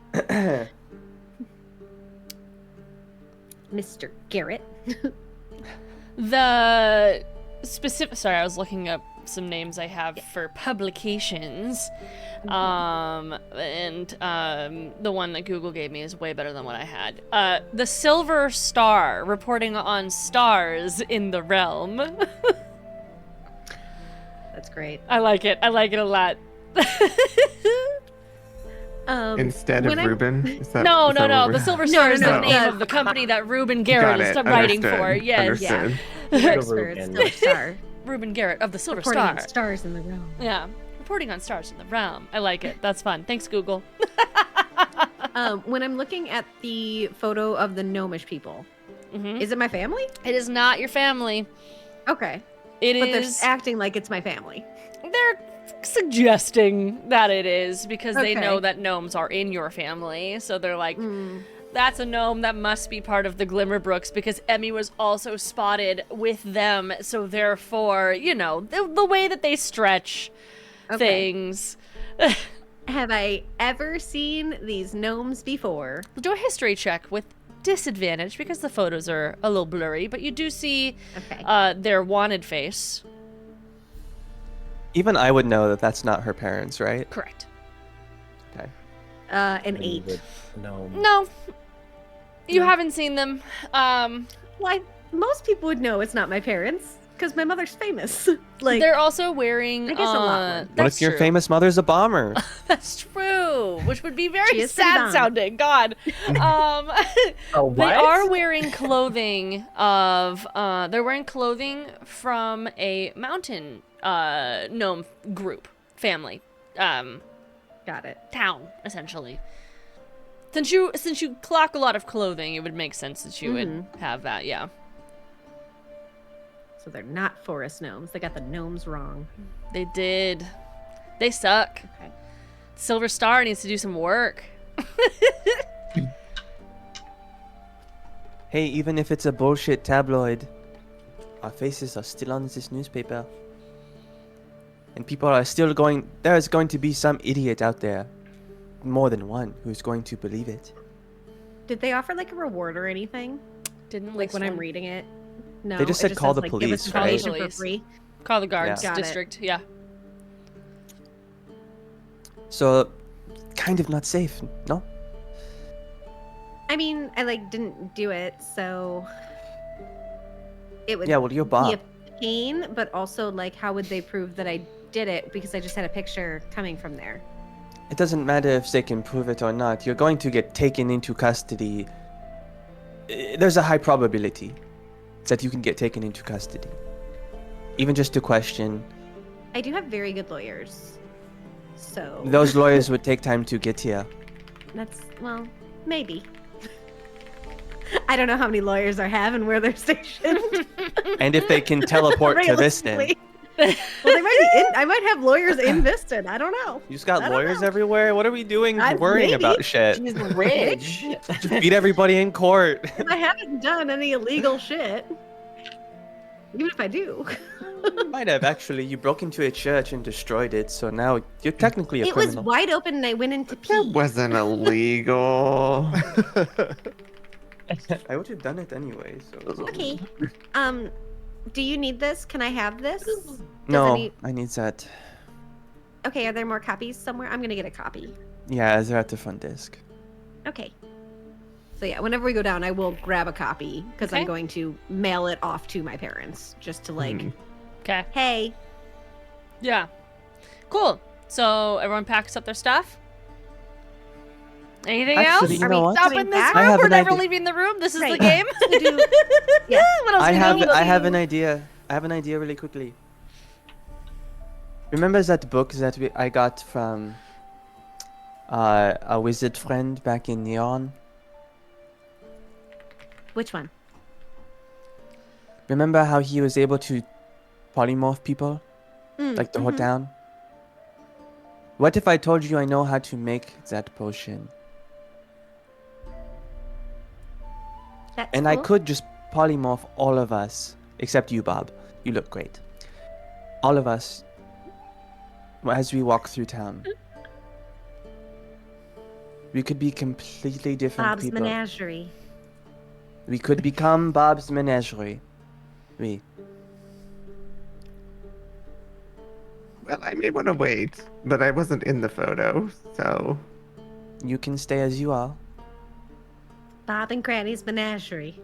Mr. Garrett. The specific. Sorry, I was looking up some names I have for publications. And the one that Google gave me is way better than what I had. The Silver Star, reporting on stars in the realm. That's great. I like it. I like it a lot. Instead of when I'm- Ruben? Is that, No, is no, that no. what The we're- Silver Star is no, the no. name of the company that Reuben Garrett Got is it. writing Understood. for. Yes, Understood. Whispered Reuben. Silver Star. Reuben Garrett of the Silver Reporting on Star. stars in the realm. Yeah, reporting on stars in the realm. I like it. That's fun. Thanks, Google. When I'm looking at the photo of the gnomish people, Mhm. is it my family? It is not your family. Okay. It But they're is. acting like it's my family. They're suggesting that it is because they Okay. know that gnomes are in your family. So they're like, Mm. that's a gnome that must be part of the Glimmerbrooks because Emmy was also spotted with them. So therefore, you know, the way that they stretch Okay. things. Have I ever seen these gnomes before? Do a history check with disadvantage because the photos are a little blurry, but you do see Okay. their wanted face. Even I would know that that's not her parents, right? Correct. Okay. An 8. No. No, you No. haven't seen them. Why? Most people would know it's not my parents because my mother's famous. Like, They're also wearing. I guess a lot more. What That's if your true. famous mother's a bomber? That's true, which would be She very is pretty sad bomb. sounding. God. Oh, what? They are wearing clothing of. They're wearing clothing from a mountain gnome group family. got it. Town essentially. Since you clock a lot of clothing, it would make sense that you would have that. Yeah. So they're not forest gnomes. They got the gnomes wrong. They did. They suck. Okay. Silver Star needs to do some work. Hey, even if it's a bullshit tabloid, our faces are still on this newspaper. And people are still going. There's going to be some idiot out there, more than one, who's going to believe it. Did they offer like a reward or anything? Didn't Like list when I'm one. reading it? No. They just it said call says, the like, give us police, right? information Police. for free. Call the guards Yeah. Got it. district. Yeah. So, kind of not safe, no? I mean, I like didn't do it, so it would Yeah, well, you're be Bob. a pain, but also like how would they prove that I did it because I just had a picture coming from there. It doesn't matter if they can prove it or not. You're going to get taken into custody. There's a high probability that you can get taken into custody. Even just to question. I do have very good lawyers. So Those lawyers would take time to get here. that's well, maybe. I don't know how many lawyers I have and where they're stationed. And if they can teleport to this then. Realistically. Well, they might be in, I might have lawyers in Viston. I don't know. You just got I don't lawyers know. everywhere. What are we doing? I- Worrying maybe. about shit. She's rich. Just beat everybody in court. If I haven't done any illegal shit. Even if I do. You might have actually. You broke into a church and destroyed it, so now you're technically a It was criminal. wide open and I went into That pee. wasn't illegal. I would have done it anyway. So. Okay. Do you need this? Can I have this? Does No, any- I need that. Okay, are there more copies somewhere? I'm gonna get a copy. Yeah, they're at the front desk. Okay. So yeah, whenever we go down, I will grab a copy because Okay. I'm going to mail it off to my parents just to like, Okay. hey, Yeah. Cool. So everyone packs up their stuff. Anything Actually, else? you Are know we what? Stop coming in this back? I room. have We're an never idea. leaving the room. This is the Right. game. We do- yeah. What else I do we have need to I have do? an idea. I have an idea really quickly. Remember that book that I got from a wizard friend back in Neon? Which one? Remember how he was able to polymorph people? Mm, Like the whole mhm. town? What if I told you I know how to make that potion? That's And I cool. could just polymorph all of us, except you, Bob. You look great. All of us, as we walk through town. We could be completely different Bob's people. Menagerie. We could become Bob's Menagerie. We. Well, I may want to wait, but I wasn't in the photo, so You can stay as you are. Bob and Granny's Menagerie.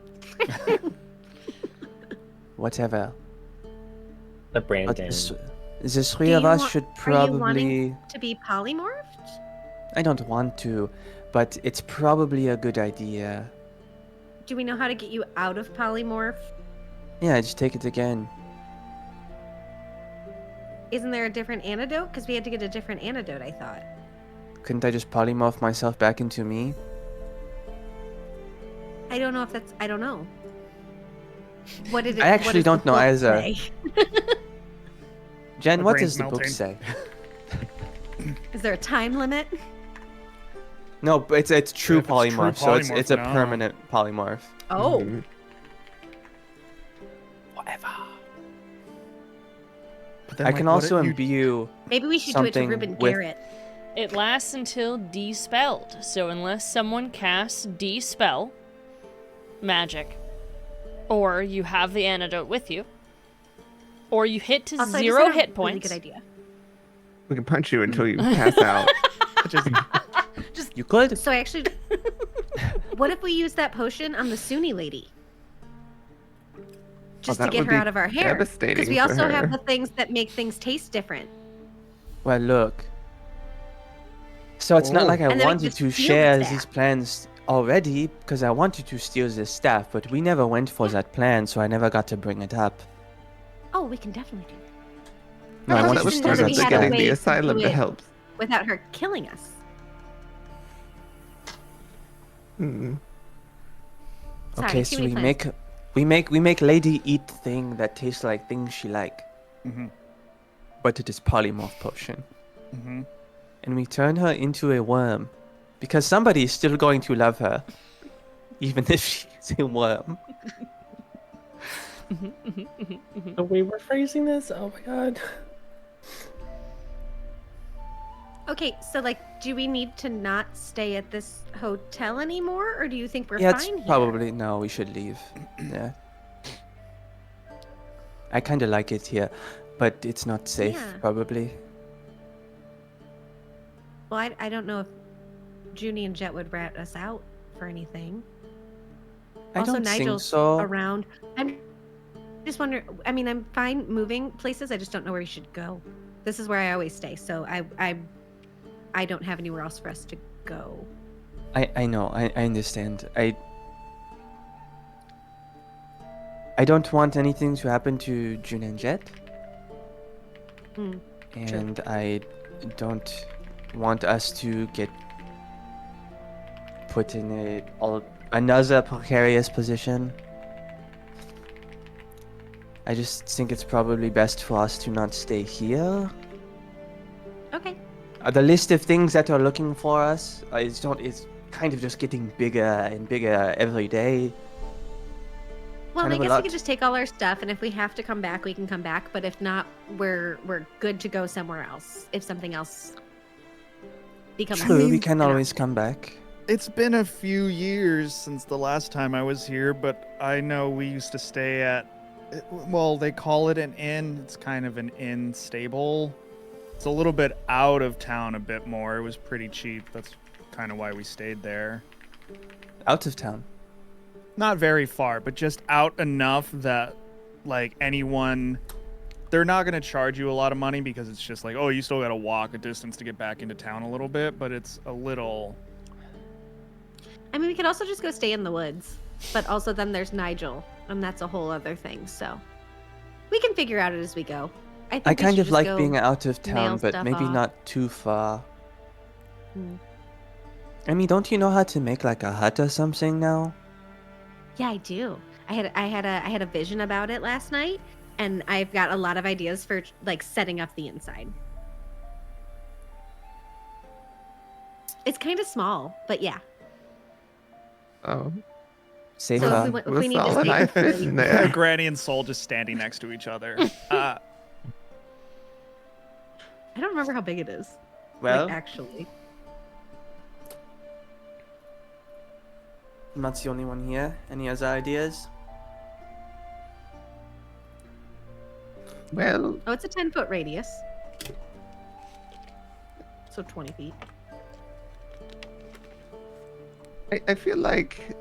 Whatever. The But Brandon. the three Do of you us want- should Are you probably. wanting to be polymorphed? I don't want to, but it's probably a good idea. Do we know how to get you out of polymorph? Yeah, just take it again. Isn't there a different antidote? Because we had to get a different antidote, I thought. Couldn't I just polymorph myself back into me? I don't know if that's. I don't know. What did it? I what actually does the don't know book either. say? Jen, My what brain's does the book melting. say? Is there a time limit? No, but it's true If it's true polymorph, so it's a polymorph, no. permanent polymorph. Oh, Mhm. Whatever. But then, I like, can what also if you- imbue. maybe we should do it to Something Ruben with- Garrett. It lasts until dispelled. So unless someone casts dispel magic, or you have the antidote with you, or you hit to Also, I just 0 had a hit really points. good idea. We can punch you until you pass out. You could. So I actually, what if we use that potion on the Sune lady? Just to that get would her be out of our hair. devastating Because we for also have her. the things that make things taste different. Well, look. So it's not Oh. like I And then we wanted just to steal share the these staff. plans already, because I wanted to steal this staff, but we never went for that plan, so I never got to bring it up. Oh, we can definitely do that. No, I I Well, want that to was didn't know part steal that of we the had a getting way the to asylum do to it. help. Without her killing us. Hmm. Sorry, Okay, too so many plans. we make Lady eat thing that tastes like things she like, Mhm, but it is polymorph potion, mhm. and we turn her into a worm, because somebody is still going to love her, even if she's a worm. The way we're phrasing this, oh my god. Okay, so like, do we need to not stay at this hotel anymore, or do you think we're Yeah, it's fine here? probably no. We should leave. Yeah. I kind of like it here, but it's not safe. Yeah. Probably. Well, I don't know if Junie and Jet would rat us out for anything. I Also, don't Nigel's think so. around. I'm just wondering. I mean, I'm fine moving places. I just don't know where we should go. This is where I always stay, so I don't have anywhere else for us to go. I know. I understand. I don't want anything to happen to June and Jet, Hmm. and I don't want us to get put in another precarious position. I just think it's probably best for us to not stay here. Okay. The list of things that are looking for us is kind of just getting bigger and bigger every day. Well, Kind I of a guess we lot. could just take all our stuff, and if we have to come back, we can come back. But if not, we're good to go somewhere else. If something else becomes True, we can an always option. come back. It's been a few years since the last time I was here, but I know we used to stay at, well, they call it an inn. It's kind of an inn stable. It's a little bit out of town a bit more. It was pretty cheap. That's kind of why we stayed there. Out of town. Not very far, but just out enough that, like, anyone, they're not going to charge you a lot of money because it's just like, oh, you still got to walk a distance to get back into town a little bit, but it's a little... I mean, we could also just go stay in the woods, but also then there's Nigel, and that's a whole other thing. So we can figure out it as we go. I think we kind should of just like go being out of nail town, but stuff maybe off. not too far. Hmm. I mean, don't you know how to make like a hut or something now? Yeah, I do. I had a vision about it last night, and I've got a lot of ideas for like setting up the inside. It's kind of small, but yeah. Oh, Save So her. if we will need to Sol and stay I for fit in there? Granny and Soul just standing next to each other. I don't remember how big it is. Well, Like, actually. I'm not the only one here. Any other ideas? Well, Oh, it's a 10-foot radius. So 20 feet. I feel like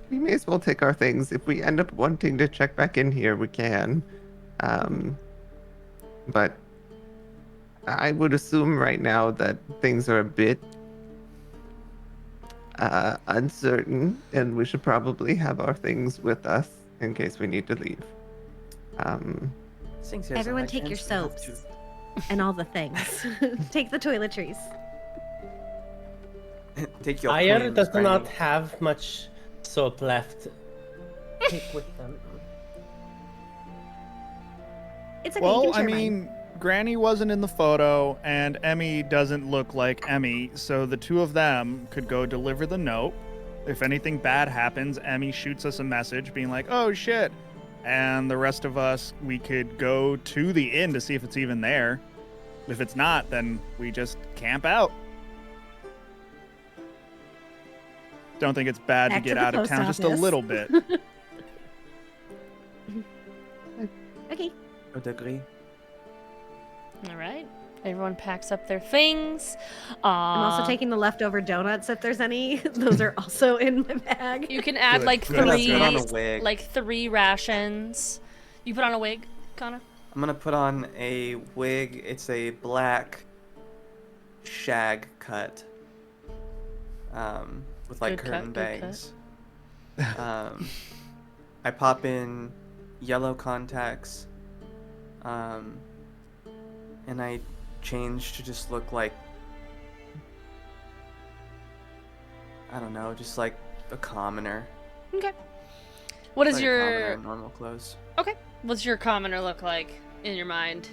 we may as well take our things. If we end up wanting to check back in here, we can. But I would assume right now that things are a bit uncertain, and we should probably have our things with us in case we need to leave. Think there's a Everyone high take your chance we have soaps to- and all the things. Take the toiletries. Take your Ayer creams, does Granny. not have much soap left. Take with them. It's okay. you Well, can I share mine. mean, Granny wasn't in the photo, and Emmy doesn't look like Emmy, so the two of them could go deliver the note. If anything bad happens, Emmy shoots us a message being like, oh shit. And the rest of us, we could go to the inn to see if it's even there. If it's not, then we just camp out. Don't think it's bad Back to to get the out of post town just a office. little bit. Okay. I would agree. All right. Everyone packs up their things. I'm also taking the leftover donuts if there's any. Those are also in my bag. You can add Good, like good. Put on a wig. three rations. You put on a wig, Kanna? I'm gonna put on a wig. It's a black shag cut. With like Good cut, curtain good cut. bangs. I pop in yellow contacts. And I change to just look like, I don't know, just like a commoner. Okay. What is Like a commoner your in normal clothes? what's your commoner look like in your mind?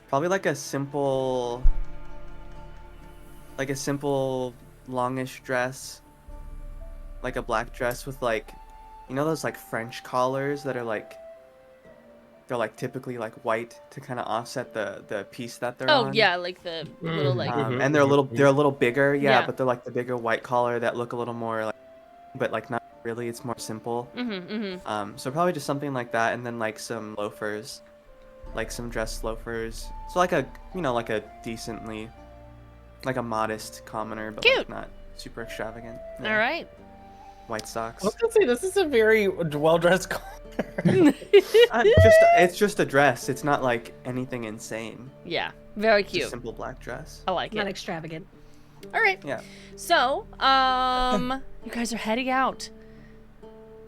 Probably like a simple longish dress, like a black dress with like, you know those like French collars that are like, they're like typically like white to kind of offset the piece that they're Oh on. yeah, like the little like And they're a little bigger, Yeah. but they're like the bigger white collar that look a little more like, but like not really, it's more simple. So probably just something like that, and then like some loafers, like some dress loafers. So like a, you know, like a decently, like a modest commoner, but Cute. like not super extravagant. All right. White socks. I was gonna say this is a very well-dressed car. It's just a dress. It's not like anything insane. Yeah. Very It's a cute. simple black dress. I like Not it. extravagant. All right. Yeah. So, you guys are heading out.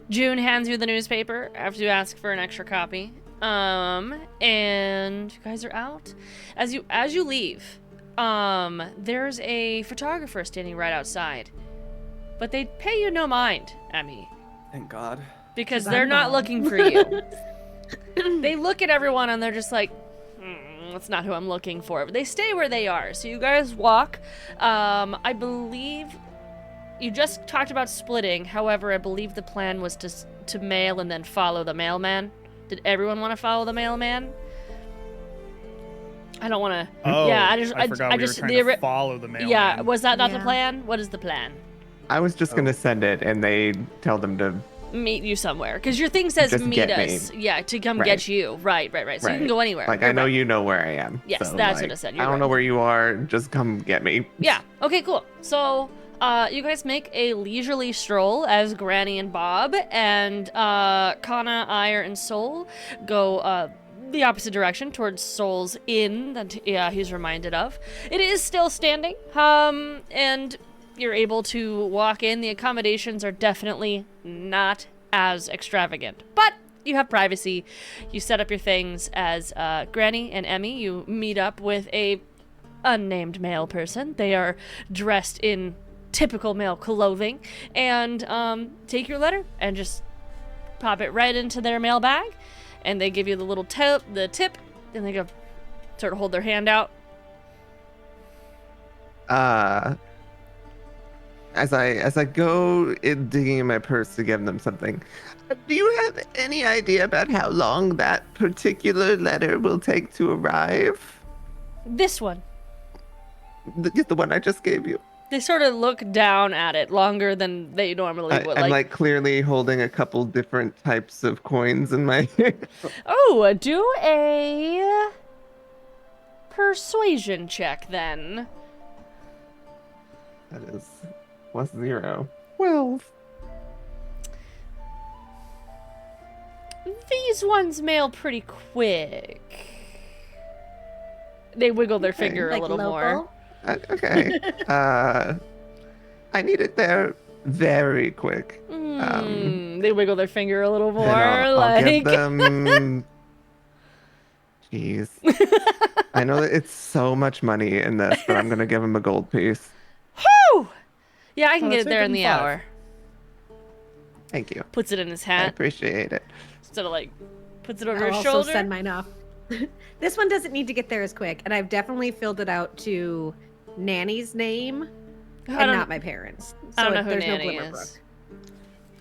June hands you the newspaper after you ask for an extra copy. And you guys are out. As you leave, there's a photographer standing right outside. But they pay you no mind, Emmy. Thank God. because 'Cause they're I'm not Bob. looking for you. They look at everyone and they're just like, that's not who I'm looking for. But they stay where they are. So you guys walk. I believe you just talked about splitting. However, I believe the plan was to mail and then follow the mailman. Did everyone want to follow the mailman? I don't want to. Oh, yeah, I forgot we were trying to follow the mailman. Yeah, was that not the Yeah. plan? What is the plan? I was just gonna send it, and they tell them to. Meet you somewhere, because your thing says Just meet get us. me. Yeah, to come Right. get you. Right. So you can Right. go anywhere. Like You're I know right. you know where I am. Yes, so, that's like, what I said. I You're don't know right. where you are. Just come get me. Yeah. Okay. Cool. So, you guys make a leisurely stroll as Granny and Bob and Kanna, Ire, and Soul go the opposite direction towards Soul's inn that he's reminded of. It is still standing. And you're able to walk in. The accommodations are definitely not as extravagant, but you have privacy. You set up your things as Granny and Emmy. You meet up with a unnamed male person. They are dressed in typical male clothing and take your letter and just pop it right into their mailbag, and they give you the little tip, and they go sort of hold their hand out. As I go in digging in my purse to give them something, do you have any idea about how long that particular letter will take to arrive? This one. The one I just gave you. They sort of look down at it longer than they normally would. I'm like clearly holding a couple different types of coins in my hand. Oh, do a persuasion check then. That is +0. 12. These ones mail pretty quick. They wiggle their finger Like a little local? more. Okay. I need it there very quick. They wiggle their finger a little more, And I'll give like them. Jeez. I know that it's so much money in this, but I'm gonna give them a gold piece. Whew! Yeah, I can Oh, get let's it there make in them the 5. hour. Thank you. Puts it in his I hat appreciate it. instead of like puts it over I'll his also shoulder. send mine off. This one doesn't need to get there as quick, and I've definitely filled it out to Nanny's name I and don't- not my parents. I don't know who there's Nanny no is. Glimmerbrook.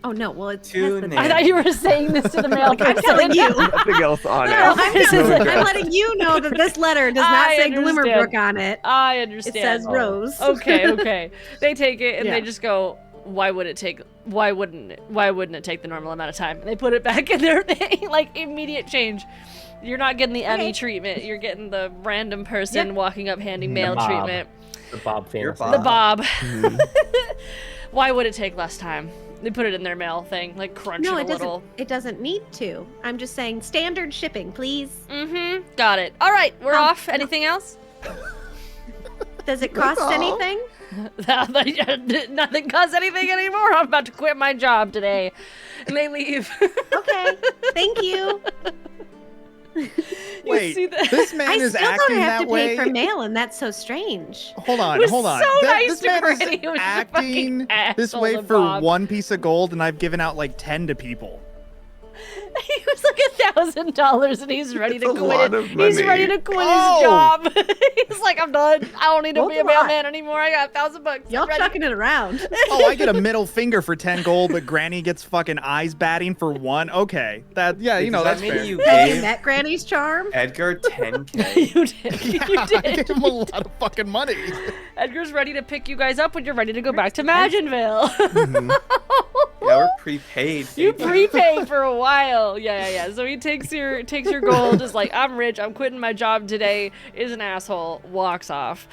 Oh no, well it's To has the Nanny. I thought you were saying this to the mail I'm person. telling you. Nothing else on No, it. I'm, This No is- I'm address. letting you know that this letter does not I say understand. Glimmerbrook on it. I It understand. says Rose. Okay. They take it and they Yeah. just go, why wouldn't it take the normal amount of time? And they put it back in their thing, like immediate change. You're not getting the Emmy Okay. treatment. You're getting the random person Yep. walking up handing The mail Bob. treatment. The Bob You're fantasy. The Bob. Mhm. Why would it take less time? They put it in their mail thing, like crunch No, it a it doesn't. little. It doesn't need to. I'm just saying standard shipping, please. Mm-hmm. Got it. All right, we're off. Anything else? Does it cost all. anything? Nothing costs anything anymore. I'm about to quit my job today. And they leave. Okay, thank you. Wait, see that? this man I is still don't acting have that to way. pay for mail, and that's so strange. Hold on, It was hold on. so nice This to man is Granny. He was just a fucking acting this asshole way to for Bob. 1 piece of gold, and I've given out like 10 to people. He was like $1,000 and he's ready to It's a quit lot it. of He's money. ready to quit Oh! his job. He's like, I'm done. I don't need to Well, be a come on. mailman anymore. I got $1,000. Y'all I'm ready. chucking it around. Oh, I get a middle finger for 10 gold, but Granny gets fucking eyes batting for 1. Okay, yeah, you know Does that's that mean fair. you Have you gave met Granny's charm? Edgar 10K? You did. You I did. gave him a lot of fucking money. Edgar's ready to pick you guys up when you're ready to go back to Magineville. Yeah, we're prepaid. You baby. prepaid for a while. Yeah. So he takes your gold, is like, I'm rich, I'm quitting my job today, is an asshole, walks off.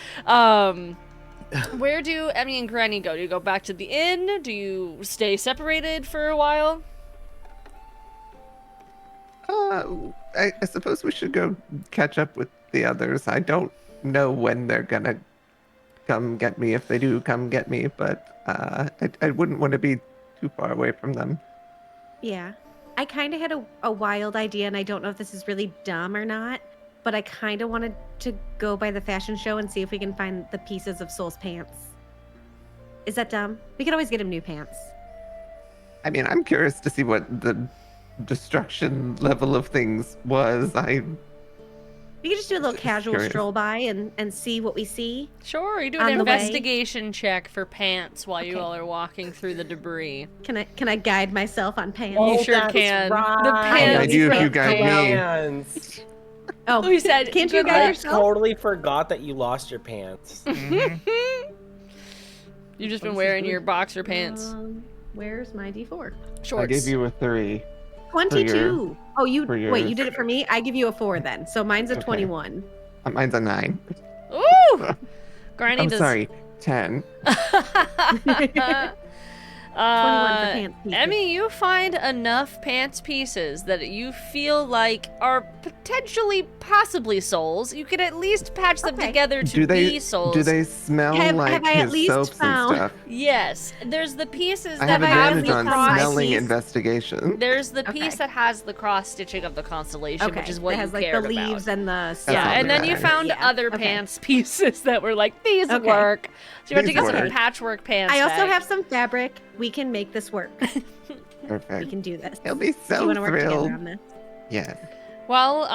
Where do Emmy and Granny go? Do you go back to the inn? Do you stay separated for a while? I suppose we should go catch up with the others. I don't know when they're gonna come get me, if they do come get me, but I wouldn't want to be too far away from them. Yeah. I kind of had a wild idea, and I don't know if this is really dumb or not, but I kind of wanted to go by the fashion show and see if we can find the pieces of Soul's pants. Is that dumb? We could always get him new pants. I mean, I'm curious to see what the destruction level of things was. We could just do a little Just casual curious. stroll by and see what we see. Sure, you do On an the way. investigation check for pants while you Okay. all are walking through the debris. Can I guide myself on pants? You sure that's can. The right. pants I do if you from guide me. Pants. Oh, We said, can't you good guide I yourself? totally forgot that you lost your pants. Mhm. You've just been wearing your boxer pants. Where's my D4? Shorts. I gave you a 3. 22. Oh, you for wait. your- You did it for me. I give you a 4 then. So mine's a Okay. 21. Mine's a 9. Ooh! Granny I'm does. sorry, 10. 21 for pants pieces. Emmy, you find enough pants pieces that you feel like are potentially, possibly souls. You can at least patch them Okay. together to Do they be souls. do they smell Have like I at his least soaps found- and stuff? Yes, there's the pieces I that have have advantage the on cross. smelling piece. investigation. There's the Okay. piece that has the cross stitching of the constellation, Okay. which is what it has you like the cared leaves about. and the That's Yeah, all and that then you matters. found Yeah, other okay. pants pieces that were like, these Okay. work. So you have to These get some work. patchwork pants. I also back. have some fabric. We can make this work. We Perfect. can do this. He'll be Do you so want to work thrilled. together on this? Yes. While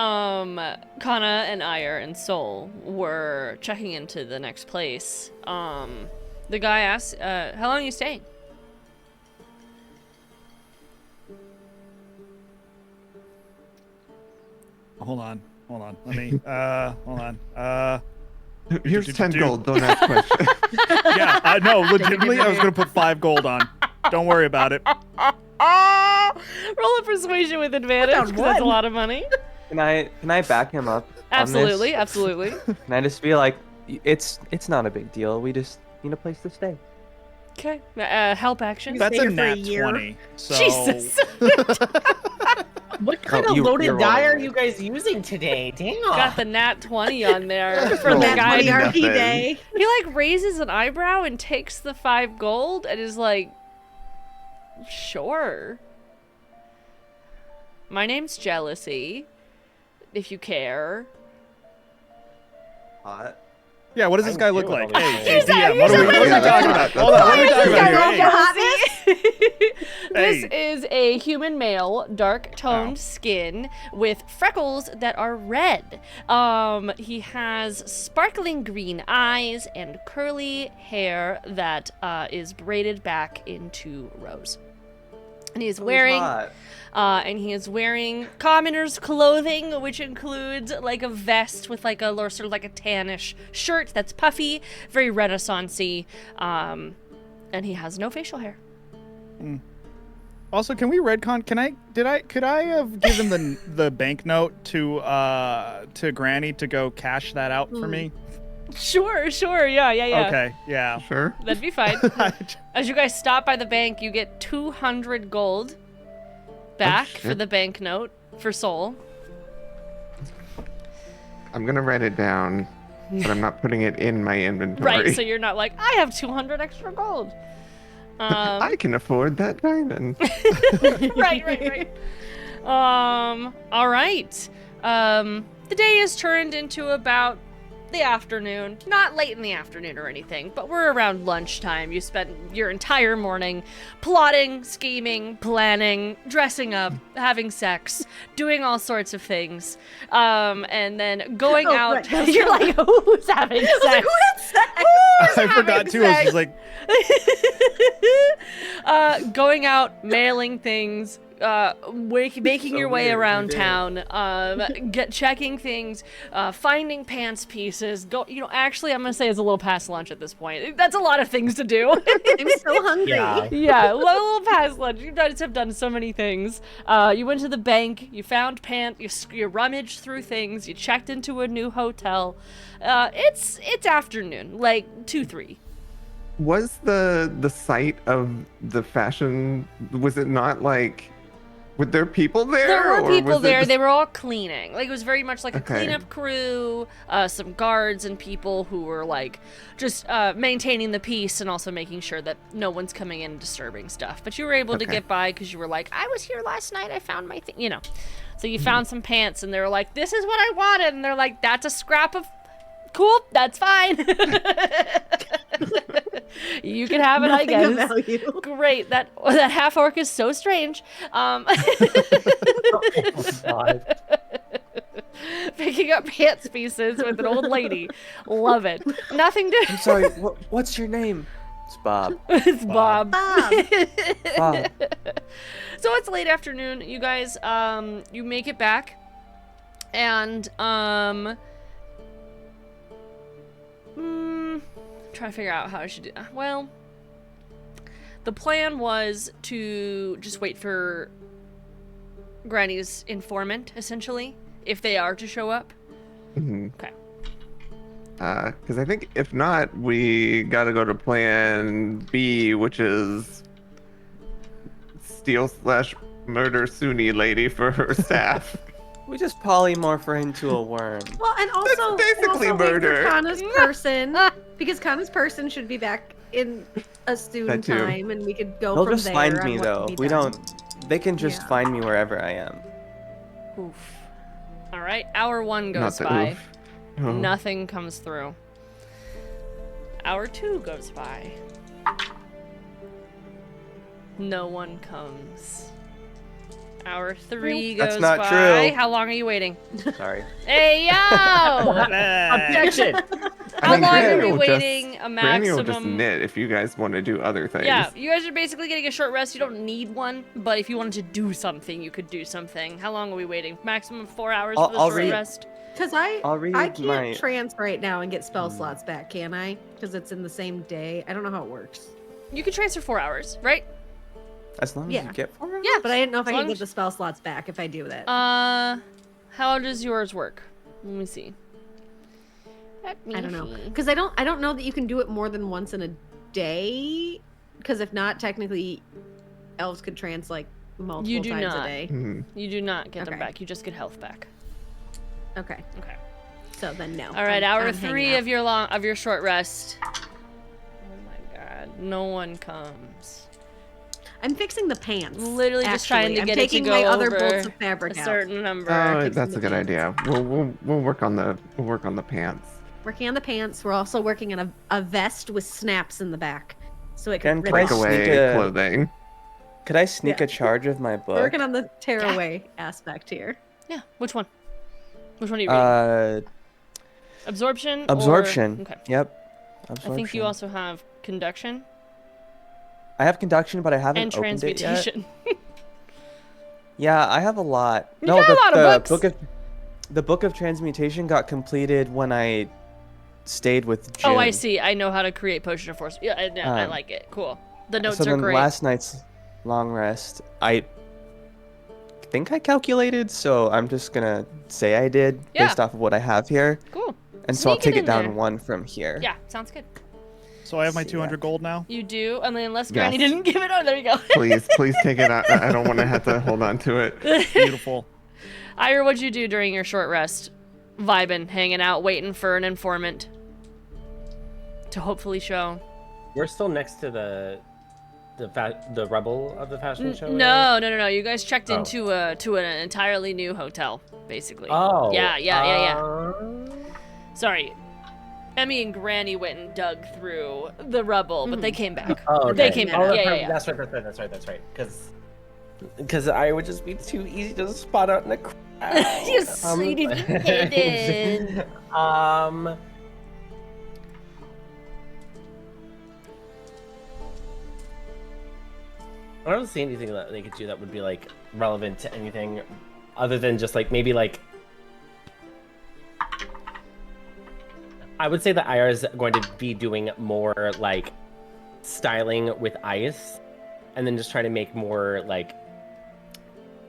Kanna and Ire and Sol were checking into the next place, the guy asked, how long are you staying? Hold on. Let me. Hold on. Here's 10 gold. Don't ask questions. Yeah. No. Legitimately, I was gonna put 5 gold on. Don't worry about it. Roll a persuasion with advantage, Down because that's a one. lot of money. Can I back him up? on this? Absolutely, absolutely. Can I just be like, it's not a big deal. We just need a place to stay. Okay. Help action. You That's stay a here for a nat year? 20. So. Jesus. What kind Oh, of you're loaded die rolling. are you guys using today? Damn. Got the nat 20 on there for the Nat guy. 20 RP Nothing. day. He like raises an eyebrow and takes the 5 gold and is like, sure. My name's Jealousy, if you care. Hot. Yeah. What does this I'm guy look doing like? all Hey, these hey, things. DM. What are we Yeah, talking that's about? Hold on. What are we fine. talking about here? Guys, Hey. This Hey. is a human male, dark toned Wow. skin with freckles that are red. He has sparkling green eyes and curly hair that is braided back into rows. And he's wearing he is wearing commoner's clothing, which includes like a vest with like a sort of like a tannish shirt that's puffy, very Renaissance-y, and he has no facial hair. Also, can we redcon? Could I have given the banknote to Granny to go cash that out for me? Sure, yeah. Okay, yeah. Sure. That'd be fine. As you guys stop by the bank, you get 200 gold back for shit. the banknote for Sol. I'm gonna write it down, but I'm not putting it in my inventory. Right, so you're not like, I have 200 extra gold. I can afford that diamond. right. All right. The day is turned into about the afternoon. Not late in the afternoon or anything, but we're around lunchtime. You spent your entire morning plotting, scheming, planning, dressing up, having sex, doing all sorts of things. And then going Oh, out. right, that's You're like, who's having sex? I forgot too. I was just like, Going out, mailing things, making your way around town, checking things, finding pants pieces. Actually, I'm gonna say it's a little past lunch at this point. That's a lot of things to do. I'm so hungry. Yeah. Yeah, a little past lunch. You guys have done so many things. You went to the bank, you found pants, you rummaged through things, you checked into a new hotel. It's afternoon, like 2-3. Was the site of the fashion, was it not like, were there people there? There were or people was it there. just- They were all cleaning. Like, it was very much like a Okay. cleanup crew, some guards and people who were like just maintaining the peace and also making sure that no one's coming in and disturbing stuff. But you were able to Okay. get by because you were like, I was here last night. I found my thing, So you found some pants and they were like, this is what I wanted. And they're like, that's a scrap of. Cool, that's fine. You can have it, I Nothing of guess. value. Great. That half orc is so strange. Oh my god. Picking up pants pieces with an old lady. Love it. Nothing to. I'm sorry. What's your name? It's Bob. It's Bob. Bob. Bob. So it's late afternoon, you guys. You make it back, and try to figure out how I should do. Well, the plan was to just wait for Granny's informant, essentially, if they are to show up. Mhm. Okay. Because I think if not, we gotta go to plan B, which is steal/murder Sune lady for her staff. We just polymorph her into a worm. Well, and also basically also wait for murder. Kanna's person, because Kanna's person should be back in a soon That too. time, and we could go They'll from just there. find on me what though. can be We done. don't. They can just Yeah. find me wherever I am. Oof. All right. Hour 1 Not goes the by. oof. Oh. Nothing comes through. Hour 2 goes by. No one comes. Hour 3 goes That's not by. true. How long are you waiting? Sorry. Hey, yo! Objection. How long are Granny we will just- waiting? A Granny will just maximum. knit if you guys want to do other things. Yeah, you guys are basically getting a short rest. You don't need one, but if you wanted to do something, you could do something. How long are we waiting? Maximum 4 hours I'll- for the I'll short read- rest? Because I'll read I can't my- trans right now and get spell slots back, can I? Because it's in the same day. I don't know how it works. You can transfer 4 hours, right? As long as Yeah. you get 4 hours. Yeah, but I didn't know if I As long could get as- the spell slots back if I do that. How does yours work? Let me see. I don't know. Because I don't know that you can do it more than once in a day. Because if not, technically, elves could trans like multiple You do times not. a day. Mhm. You do not get them Okay. back. You just get health back. Okay. Okay. So then no. All right, I'm hour hanging 3 out. of your short rest. Oh my god, no one comes. I'm fixing the pants. Literally just trying to I'm get it to taking go my other over bolts of A fabric out. certain number. Oh, Fixing that's the a good pants. idea. We'll work on the pants. Working on the pants. We're also working on a vest with snaps in the back, so it can Can rip I off. sneak Breakaway a- clothing. Could I sneak Yeah. a charge of my We're book? working on the tearaway aspect here. Yeah, which one? Which one are you reading? Absorption? or- Absorption. Okay. Yep. Absorption. I think you also have conduction I have conduction, but I haven't and opened it yet. transmutation. Yeah, I have a lot. You got a lot of books. The book of transmutation got completed when I stayed with Jim. Oh, I see. I know how to create potion of force. Yeah, I Um, like it. Cool. The notes So are then great. last night's long rest, I think I calculated, so I'm just gonna say I did Yeah. based off of what I have here, Cool. and so I'll Sneak it take it in down there. 1 from here. Yeah, sounds good. So I have my See 200 gold now. You do, and then unless Granny Yes. didn't give it. Oh, there you go. Please take it. I don't want to have to hold on to it. Beautiful. Ira, what'd you do during your short rest? Vibing, hanging out, waiting for an informant to hopefully show. We're still next to the rebel of the fashion show. No. You guys checked Oh. into an entirely new hotel, basically. Oh. Yeah. Sorry. Emmy and Granny went and dug through the rubble, but they came back. Oh, They okay. came back. Oh, Yeah. That's right. Because I would just be too easy to spot out in a crowd. You sleepy hidden. I don't see anything that they could do that would be like relevant to anything other than just like maybe like I would say that IR is going to be doing more like styling with ice and then just try to make more like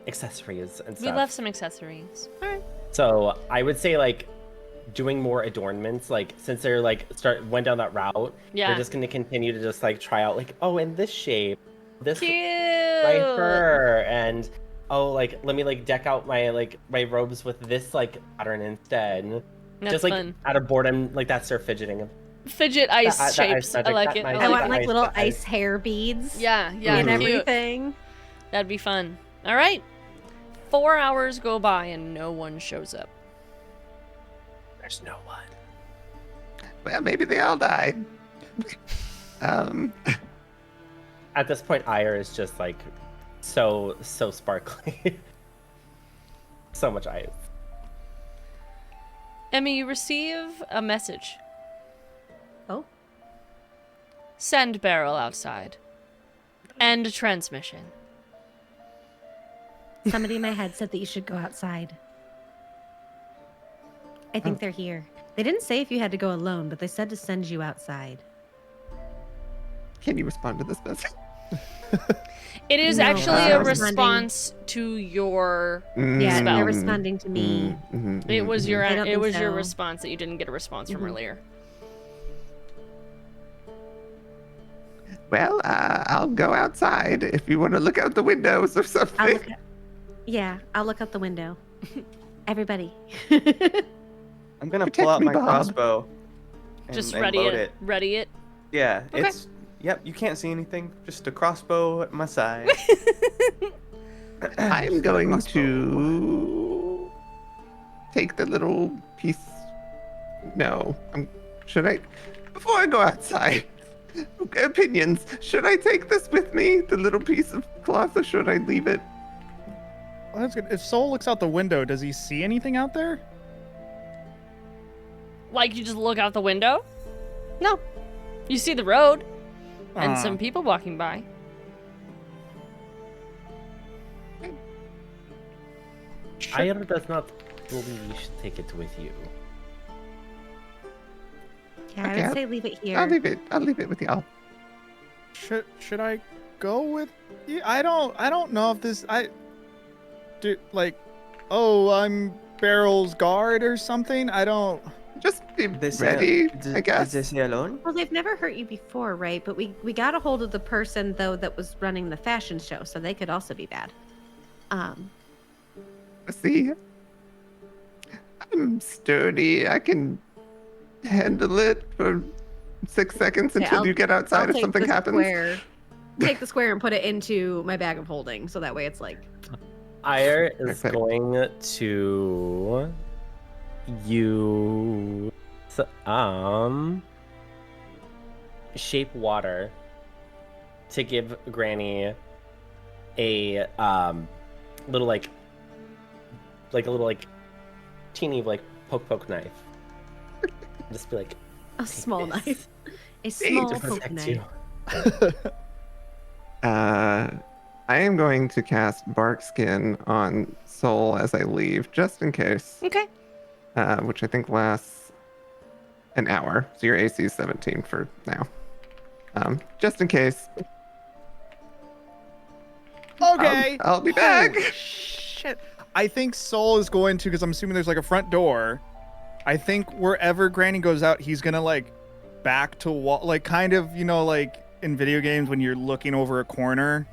accessories and We stuff. left some accessories. All right. So I would say like doing more adornments, like since they're like went down that route, Yeah. they're just gonna continue to just like try out like, oh, in this shape, this Cute. right fur, and oh, like let me like deck out my robes with this like pattern instead. That's just like fun. out of boredom, like that's their fidgeting. Fidget ice That shapes. ice I like magic, it. that I nice I like want it. like ice, little that ice ice. hair beads. Yeah, And cute. everything. That'd be fun. All right. 4 hours go by and no one shows up. There's no one. Well, maybe they all died. Um, At this point, Ire is just like so sparkly. So much ice. Emmy, you receive a message. Oh, Send barrel outside. End transmission. somebody in my head said that you should go outside. I think they're here. They didn't say if you had to go alone, but they said to send you outside. can you respond to this message? It is No, actually they're a responding. response to your. Yeah, Spell. they're responding to me. It was your. I don't It think was your so. response that you didn't get a response from earlier. Well, I'll go outside if you want to look out the windows or something. I'll look I'll look out the window. Everybody. I'm gonna Protect pull out me, my Bob. crossbow. Just and ready load it. Ready it. Yeah, Okay. it's. Yep, you can't see anything. Just a crossbow at my side. I'm going to take the little piece. No, should I? Before I go outside, opinions. Should I take this with me, the little piece of cloth, or should I leave it? Well, that's good. If Soul looks out the window, does he see anything out there? Like you just look out the window? No. You see the road and some people walking by. Ire does not believe you should take it with you. Yeah, I Okay, would say leave it here. I'll leave it with y'all. Should I go with you? I don't know if this do like, oh, I'm Barrel's guard or something. I don't. Just be This, ready, Does I guess. they say alone? Well, they've never hurt you before, right? But we got a hold of the person though that was running the fashion show, so they could also be bad. See, I'm sturdy. I can handle it for 6 seconds Okay, until I'll- you get I'll outside if take something the happens. Square, take the square and put it into my bag of holding, so that way it's like. Ire is Perfect. going to use shape water to give Granny a little like a little teeny poke knife. Just be like A small this. knife. A to small poke protect knife. you. I am going to cast Bark Skin on Soul as I leave, just in case, Okay. which I think lasts an hour. So your AC is 17 for now. Just in case. Okay. I'll be back. Holy shit. I think Soul is going to, because I'm assuming there's like a front door. I think wherever Granny goes out, he's gonna like back to wall, like kind of, like in video games when you're looking over a corner,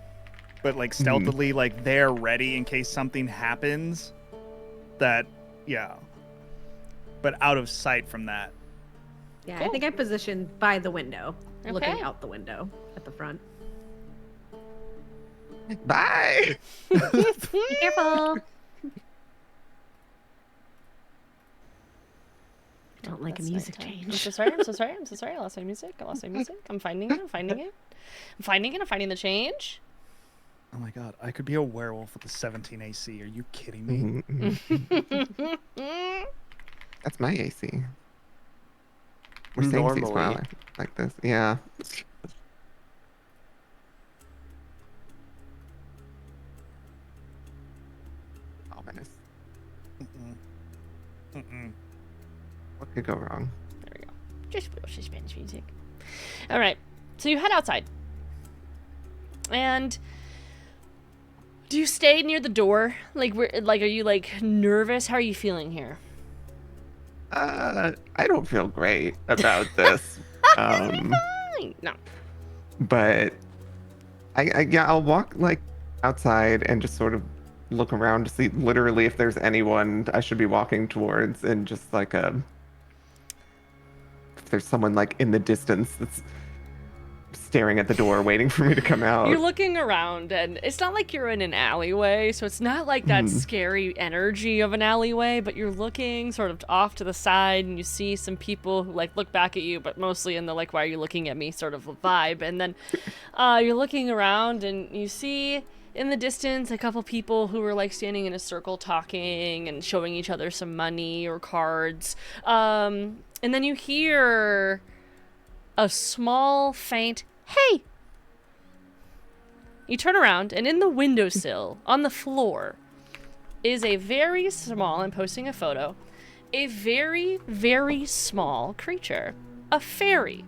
but like stealthily, like they're ready in case something happens. That, yeah. But out of sight from that. Yeah, Cool. I think I'm positioned by the window, looking Okay. out the window at the front. Bye. Be careful. Don't like That's a music nighttime. change. I'm so sorry. I'm so sorry. I'm so sorry. I lost my music. I lost my music. I'm finding it. I'm finding it. I'm finding it. I'm finding the change. Oh my god, I could be a werewolf with a 17 AC. Are you kidding me? That's my AC. We're saying these while Normally. like this. Yeah. Ominous. Mm-mm. What could go wrong? There we go. Just real suspense music. All right. So you head outside. And do you stay near the door? Like, are you like nervous? How are you feeling here? I don't feel great about this. Fine. No. But I'll walk like outside and just sort of look around to see literally if there's anyone I should be walking towards, and just like if there's someone like in the distance that's staring at the door, waiting for me to come out. You're looking around, and it's not like you're in an alleyway, so it's not like that scary energy of an alleyway, but you're looking sort of off to the side, and you see some people who, like, look back at you, but mostly in the, like, why are you looking at me sort of vibe. And then you're looking around, and you see in the distance a couple people who are, like, standing in a circle talking and showing each other some money or cards. And then you hear a small, faint, "Hey!" You turn around, and in the windowsill, on the floor, is a very small, I'm posting a photo, a very, very small creature. A fairy.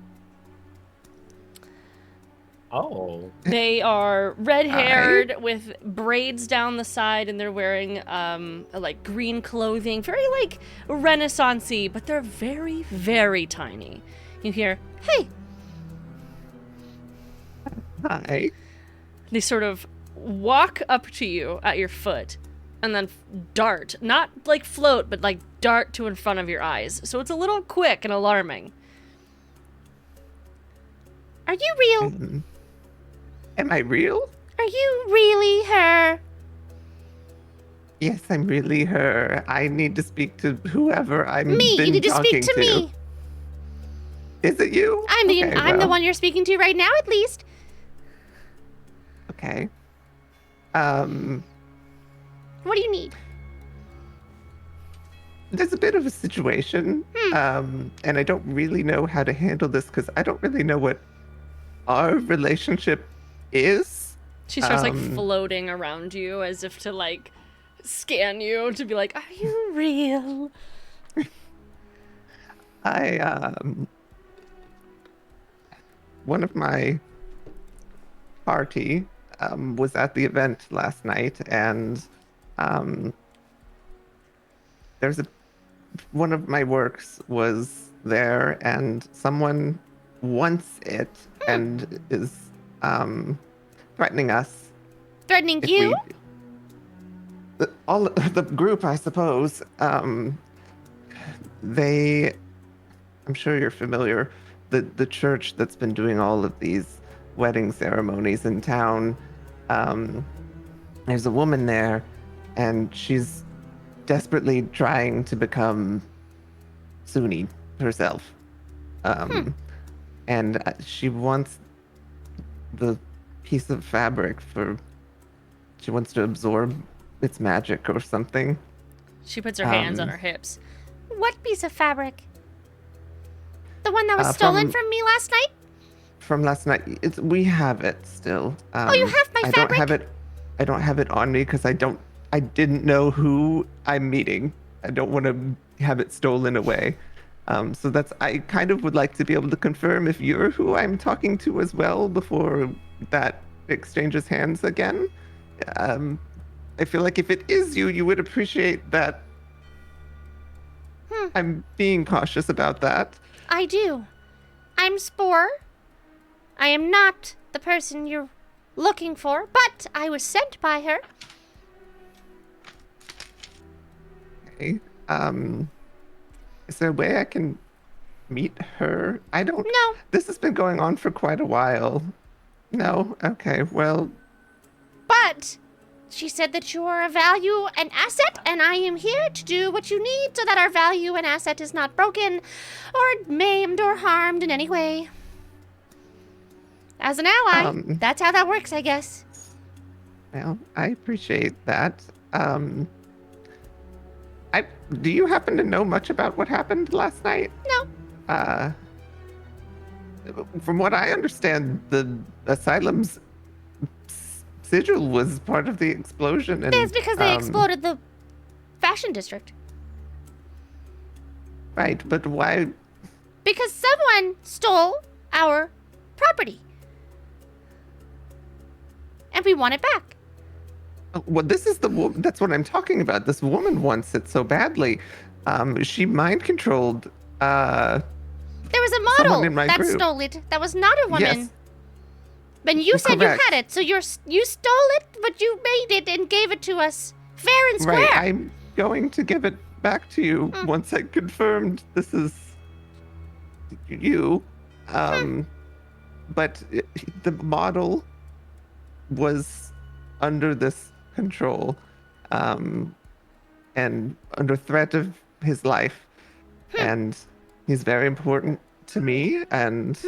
Oh. They are red-haired with braids down the side, and they're wearing, like, green clothing. Very, like, Renaissance-y, but they're very, very tiny. You hear, "Hey!" Hi. They sort of walk up to you at your foot and then dart. Not like float, but like dart to in front of your eyes. So it's a little quick and alarming. "Are you real? Am I real? Are you really her?" Yes, I'm really her. I need to speak to whoever I'm "Me, been you need to talking speak to me. Is it you? I'm the Okay, I'm the well, one you're speaking to right now, at least." Okay. "What do you need?" There's a bit of a situation, and I don't really know how to handle this because I don't really know what our relationship is. She starts like floating around you as if to like scan you to be like, "Are you real?" One of my party was at the event last night, and there's one of my works was there, and someone wants it and is threatening us. "Threatening if you?" all the group, I suppose. I'm sure you're familiar. The church that's been doing all of these wedding ceremonies in town. There's a woman there, and she's desperately trying to become Sune herself. And she wants the piece of fabric she wants to absorb its magic or something. She puts her hands on her hips. "What piece of fabric? The one that was stolen from me last night?" From last night. We have it still. "Oh, you have my fabric?" I don't have it on me because I didn't know who I'm meeting. I don't want to have it stolen away. So I kind of would like to be able to confirm if you're who I'm talking to as well before that exchanges hands again. I feel like if it is you, you would appreciate that I'm being cautious about that. "I do. I'm Spore. I am not the person you're looking for, but I was sent by her." Okay. Is there a way I can meet her? I don't... "No." This has been going on for quite a while. No? Okay, well... "But she said that you are a value and asset, and I am here to do what you need so that our value and asset is not broken or maimed or harmed in any way. As an ally, that's how that works, I guess." Well, I appreciate that. Do you happen to know much about what happened last night? "No." From what I understand, the asylum's sigil was part of the explosion. And, It's because they exploded the fashion district. Right, but why? Because someone stole our property. And we want it back. Well, this is that's what I'm talking about. This woman wants it so badly. She mind controlled. There was a Someone model in my that group. stole it. That was not a woman. Yes. And you said Correct. you had it, so you stole it, but you made it and gave it to us fair and square. Right, I'm going to give it back to you once I confirmed this is you. but the model was under this control, and under threat of his life, and he's very important to me, and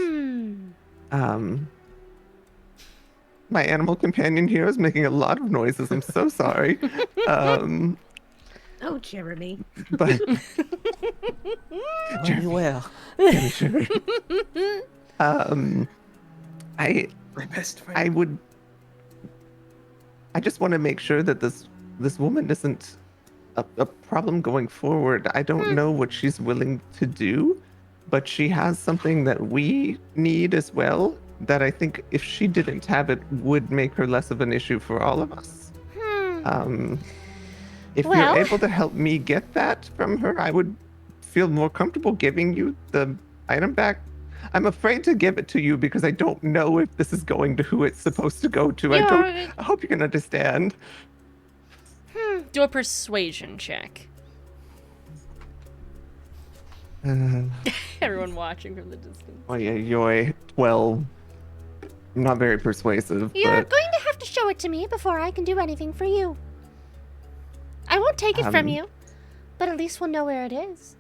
my animal companion here is making a lot of noises. I'm so sorry. Oh, Jeremy. But Very well. sure. I My best friend. I just want to make sure that this woman isn't a problem going forward. I don't know what she's willing to do, but she has something that we need as well that I think if she didn't have it would make her less of an issue for all of us. If Well- you're able to help me get that from her, I would feel more comfortable giving you the item back. I'm afraid to give it to you because I don't know if this is going to who it's supposed to go to. I hope you can understand. Do a persuasion check. Everyone watching from the distance. Oh yeah, yoy, 12. I'm not very persuasive, You're but going to have to show it to me before I can do anything for you. I won't take it from you, but at least we'll know where it is.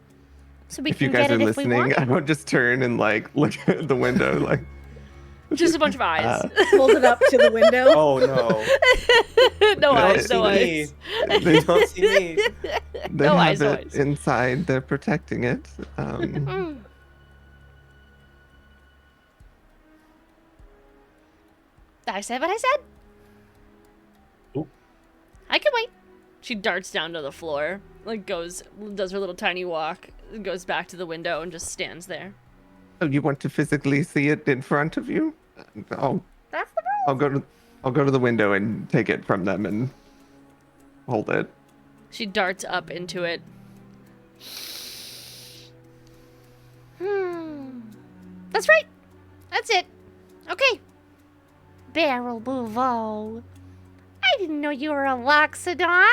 So we if you can guys get are it if we listening, want. I would just turn and like look at the window, like Just a bunch of eyes. Hold it up to the window. Oh no. No eyes, no Don't see eyes. me. They don't see me. they No have eyes, no it eyes. inside. They're protecting it. I said what I said. Oop. I can wait. She darts down to the floor, like does her little tiny walk, goes back to the window and just stands there. Oh, you want to physically see it in front of you? I'll That's the I'll go to the window and take it from them and hold it. She darts up into it. That's right. That's it. Okay. Barrel Bouveau. I didn't know you were a Loxodon.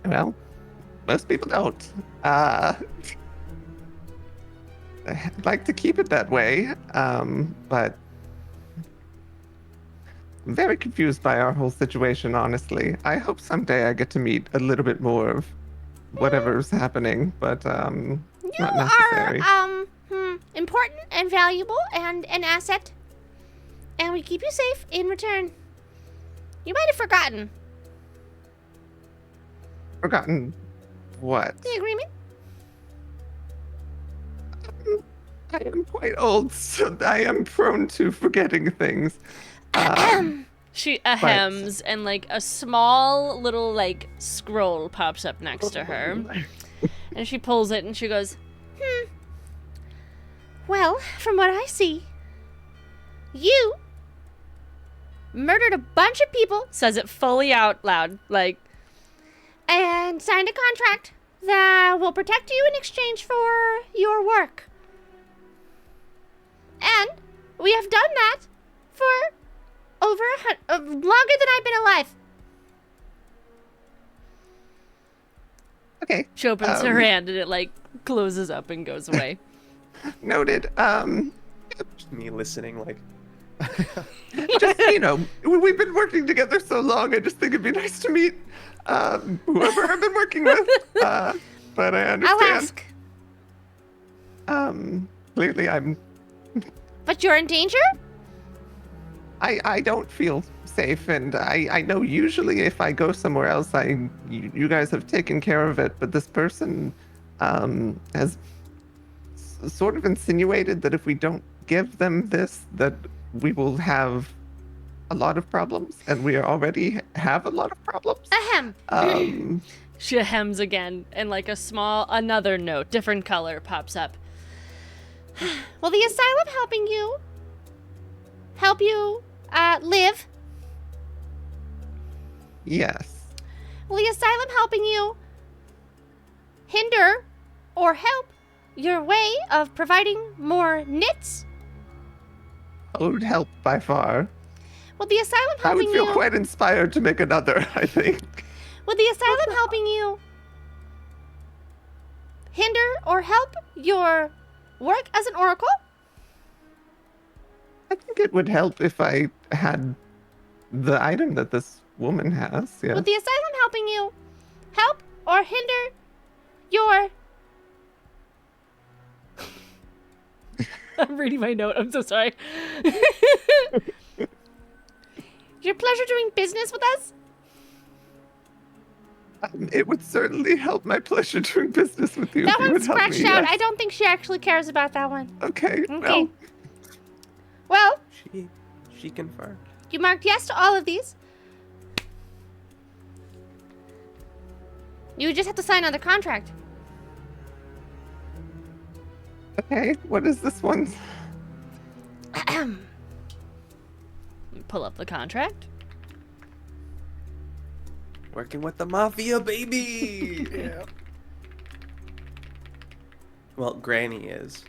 Well, most people don't. I'd like to keep it that way, but I'm very confused by our whole situation, honestly. I hope someday I get to meet a little bit more of whatever's happening, but You not necessary. are important and valuable and an asset. And we keep you safe in return. You might have forgotten Forgotten what? the agreement. I am quite old, so I am prone to forgetting things. She ahems, and like a small little like scroll pops up next to her, and she pulls it and she goes, Well, from what I see, you murdered a bunch of people says it fully out loud, like, and signed a contract that will protect you in exchange for your work. And we have done that for over longer than I've been alive. Okay, she opens her hand and it like closes up and goes away. noted. Me listening like Just, we've been working together so long, I just think it'd be nice to meet whoever I've been working with. But I understand. I'll ask. Clearly I'm But you're in danger? I don't feel safe, and I know usually if I go somewhere else, you guys have taken care of it, but this person has sort of insinuated that if we don't give them this, that we will have a lot of problems, and we already have a lot of problems. Ahem. She hems again, and like another note, different color, pops up. Will the asylum help you live? Yes. Will the asylum helping you hinder or help your way of providing more knits? It would help by far. Will the asylum I would helping feel you quite inspired to make another, I think. Will the asylum helping you hinder or help your work as an oracle? I think it would help if I had the item that this woman has. Yeah. Would the asylum helping you help or hinder your... I'm reading my note. I'm so sorry. your pleasure doing business with us? It would certainly help my pleasure doing business with you. That if you one's would help scratched me, out. yes. I don't think she actually cares about that one. Okay. Okay. Well, Well, She confirmed. you marked yes to all of these. You just have to sign on the contract. okay. What is this one? Pull up the contract. Working with the mafia, baby. Yeah. Well, Granny is.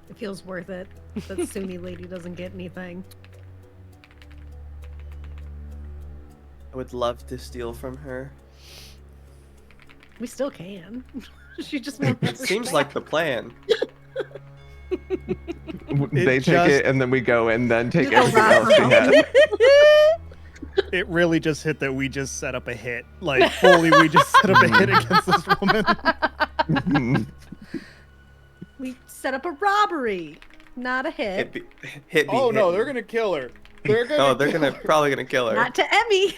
It feels worth it that Sune lady doesn't get anything. I would love to steal from her. We still can. She just won't. It seems like the plan. They take just- it and then we go and then take You go everything rob else we her. have. It really just hit that we just set up a hit. Like, fully, we just set up a hit against this woman. We set up a robbery, not a hit. Hit me. Oh, no, hit they're me. going to kill her. They're going Oh, they're probably gonna kill her. Not to Emmy.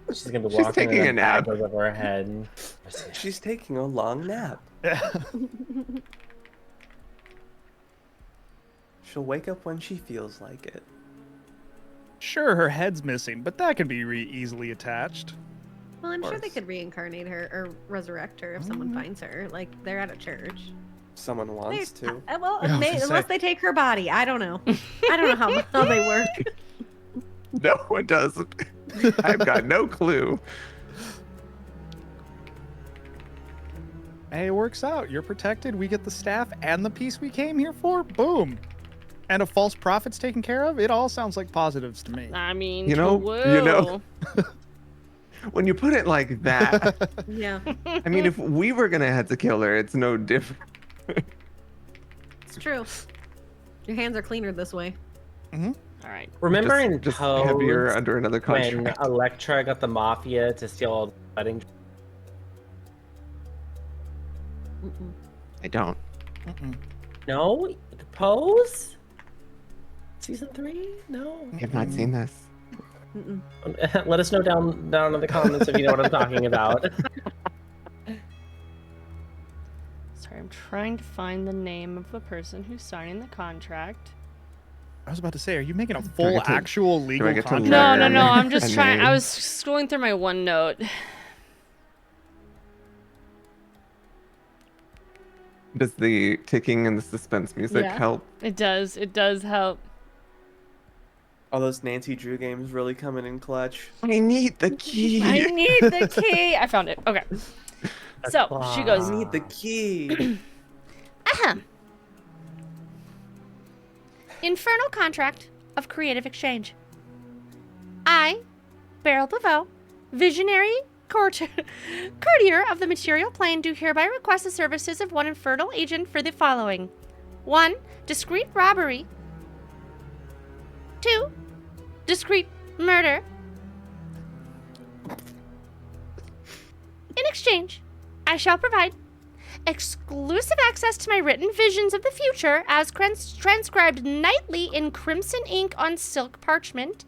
She's gonna be She's walking taking and a nap. bag goes over her head. She's taking a long nap. She'll wake up when she feels like it. Sure, her head's missing, but that can be easily attached. Well, I'm sure they course. could reincarnate her or resurrect her if someone finds her. Like, they're at a church. Someone wants to. Well, I was gonna unless say. they take her body. I don't know. I don't know how they work. No one doesn't. I've got no clue. Hey, it works out. You're protected. We get the staff and the piece we came here for. Boom. And a false prophet's taken care of. It all sounds like positives to me. I mean, You know- whoa. When you put it like that, Yeah. I mean, if we were gonna have to kill her, it's no different. It's true. Your hands are cleaner this way. All right. Remember just, in just Toads, heavier under another when contract. Electra got the mafia to steal all the wedding? Mm-mm. I don't. No, the Pose. Season 3? No. I have not seen this. Mm-mm. Let us know down in the comments if you know what I'm talking about. Sorry, I'm trying to find the name of the person who's signing the contract. I was about to say, are you making a I full, get to- actual legal get to contract? No, no, learn no. I'm a just trying. I name? was scrolling through my OneNote. Does the ticking and the suspense music Yeah. help? It does. It does help. All those Nancy Drew games really coming in clutch. I need the key. I need the key. I found it. Okay. So she goes. I need the key. Ahem. Infernal Contract of Creative Exchange. I, Beryl Pavot, visionary courtier of the material plane, do hereby request the services of one infernal agent for the following: 1. Discreet robbery. 2. Discreet murder. In exchange, I shall provide exclusive access to my written visions of the future as transcribed nightly in crimson ink on silk parchment.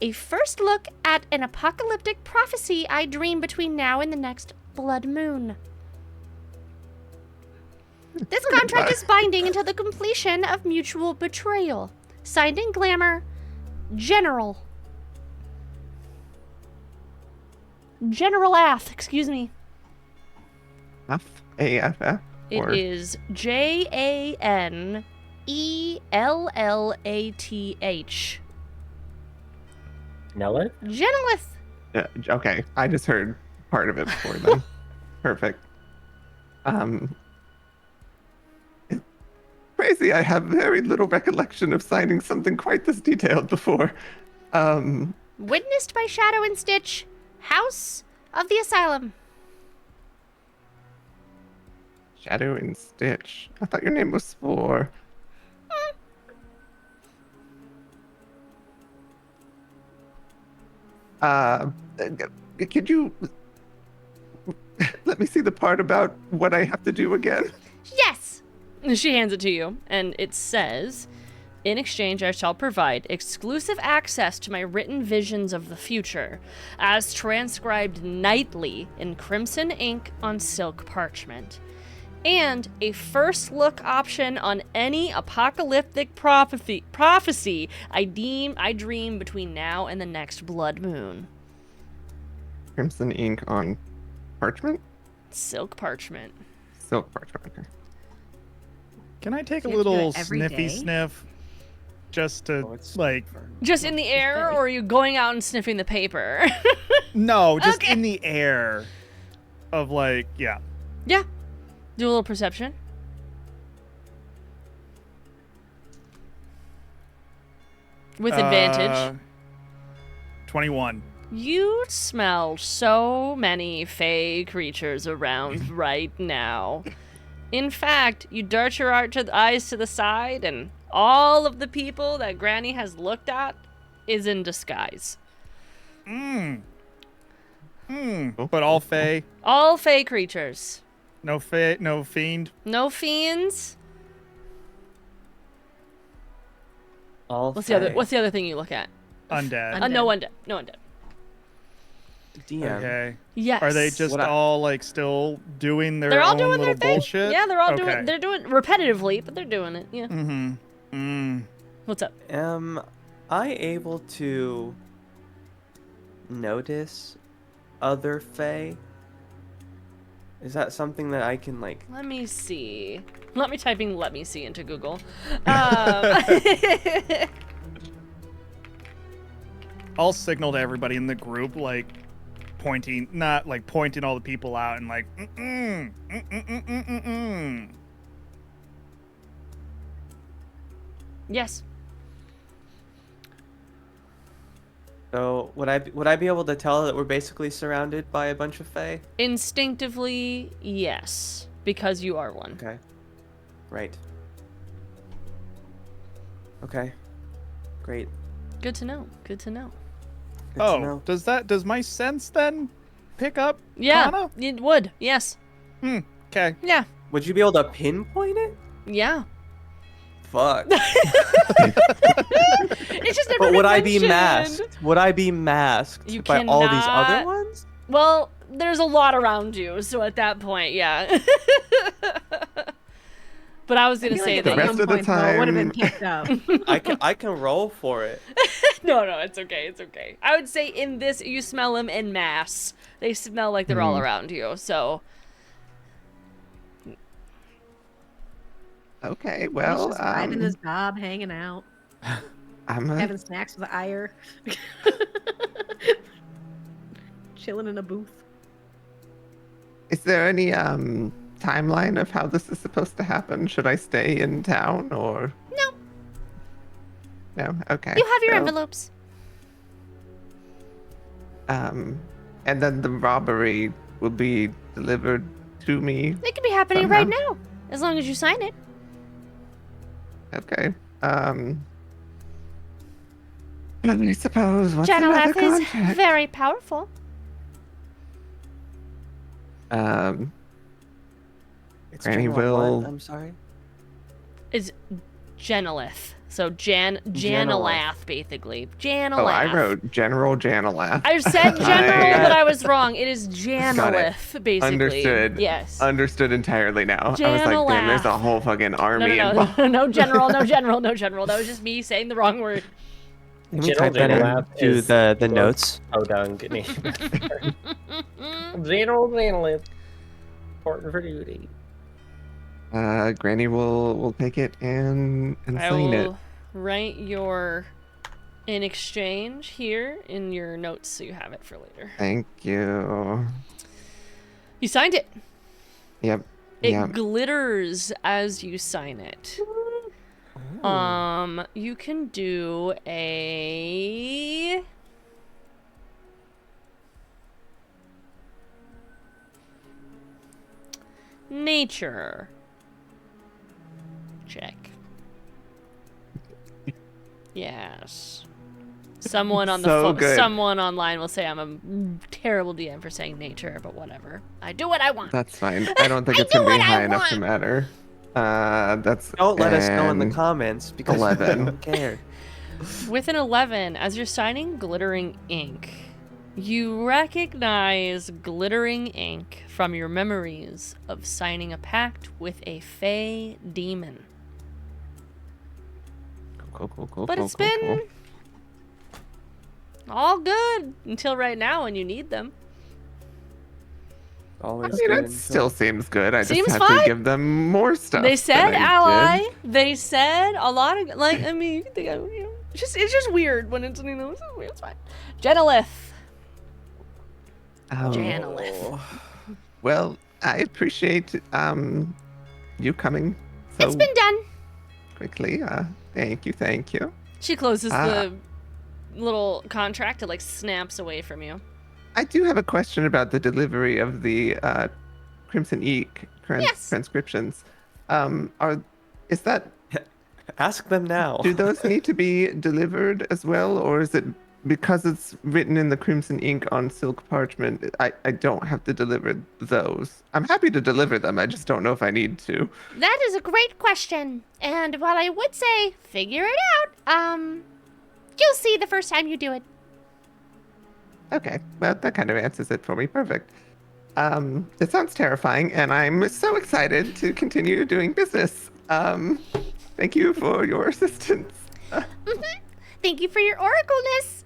A first look at an apocalyptic prophecy I dream between now and the next blood moon. This contract is binding until the completion of mutual betrayal. Signed in glamour, General. General Ath, excuse me. AFF? It Or is JANELLATH. Nella? Genelith. okay, I just heard part of it before then. Perfect. It's crazy. I have very little recollection of signing something quite this detailed before. Witnessed by Shadow and Stitch. House of the Asylum. Shadow and Stitch. I thought your name was Spore. Could you let me see the part about what I have to do again? Yes. She hands it to you, and it says, in exchange, I shall provide exclusive access to my written visions of the future, as transcribed nightly in crimson ink on silk parchment, and a first look option on any apocalyptic prophecy I dream between now and the next blood moon. Crimson ink on parchment? Silk parchment. Silk parchment. Okay. Can I take a You have to do little it every sniffy day? sniff? Just to, it's like... Just in the air, or are you going out and sniffing the paper? No, just Okay. in the air. Of, like, yeah. Yeah. Do a little perception. With advantage. 21. You smell so many fey creatures around right now. In fact, you dart your eyes to the side, and all of the people that Granny has looked at is in disguise. But all fey. All fey creatures. No fey, no fiend. No fiends. All What's the other thing you look at? Undead. No undead. No undead. DM. Okay. Yes. Are they just What I- all, like, still doing their They're all own doing little their thing. bullshit? Yeah, they're all Okay. they're doing repetitively, but they're doing it. Yeah. Mm-hmm. What's up? Am I able to notice other fae? Is that something that I can, like... Let me see. Let me typing "let me see" into Google. I'll signal to everybody in the group, like, pointing, not, like, pointing all the people out and, like, Yes. So, would I be able to tell that we're basically surrounded by a bunch of fae? Instinctively, yes, because you are one. Okay. Right. Okay. Great. Good to know. Good to know. Good to Oh, know. does my sense then pick up Yeah, Kanna? it would. Yes. Okay. Yeah. Would you be able to pinpoint it? Yeah. Fuck. It's just never But been would I be mentioned. masked? Would I be masked You by all these other cannot- ones? Well, there's a lot around you, so at that point, yeah. But I was gonna say the that. rest of the Would have been time- picked up. I can roll for it. No, it's okay. It's okay. I would say in this, you smell them en masse. They smell like they're all around you. So Okay, He's well, just riding his job, hanging out, I'm having snacks with the ire, chilling in a booth. Is there any timeline of how this is supposed to happen? Should I stay in town or No, no? Okay. you have your well, envelopes. And then the robbery will be delivered to me. They could be happening right somehow. now, as long as you sign it. Okay. I suppose what's another Janeleth is contract? very powerful. It's Granny general will- what? I'm sorry. it's Janelith. So Janelath, basically. Janelath. Oh, I wrote General Janelath. I said general, I- but I was wrong. It is Janelith, basically. Understood. Yes. Understood entirely now. I was like, damn, there's a Janelath. whole fucking army no, involved. no general, no general, no general. That was just me saying the wrong word. Can we General type that Janelath into is the the- notes? Oh, dang name. General Janelith. Important for duty. Granny will take it and I sign it. will write your in exchange here in your notes so you have it for later. Thank you. You signed it. Yep. It Yep. glitters as you sign it. You can do a nature check. Yes. Someone on the So good. someone online will say I'm a terrible DM for saying nature, but whatever. I do what I want. That's fine. I don't think it's do gonna be what I high enough to want. matter. That's Don't let us know in the an comments because 11. we don't care. With an 11, as you're signing glittering ink, you recognize glittering ink from your memories of signing a pact with a fey demon. Cool. But it's been all good until right now when you need them. Always I mean, good it until- still seems good. I Seems just have fine. to give them more stuff. They said than I ally. did. They said a lot of I mean, you can think of, it's just weird when it's it's weird. It's fine. Genelith. Janelith. Well, I appreciate you coming so It's been done. quickly. Thank you. She closes Ah. the little contract. It like snaps away from you. I do have a question about the delivery of the Crimson Ink Yes. transcriptions. Is that Ask them now. do those need to be delivered as well, or is it because it's written in the Crimson Ink on silk parchment? I don't have to deliver those. I'm happy to deliver them. I just don't know if I need to. That is a great question. And while I would say figure it out, you'll see the first time you do it. Okay, well, that kind of answers it for me. Perfect. It sounds terrifying, and I'm so excited to continue doing business. Thank you for your assistance. Thank you for your oracleness.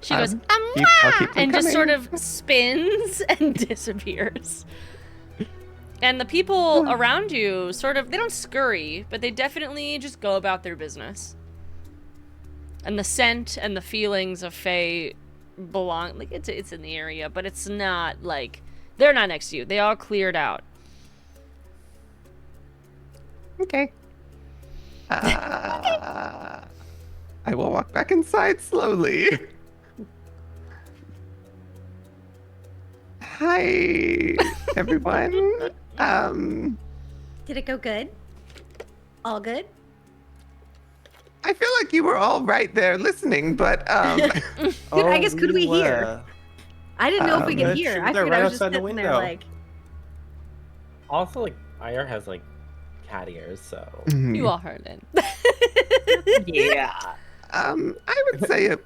She goes, I'll keep them and just coming. sort of spins and disappears. And the people around you sort of, they don't scurry, but they definitely just go about their business. And the scent and the feelings of Fae belong, like, it's in the area, but it's not, like, they're not next to you. They all cleared out. Okay. I will walk back inside slowly. Hi, everyone. Did it go good? All good? I feel like you were all right there listening, but I guess could we hear? were. I didn't know if we could They're hear. shooting I there figured I right was just outside the sitting there window. like, Also, like, IR has, like, cat ears, so. You all heard it. Yeah. I would say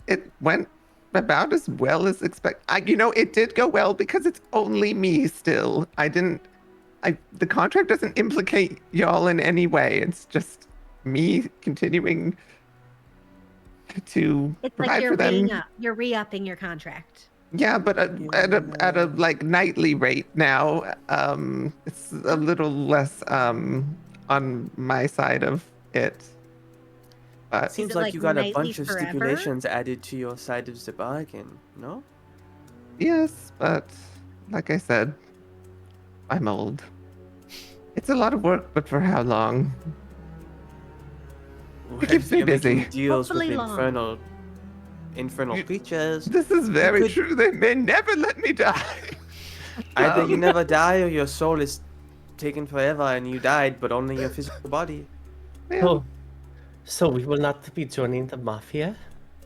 it went about as well as expected. It did go well because it's only me still. The contract doesn't implicate y'all in any way. It's just me continuing to it's provide like you're for them. you're re-upping your contract. Yeah, but at a like nightly rate now. It's a little less on my side of it. But Seems it like like you got a nightly bunch of forever? stipulations added to your side of the bargain, no? yes, but like I said, I'm old. It's a lot of work, but for how long? keeps me You're making busy. deals with Hopefully long. infernal creatures. This is very could- true. They may never let me die. Either you never die or your soul is taken forever and you died, but only your physical body. Yeah. Oh, so we will not be joining the mafia?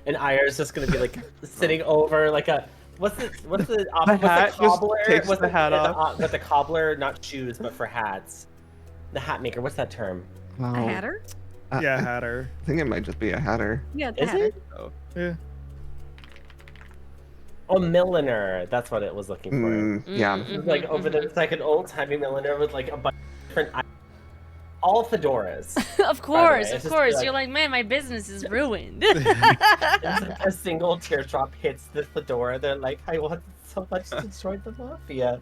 And IR is just gonna be like sitting over like a what's the what's the hat just cobbler? takes What's the hat off. With the cobbler, not shoes, but for hats. The hat maker. What's that term? A Oh, hatter? Yeah, I Hatter. think it might just be a hatter. Yeah, it's a Is hatter. it? Yeah. Oh, milliner. That's what it was looking for. Yeah. Mm, It was like over there, it's like an old timey milliner with like a bunch of different, all fedoras. Of course, it's of just course. like- You're like, man, my business is ruined. It's like a single teardrop hits the fedora. They're like, I want so much to join the mafia.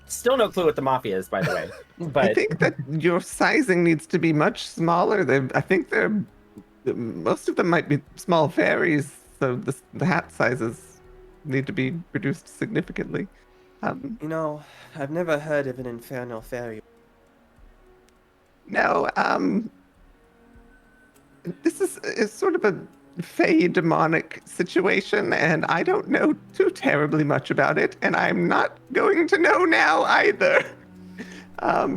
Still no clue what the mafia is, by the way. But I think that your sizing needs to be much smaller. I think most of them might be small fairies, so the hat sizes need to be reduced significantly. You know, I've never heard of an infernal fairy. No, this is sort of a fey demonic situation, and I don't know too terribly much about it, and I'm not going to know now either,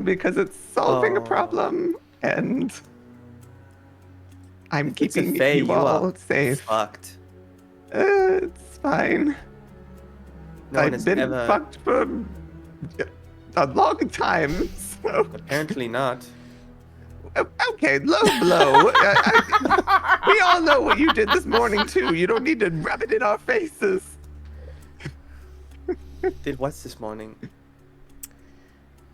because it's solving a Oh. problem, and I'm If it's a keeping fae, you all are safe. fucked. It's fine. No one I've has been ever. fucked for a long time, so Apparently not. okay, low blow. We all know what you did this morning too. You don't need to rub it in our faces. Did what's this morning?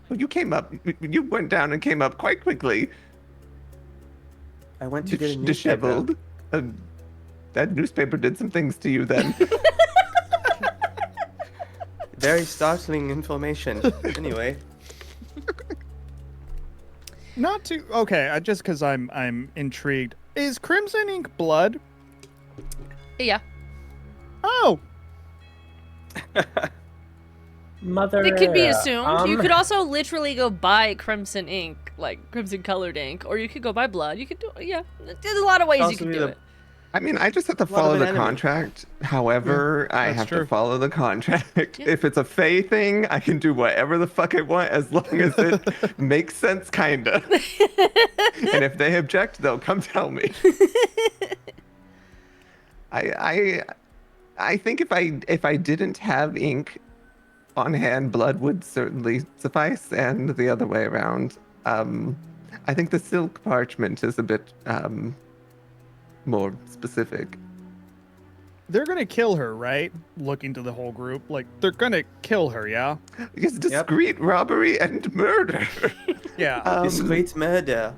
Well, you came up. You went down and came up quite quickly. I went to get a newspaper. Disheveled. That newspaper did some things to you then. Very startling information. Anyway, Not too. Okay, just because I'm intrigued. Is Crimson Ink blood? Yeah. Oh, Mother. It could be assumed. You could also literally go buy crimson ink, like crimson colored ink, or you could go buy blood. You could do, yeah. There's a lot of ways you also can be do the- it. I mean, I just have to Lot of follow an the enemy. contract. However, I that's have true. to follow the contract. Yeah. If it's a Fae thing, I can do whatever the fuck I want as long as it makes sense, kinda. And if they object, they'll come tell me. I think if I didn't have ink on hand, blood would certainly suffice, and the other way around. I think the silk parchment is a bit more specific. they're gonna kill her, right? Looking to the whole group, like they're gonna kill her, yeah. It's discreet robbery and murder. Yeah. discreet murder.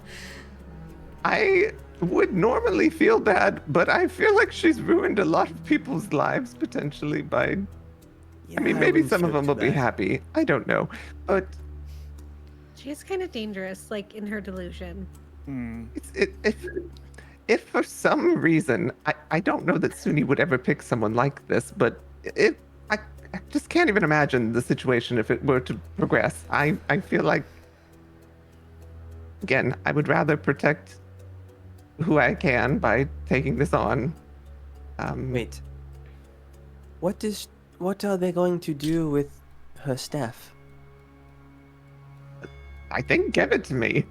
I would normally feel bad, but I feel like she's ruined a lot of people's lives potentially by. I mean, maybe wouldn't some of feel them will too be bad. happy. I don't know, but She is kind of dangerous, like in her delusion. Hmm. if for some reason I don't know that Sune would ever pick someone like this, but I just can't even imagine the situation if it were to progress. I feel like again I would rather protect who I can by taking this on. Wait. What are they going to do with her staff? I think give it to me.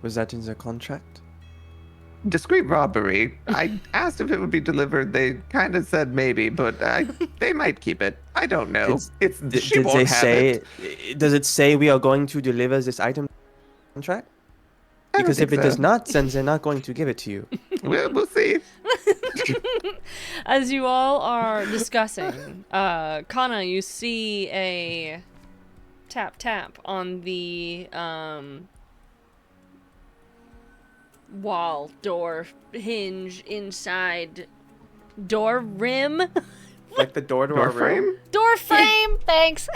Was that in the contract? Discreet robbery. I asked if it would be delivered. They kind of said maybe, but they might keep it. I don't know. She Did won't they have say? it. Does it say we are going to deliver this item contract? I don't Because if think it does so. not, then they're not going to give it to you. We'll see. As you all are discussing, Kanna, you see a tap on the wall, door, hinge, inside, door rim, Like the door to Door our room. frame? door frame. Thanks.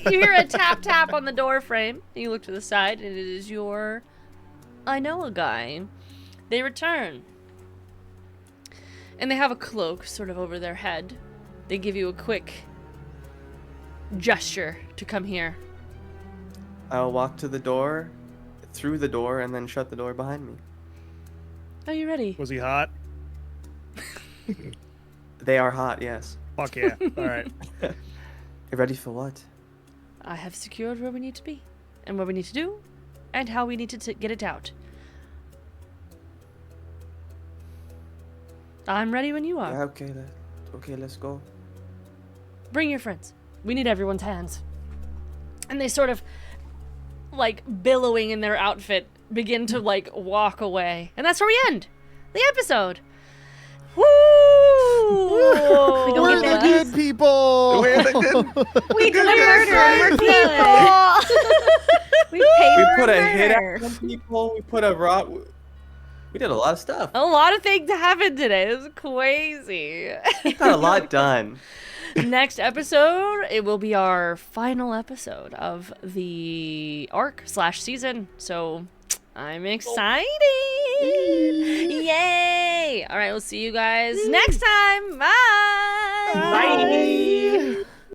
You hear a tap on the door frame. You look to the side, and it is your I know a guy. They return. And they have a cloak sort of over their head. They give you a quick gesture to come here. I'll walk to the door, through the door, and then shut the door behind me. Are you ready? Was he hot? They are hot, yes. Fuck yeah. All right. You ready for what? I have secured where we need to be, and what we need to do, and how we need to get it out. I'm ready when you are. Yeah, okay, let's go. Bring your friends. We need everyone's hands. And they sort of, like, billowing in their outfit, begin to, like, walk away. And that's where we end the episode. Woo! We don't We're get the that. good people. We're the good. We did Good murder. guys. We paid We for put a murder. hit out on people. We put a rock. We did a lot of stuff. A lot of things happened today. It was crazy. Got a lot done. Next episode, it will be our final episode of the arc/season. So I'm excited. Yay! All right, we'll see you guys next time. Bye. Bye.